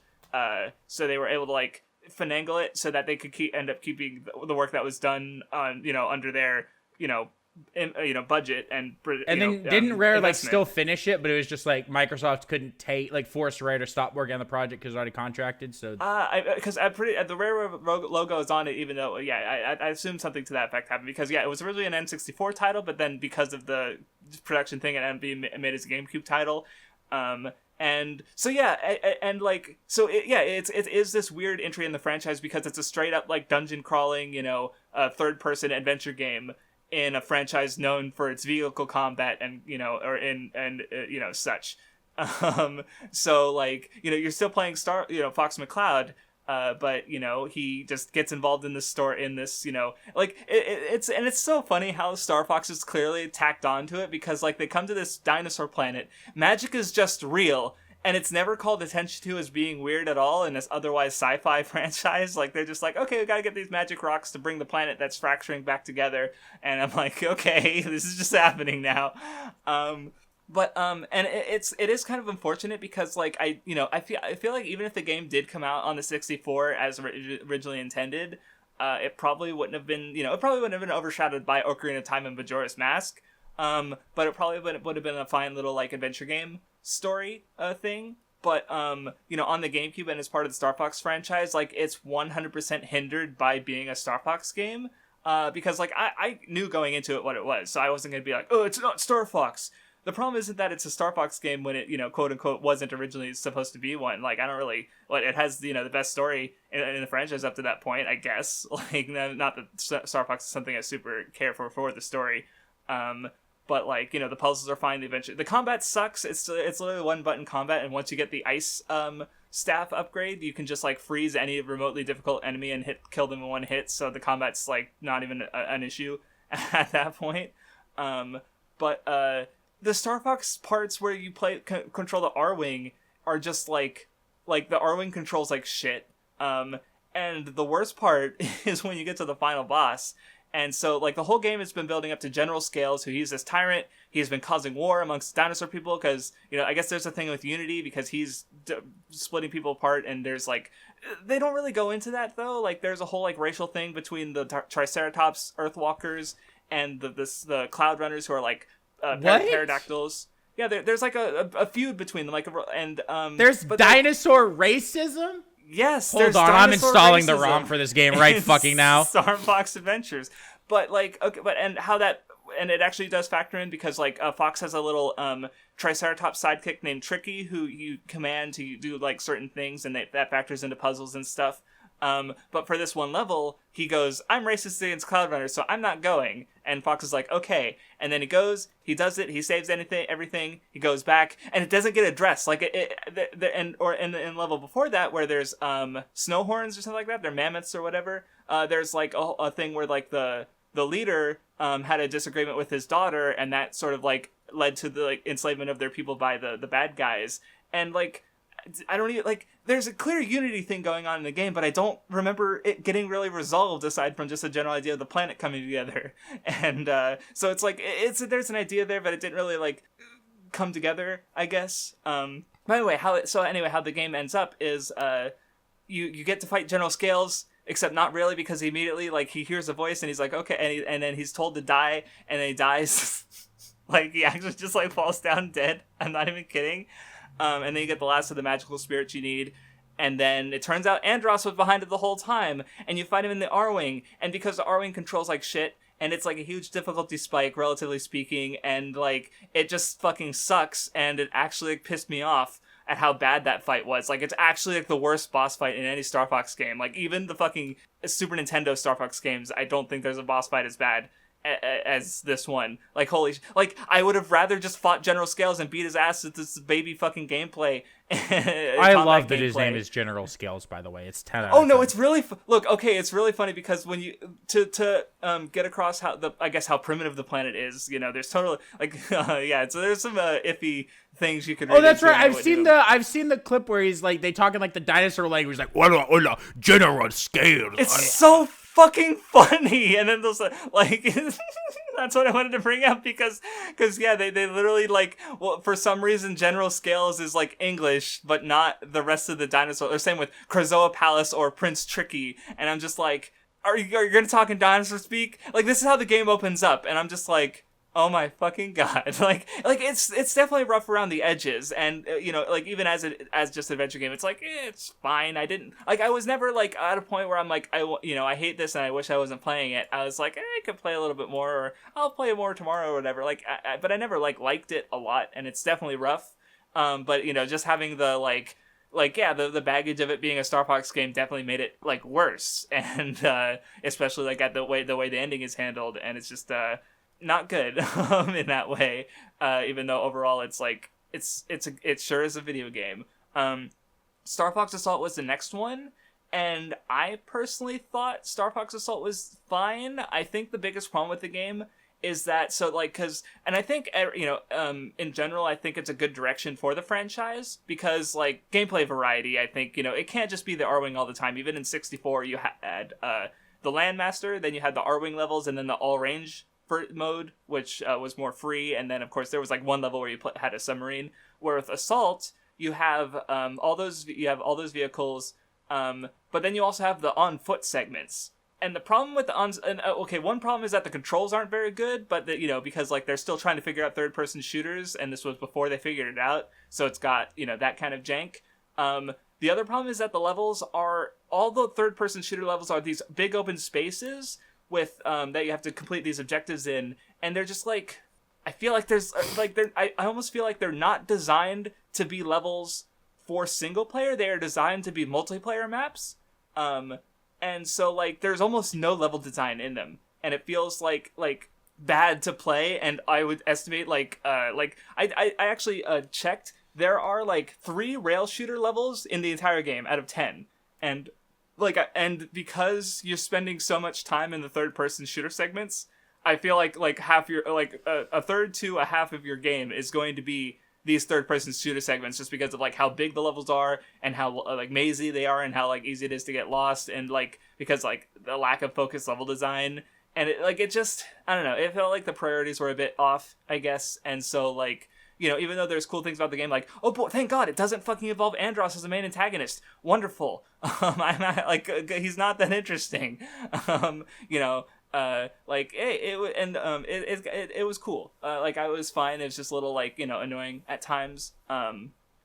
So they were able to finagle it so that they could end up keeping the work that was done on under their budget and then didn't Rare investment. still finish it, but it was just Microsoft couldn't force Rare to stop working on the project because it was already contracted. So because the Rare logo is on it, even though I assume something to that effect happened, because it was originally an N64 title, but then because of the production thing, it ended up being made as a GameCube title. And so it is this weird entry in the franchise because it's a straight up dungeon crawling, third person adventure game in a franchise known for its vehicle combat and such. So you're still playing Fox McCloud, but he just gets involved in this store in this it's so funny how Star Fox is clearly tacked onto it, because they come to this dinosaur planet, magic is just real, and it's never called attention to as being weird at all in this otherwise sci-fi franchise. They're just okay, we gotta get these magic rocks to bring the planet that's fracturing back together, and I'm okay, this is just happening now. But it is kind of unfortunate because I feel like even if the game did come out on the 64 as originally intended, it probably wouldn't have been overshadowed by Ocarina of Time and Majora's Mask. But it probably would have been a fine little adventure game story thing. But on the GameCube and as part of the Star Fox franchise, it's 100% hindered by being a Star Fox game. Because I knew going into it what it was, so I wasn't gonna be oh, it's not Star Fox. The problem isn't that it's a Star Fox game when it, quote unquote, wasn't originally supposed to be one. I don't really, it has, the best story in the franchise up to that point, I guess. Not that Star Fox is something I super care for the story. But the puzzles are fine. The combat sucks. It's literally one button combat. And once you get the ice, staff upgrade, you can just freeze any remotely difficult enemy and kill them in one hit. So the combat's not even an issue at that point. But the Star Fox parts where you control the R-Wing are just the R-Wing controls shit. And the worst part is when you get to the final boss. And so the whole game has been building up to General Scales, who he's this tyrant. He's been causing war amongst dinosaur people because, I guess there's a thing with Unity because he's splitting people apart, and there's they don't really go into that though. There's a whole racial thing between the Triceratops Earthwalkers and the Cloud Runners, who are pterodactyls. Yeah, there's a feud between them, there's dinosaur racism. Yes, hold on, I'm installing the ROM for this game right fucking now. Star Fox Adventures, but and it actually does factor in because Fox has a little Triceratops sidekick named Tricky who you command to do certain things, and that factors into puzzles and stuff. But for this one level, he goes, I'm racist against Cloud Runners, so I'm not going. And Fox is okay. And then he goes, he does it, he saves everything, he goes back, and it doesn't get addressed. In level before that, where there's, snow horns or something like that, they're mammoths or whatever, there's, a thing where, the leader, had a disagreement with his daughter, and that sort of, led to the, enslavement of their people by the bad guys. And, I don't even there's a clear Unity thing going on in the game, but I don't remember it getting really resolved aside from just a general idea of the planet coming together. And so it's there's an idea there, but it didn't really come together, I guess. Anyway, how the game ends up is you get to fight General Scales, except not really, because he immediately he hears a voice and he's okay, and then he's told to die, and then he dies. He actually just falls down dead. I'm not even kidding. And then you get the last of the magical spirits you need. And then it turns out Andross was behind it the whole time. And you fight him in the R-Wing. And because the R-Wing controls shit, and it's a huge difficulty spike, relatively speaking, and it just fucking sucks, and it actually pissed me off at how bad that fight was. It's actually the worst boss fight in any Star Fox game. Even the fucking Super Nintendo Star Fox games, I don't think there's a boss fight as bad as this one. Like, like, I would have rather just fought General Scales and beat his ass with this baby fucking gameplay. I love that his name is General Scales, by the way. It's 10 out of 10. Oh no, it's really look, okay, it's really funny because when you to get across how how primitive the planet is, there's totally like so there's some iffy things you could read. Oh, that's right. I've seen the clip where he's like, they talk in like the dinosaur language, like hola, General Scales. It's so fucking funny. And then those like that's what I wanted to bring up because they literally like, well, for some reason General Scales is like English but not the rest of the dinosaurs. Or same with Krazoa Palace or Prince Tricky, and I'm just like, are you gonna talk in dinosaur speak? Like, this is how the game opens up, and I'm just like, oh my fucking god. like it's definitely rough around the edges, and like, even as just an adventure game, it's like, it's fine. I was never like at a point where I'm like, I hate this and I wish I wasn't playing it. I was like, I could play a little bit more, or I'll play more tomorrow or whatever. Like, but I never like liked it a lot, and it's definitely rough. But just having the the baggage of it being a Star Fox game definitely made it like worse, and especially like at the way the ending is handled, and it's just not good in that way. Even though overall it's like it sure is a video game. Star Fox Assault was the next one, and I personally thought Star Fox Assault was fine. I think the biggest problem with the game is that, and I think, in general, I think it's a good direction for the franchise, because, like, gameplay variety, I think, it can't just be the R-Wing all the time. Even in 64, you had the Landmaster, then you had the R-Wing levels, and then the all-range mode, which was more free, and then, of course, there was, like, one level where you had a submarine, where with Assault, you have all those vehicles, but then you also have the on-foot segments. And the problem with one problem is that the controls aren't very good, but because like they're still trying to figure out third-person shooters, and this was before they figured it out, so it's got that kind of jank. The other problem is that all the third-person shooter levels are these big open spaces with that you have to complete these objectives in, and they're just like, I feel like I almost feel like they're not designed to be levels for single player. They are designed to be multiplayer maps. And so, like, there's almost no level design in them, and it feels like bad to play. And I would estimate I actually checked. There are like 3 rail shooter levels in the entire game out of 10, and because you're spending so much time in the third person shooter segments, I feel like half your a third to a half of your game is going to be these third-person shooter segments, just because of like how big the levels are and how like mazy they are and how like easy it is to get lost, and like because like the lack of focused level design, and it just, I don't know, it felt like the priorities were a bit off, I guess. And so like, even though there's cool things about the game, like, oh boy, thank God it doesn't fucking involve Andross as the main antagonist. Wonderful. I'm not, like, he's not that interesting. It was cool. I was fine. It was just a little annoying at times.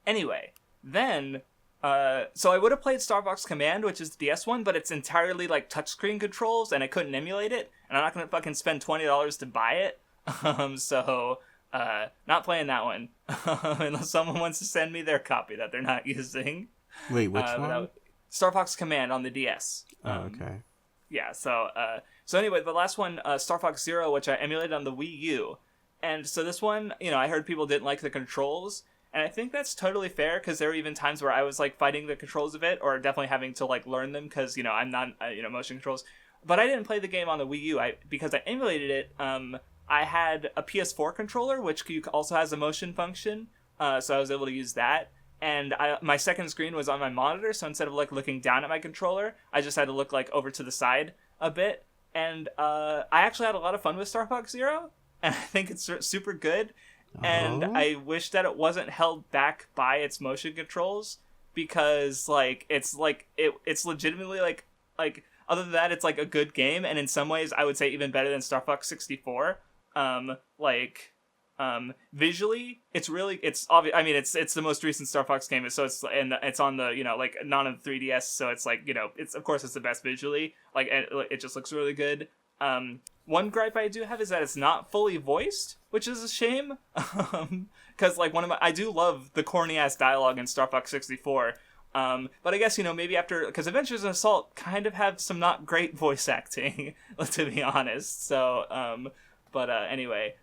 Anyway, then so I would have played Star Fox Command, which is the DS one, but it's entirely like touchscreen controls, and I couldn't emulate it, and I'm not gonna fucking spend $20 to buy it. So not playing that one unless someone wants to send me their copy that they're not using. Wait, which one? Star Fox Command on the DS. Okay. Yeah, so anyway, the last one, Star Fox Zero, which I emulated on the Wii U. And so this one, I heard people didn't like the controls, and I think that's totally fair, because there were even times where I was, like, fighting the controls a bit, or definitely having to, like, learn them, because, I'm not, motion controls. But I didn't play the game on the Wii U, because I emulated it. I had a PS4 controller, which also has a motion function, so I was able to use that. And my second screen was on my monitor, so instead of like looking down at my controller, I just had to look like over to the side a bit. And I actually had a lot of fun with Star Fox Zero, and I think it's super good. And I wish that it wasn't held back by its motion controls, because it's legitimately like other than that, it's like a good game, and in some ways I would say even better than Star Fox 64. Visually, it's obvious. I mean, it's the most recent Star Fox game, so it's on the not on the 3DS, so it's like it's, of course, it's the best visually. Like, it just looks really good. One gripe I do have is that it's not fully voiced, which is a shame. Because I do love the corny ass dialogue in Star Fox 64. But I guess, maybe after, because Adventures in Assault kind of have some not great voice acting, to be honest. So, anyway,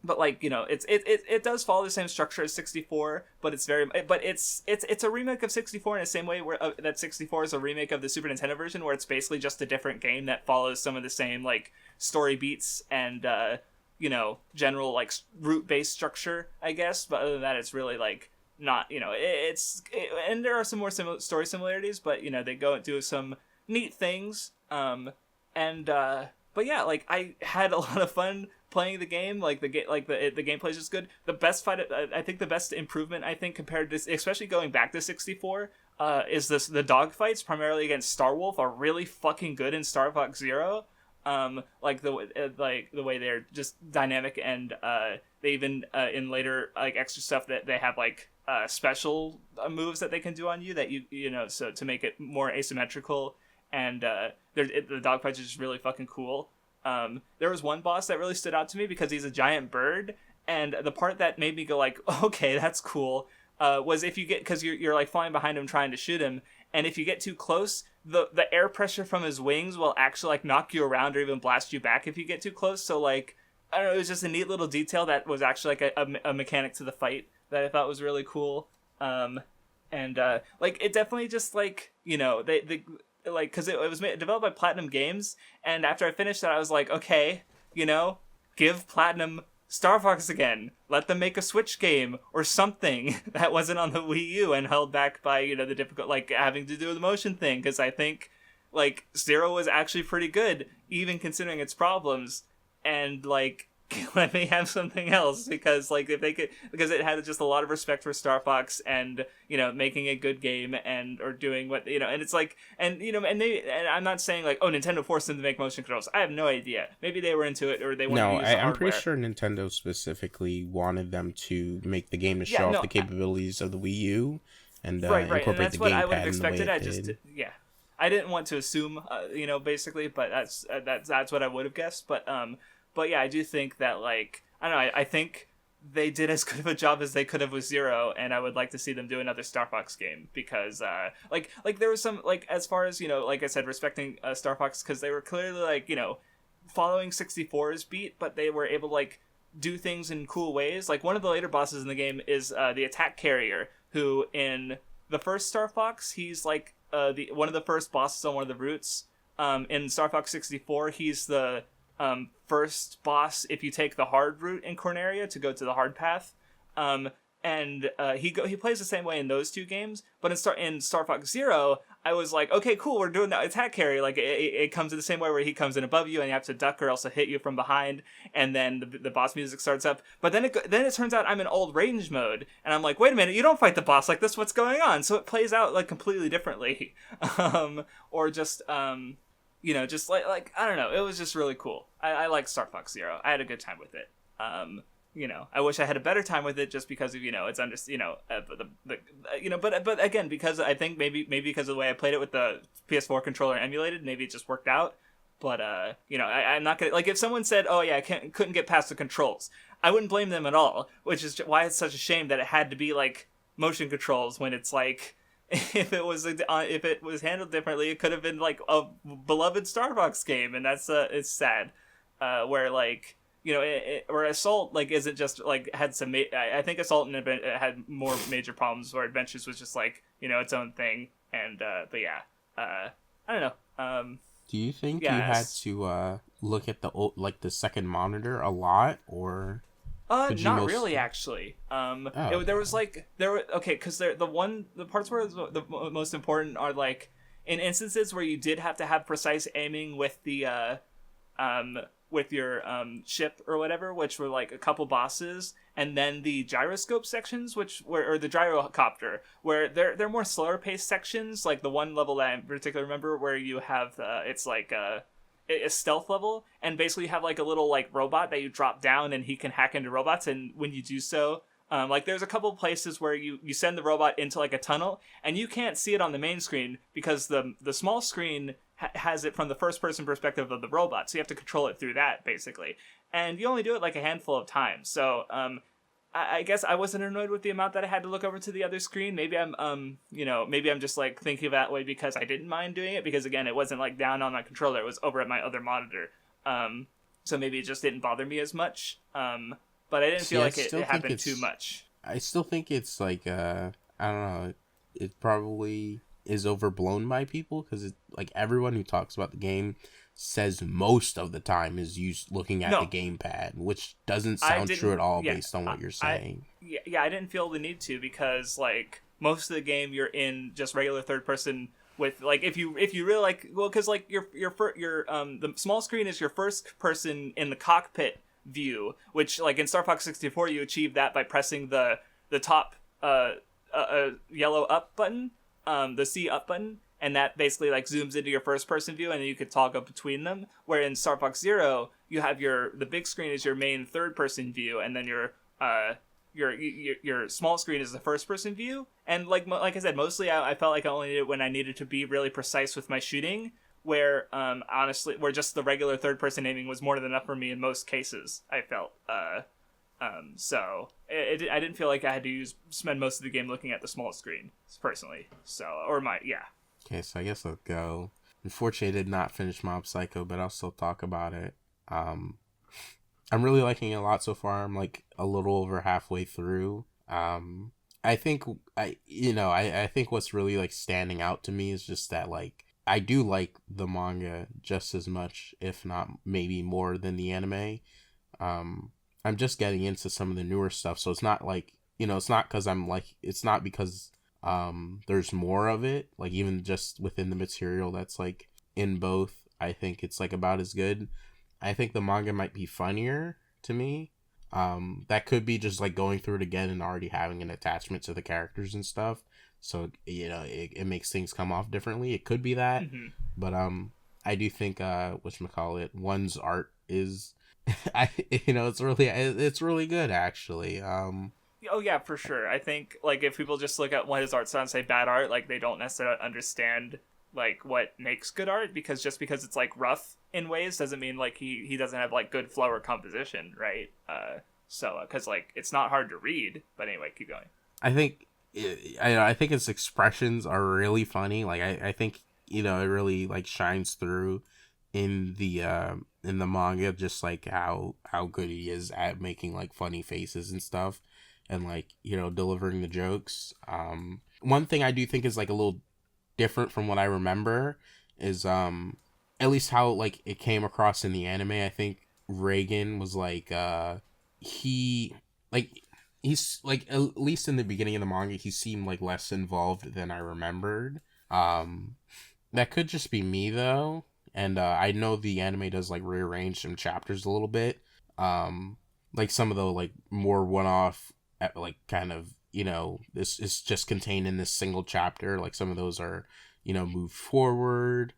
but like, it does follow the same structure as 64, but it's a remake of 64 in the same way where that 64 is a remake of the Super Nintendo version, where it's basically just a different game that follows some of the same like story beats and general like route-based structure, I guess. But other than that, it's really like not, and there are some more story similarities, but they go and do some neat things. But yeah, like I had a lot of fun playing the game. Like the gameplay is just good. The best fight, I think the best improvement, I think, compared to, especially going back to 64, is the dog fights, primarily against Starwolf, are really fucking good in Star Fox Zero. Like the way they're just dynamic, and they even in later like extra stuff that they have like special moves that they can do on you that so to make it more asymmetrical, and the dog fights are just really fucking cool. There was one boss that really stood out to me because he's a giant bird, and the part that made me go like, okay, that's cool, was if you get, because you're like flying behind him trying to shoot him, and if you get too close, the air pressure from his wings will actually like knock you around or even blast you back if you get too close. So like, I don't know, it was just a neat little detail that was actually like a mechanic to the fight that I thought was really cool. And like it definitely just like, they like, because it was developed by Platinum Games, and after I finished that, I was like, okay, give Platinum Star Fox again. Let them make a Switch game or something that wasn't on the Wii U and held back by, the difficult, like, having to do the motion thing, because I think, like, Zero was actually pretty good, even considering its problems, and, like, let me have something else, because like if they could, because it had just a lot of respect for Star Fox and making a good game or doing what and it's like and I'm not saying like, oh, Nintendo forced them to make motion controls. I have no idea. Maybe they were into it or they wanted to use the hardware. I'm pretty sure Nintendo specifically wanted them to make the game to show off the capabilities of the Wii U and incorporate and that's the what gamepad I would have expected. I didn't want to assume basically, but that's what I would have guessed. But yeah, I do think that, like, I don't know, I think they did as good of a job as they could have with Zero, and I would like to see them do another Star Fox game, because, like there was some, like, as far as, like I said, respecting Star Fox, because they were clearly, like, following 64's beat, but they were able to, like, do things in cool ways. Like, one of the later bosses in the game is the Attack Carrier, who, in the first Star Fox, he's, like, one of the first bosses on one of the routes. In Star Fox 64, he's the first boss if you take the hard route in Corneria to go to the hard path, and he plays the same way in those two games. But in Star Fox Zero, I was like, okay, cool, we're doing that attack carry. Like it comes in the same way where he comes in above you and you have to duck or else he'll hit you from behind, and then the boss music starts up. But then it turns out I'm in old range mode, and I'm like, wait a minute, you don't fight the boss like this. What's going on? So it plays out like completely differently, or just just like I don't know. It was just really cool. I like Star Fox Zero. I had a good time with it. I wish I had a better time with it just because of it's under but again, because I think maybe because of the way I played it with the PS4 controller emulated, maybe it just worked out. But I'm not gonna, like, if someone said, oh yeah, I couldn't get past the controls, I wouldn't blame them at all. Which is why it's such a shame that it had to be like motion controls, when it's like, if it was handled differently, it could have been like a beloved Star Fox game, and that's it's sad. Where like where Assault like isn't just like had some. I think Assault had more major problems, where Adventures was just like its own thing. And but yeah, I don't know. Do you think you had to look at the second monitor a lot, or? Not really, actually. There was like because the parts where the most important are like in instances where you did have to have precise aiming with the with your ship or whatever, which were like a couple bosses, and then the gyroscope sections, or the gyrocopter, where they're more slower paced sections, like the one level that I particularly remember where you have it's like a stealth level, and basically you have like a little like robot that you drop down and he can hack into robots, and when you do so, like there's a couple of places where you send the robot into like a tunnel and you can't see it on the main screen because the small screen has it from the first person perspective of the robot, so you have to control it through that basically, and you only do it like a handful of times. So I guess I wasn't annoyed with the amount that I had to look over to the other screen. Maybe I'm maybe I'm just like thinking that way because I didn't mind doing it, because again, it wasn't like down on my controller, it was over at my other monitor. So maybe it just didn't bother me as much. But I didn't feel like it happened too much. I still think it's like I don't know, it probably is overblown by people, because it like everyone who talks about the game says most of the time is used looking at the gamepad, which doesn't sound true at all based on what you're saying. I didn't feel the need to, because like most of the game you're in just regular third person with like if you really like, well, because like your the small screen is your first person in the cockpit view, which like in Star Fox 64 you achieve that by pressing the top yellow up button, the C up button, and that basically like zooms into your first person view, and then you could toggle between them. Where in Star Fox Zero, you have the big screen is your main third person view, and then your small screen is the first person view. And like I said, mostly I felt like I only did it when I needed to be really precise with my shooting. Where honestly, where just the regular third person aiming was more than enough for me in most cases, I felt. So I didn't feel like I had to spend most of the game looking at the small screen personally. So Okay, so I guess I'll go. Unfortunately, I did not finish Mob Psycho, but I'll still talk about it. I'm really liking it a lot so far. I'm like a little over halfway through. I think I think what's really like standing out to me is just that like I do like the manga just as much, if not maybe more than the anime. I'm just getting into some of the newer stuff, so it's not like, it's not because it's not because there's more of it, like even just within the material that's like in both, I think it's like about as good. I think the manga might be funnier to me. That could be just like going through it again and already having an attachment to the characters and stuff, so it makes things come off differently. It could be that. But I do think whatchamacallit, one's art is it's really good actually. Oh yeah, for sure. I think like if people just look at what his art style and say bad art, like they don't necessarily understand like what makes good art, because just because it's like rough in ways doesn't mean like he doesn't have like good flow or composition, right? Because like it's not hard to read. But anyway, keep going. I think his expressions are really funny. Like I think it really like shines through in the manga, just like how good he is at making like funny faces and stuff, and like delivering the jokes. One thing I do think is like a little different from what I remember is at least how like it came across in the anime. I think Reagan was like he's like, at least in the beginning of the manga, he seemed like less involved than I remembered. That could just be me though. And I know the anime does like rearrange some chapters a little bit. Like some of the like more one-off, like kind of, this is just contained in this single chapter. Like some of those are, moved forward.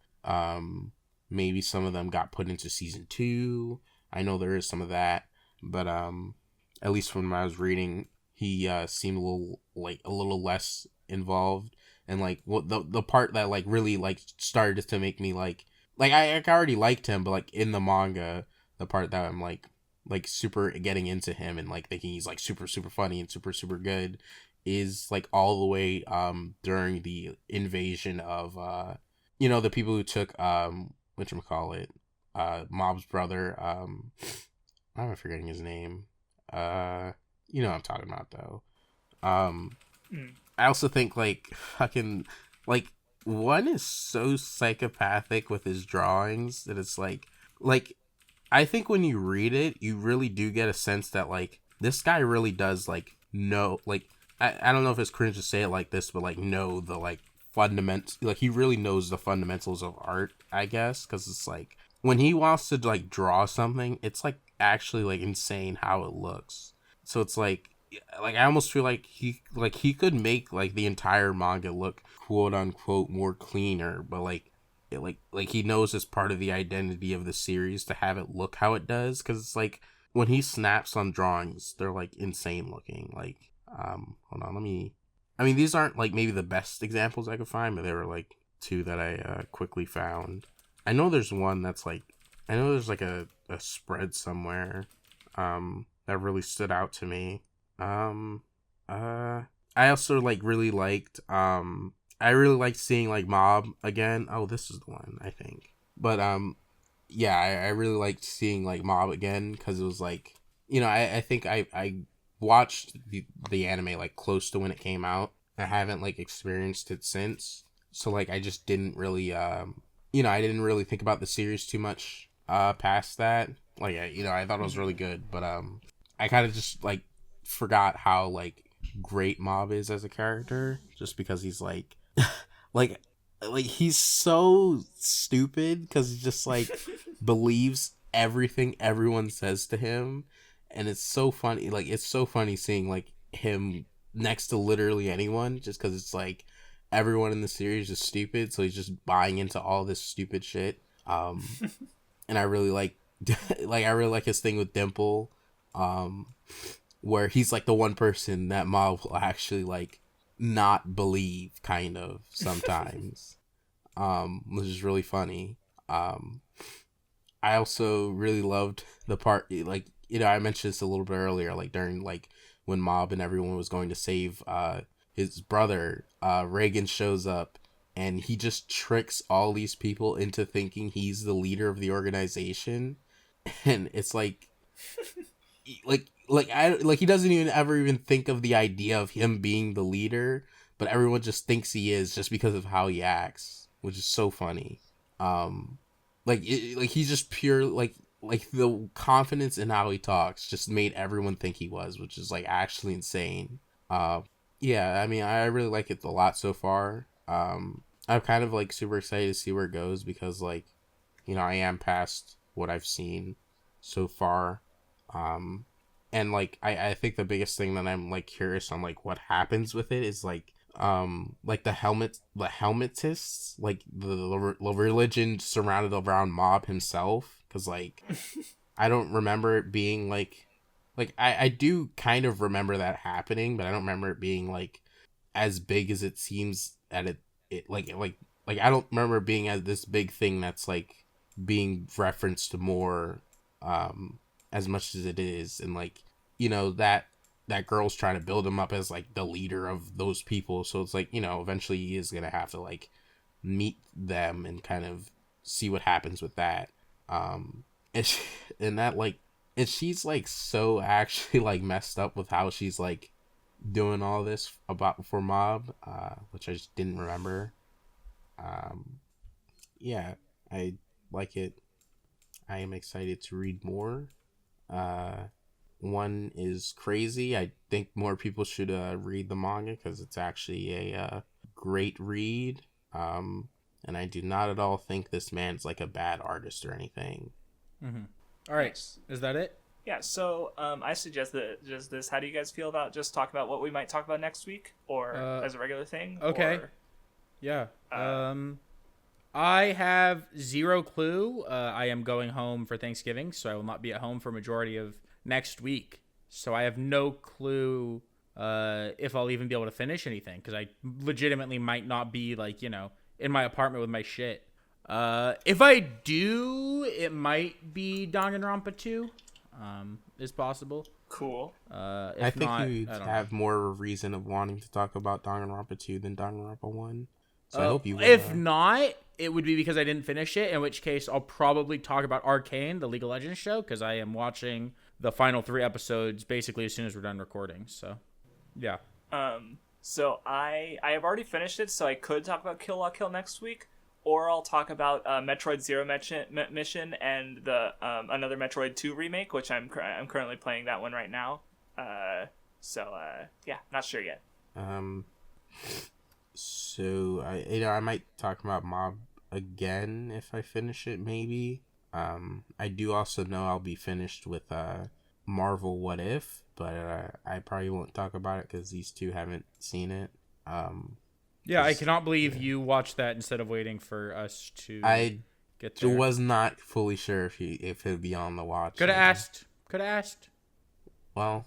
Maybe some of them got put into season 2. I know there is some of that, but at least from when I was reading, he seemed a little less involved. And like what the part that like really like started to make me like I already liked him, but like in the manga, the part that I'm like super getting into him and like thinking he's like super super funny and super super good is like all the way during the invasion of the people who took whatchamacallit, Mob's brother, why am I forgetting his name? What I'm talking about though. I also think like fucking like one is so psychopathic with his drawings that it's like I think when you read it, you really do get a sense that like this guy really does like know, like I don't know if it's cringe to say it like this, but like know the like fundamentals, like he really knows the fundamentals of art, I guess, because it's like when he wants to like draw something, it's like actually like insane how it looks. So it's like I almost feel like he could make like the entire manga look quote unquote more cleaner, but like he knows it's part of the identity of the series to have it look how it does, because it's like when he snaps on drawings, they're like insane looking. Like hold on, these aren't like maybe the best examples I could find, but they were like 2 that I quickly found. I know there's one that's like, there's like a spread somewhere that really stood out to me. Um, I also like really liked I really liked seeing like Mob again. Oh, this is the one I think. But yeah, I really liked seeing like Mob again because it was like, you know, I think I watched the anime like close to when it came out. I haven't like experienced it since, so like I just didn't really you know, I didn't really think about the series too much past that. Like you know, I thought it was really good, but I kind of just like forgot how like great Mob is as a character just because he's like like he's so stupid because he just like believes everything everyone says to him, and it's so funny. Like it's so funny seeing like him next to literally anyone just because it's like everyone in the series is stupid, so he's just buying into all this stupid shit. And I really like like I really like his thing with Dimple, where he's like the one person that Mob will actually like not believe kind of sometimes. Which is really funny. I also really loved the part, like, you know, I mentioned this a little bit earlier, like during like when Mob and everyone was going to save his brother, Reagan shows up and he just tricks all these people into thinking he's the leader of the organization. And it's like like he doesn't even ever even think of the idea of him being the leader, but everyone just thinks he is just because of how he acts, which is so funny. Like he's just pure like the confidence in how he talks just made everyone think he was, which is like actually insane. Yeah, I mean I really like it a lot so far. I'm kind of like super excited to see where it goes because like, you know, I am past what I've seen so far. And like I think the biggest thing that I'm like curious on like what happens with it is like the helmetists, like the religion surrounded around Mob himself, because like I don't remember it being like I do kind of remember that happening, but I don't remember it being like as big as it seems at it like I don't remember it being as this big thing that's like being referenced more as much as it is. And like, you know, that girl's trying to build him up as like the leader of those people, so it's like, you know, eventually he is gonna have to like meet them and kind of see what happens with that. And that like, and she's like so actually like messed up with how she's like doing all this about for Mob, which I just didn't remember. Yeah, I like it. I am excited to read more. One is crazy. I think more people should read the manga because it's actually a great read. And I do not at all think this man's like a bad artist or anything. Mm-hmm. All right, is that it? Yeah, so I suggest that just this. How do you guys feel about just talking about what we might talk about next week, or as a regular thing? Okay. Or, yeah. I have zero clue. I am going home for Thanksgiving, so I will not be at home for majority of next week. So I have no clue if I'll even be able to finish anything, because I legitimately might not be like, you know, in my apartment with my shit. If I do, it might be Danganronpa 2. Is possible. Cool. I think you have more reason of wanting to talk about Danganronpa 2 than Danganronpa 1. So I hope you will. If not, it would be because I didn't finish it, in which case I'll probably talk about Arcane, the League of Legends show, because I am watching the final 3 episodes basically as soon as we're done recording. So, yeah. So I have already finished it, so I could talk about Kill La Kill next week, or I'll talk about Metroid Zero Mission and the another Metroid 2 remake, which I'm currently playing that one right now. Yeah, not sure yet. So I might talk about Mob again if I finish it, maybe. I do also know I'll be finished with Marvel What If, but I probably won't talk about it because these two haven't seen it. Yeah, I cannot believe you watched that instead of waiting for us to get there. I was not fully sure if it would be on the watch. Could have asked. Well,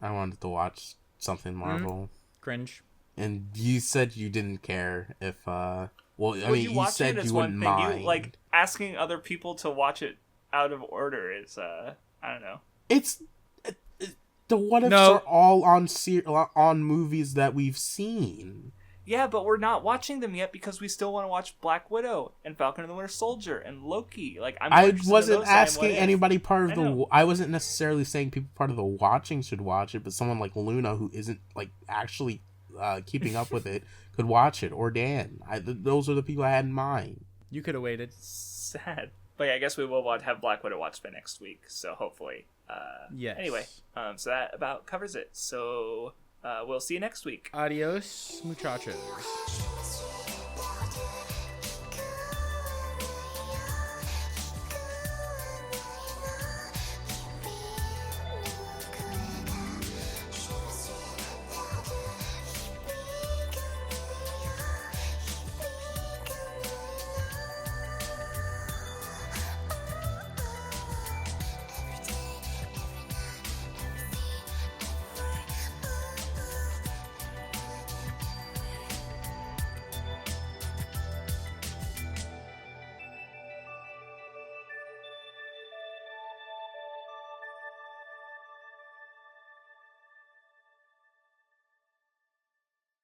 I wanted to watch something Marvel. Cringe. And you said you didn't care if I mean, you said it you wouldn't mind. You, like, asking other people to watch it out of order is I don't know. The what ifs No. are all on movies that we've seen. Yeah, but we're not watching them yet because we still want to watch Black Widow and Falcon and the Winter Soldier and Loki. Like I'm. more I interested in wasn't those than asking What If. anybody part of I the. know. I wasn't necessarily saying people part of the watching should watch it, but someone like Luna who isn't like actually keeping up with it could watch it, or Dan. Those are the people I had in mind. You could have waited. Sad. But yeah, I guess we will have Black Widow watched by next week. So hopefully. Yes. Anyway, so that about covers it. So we'll see you next week. Adios, muchachos.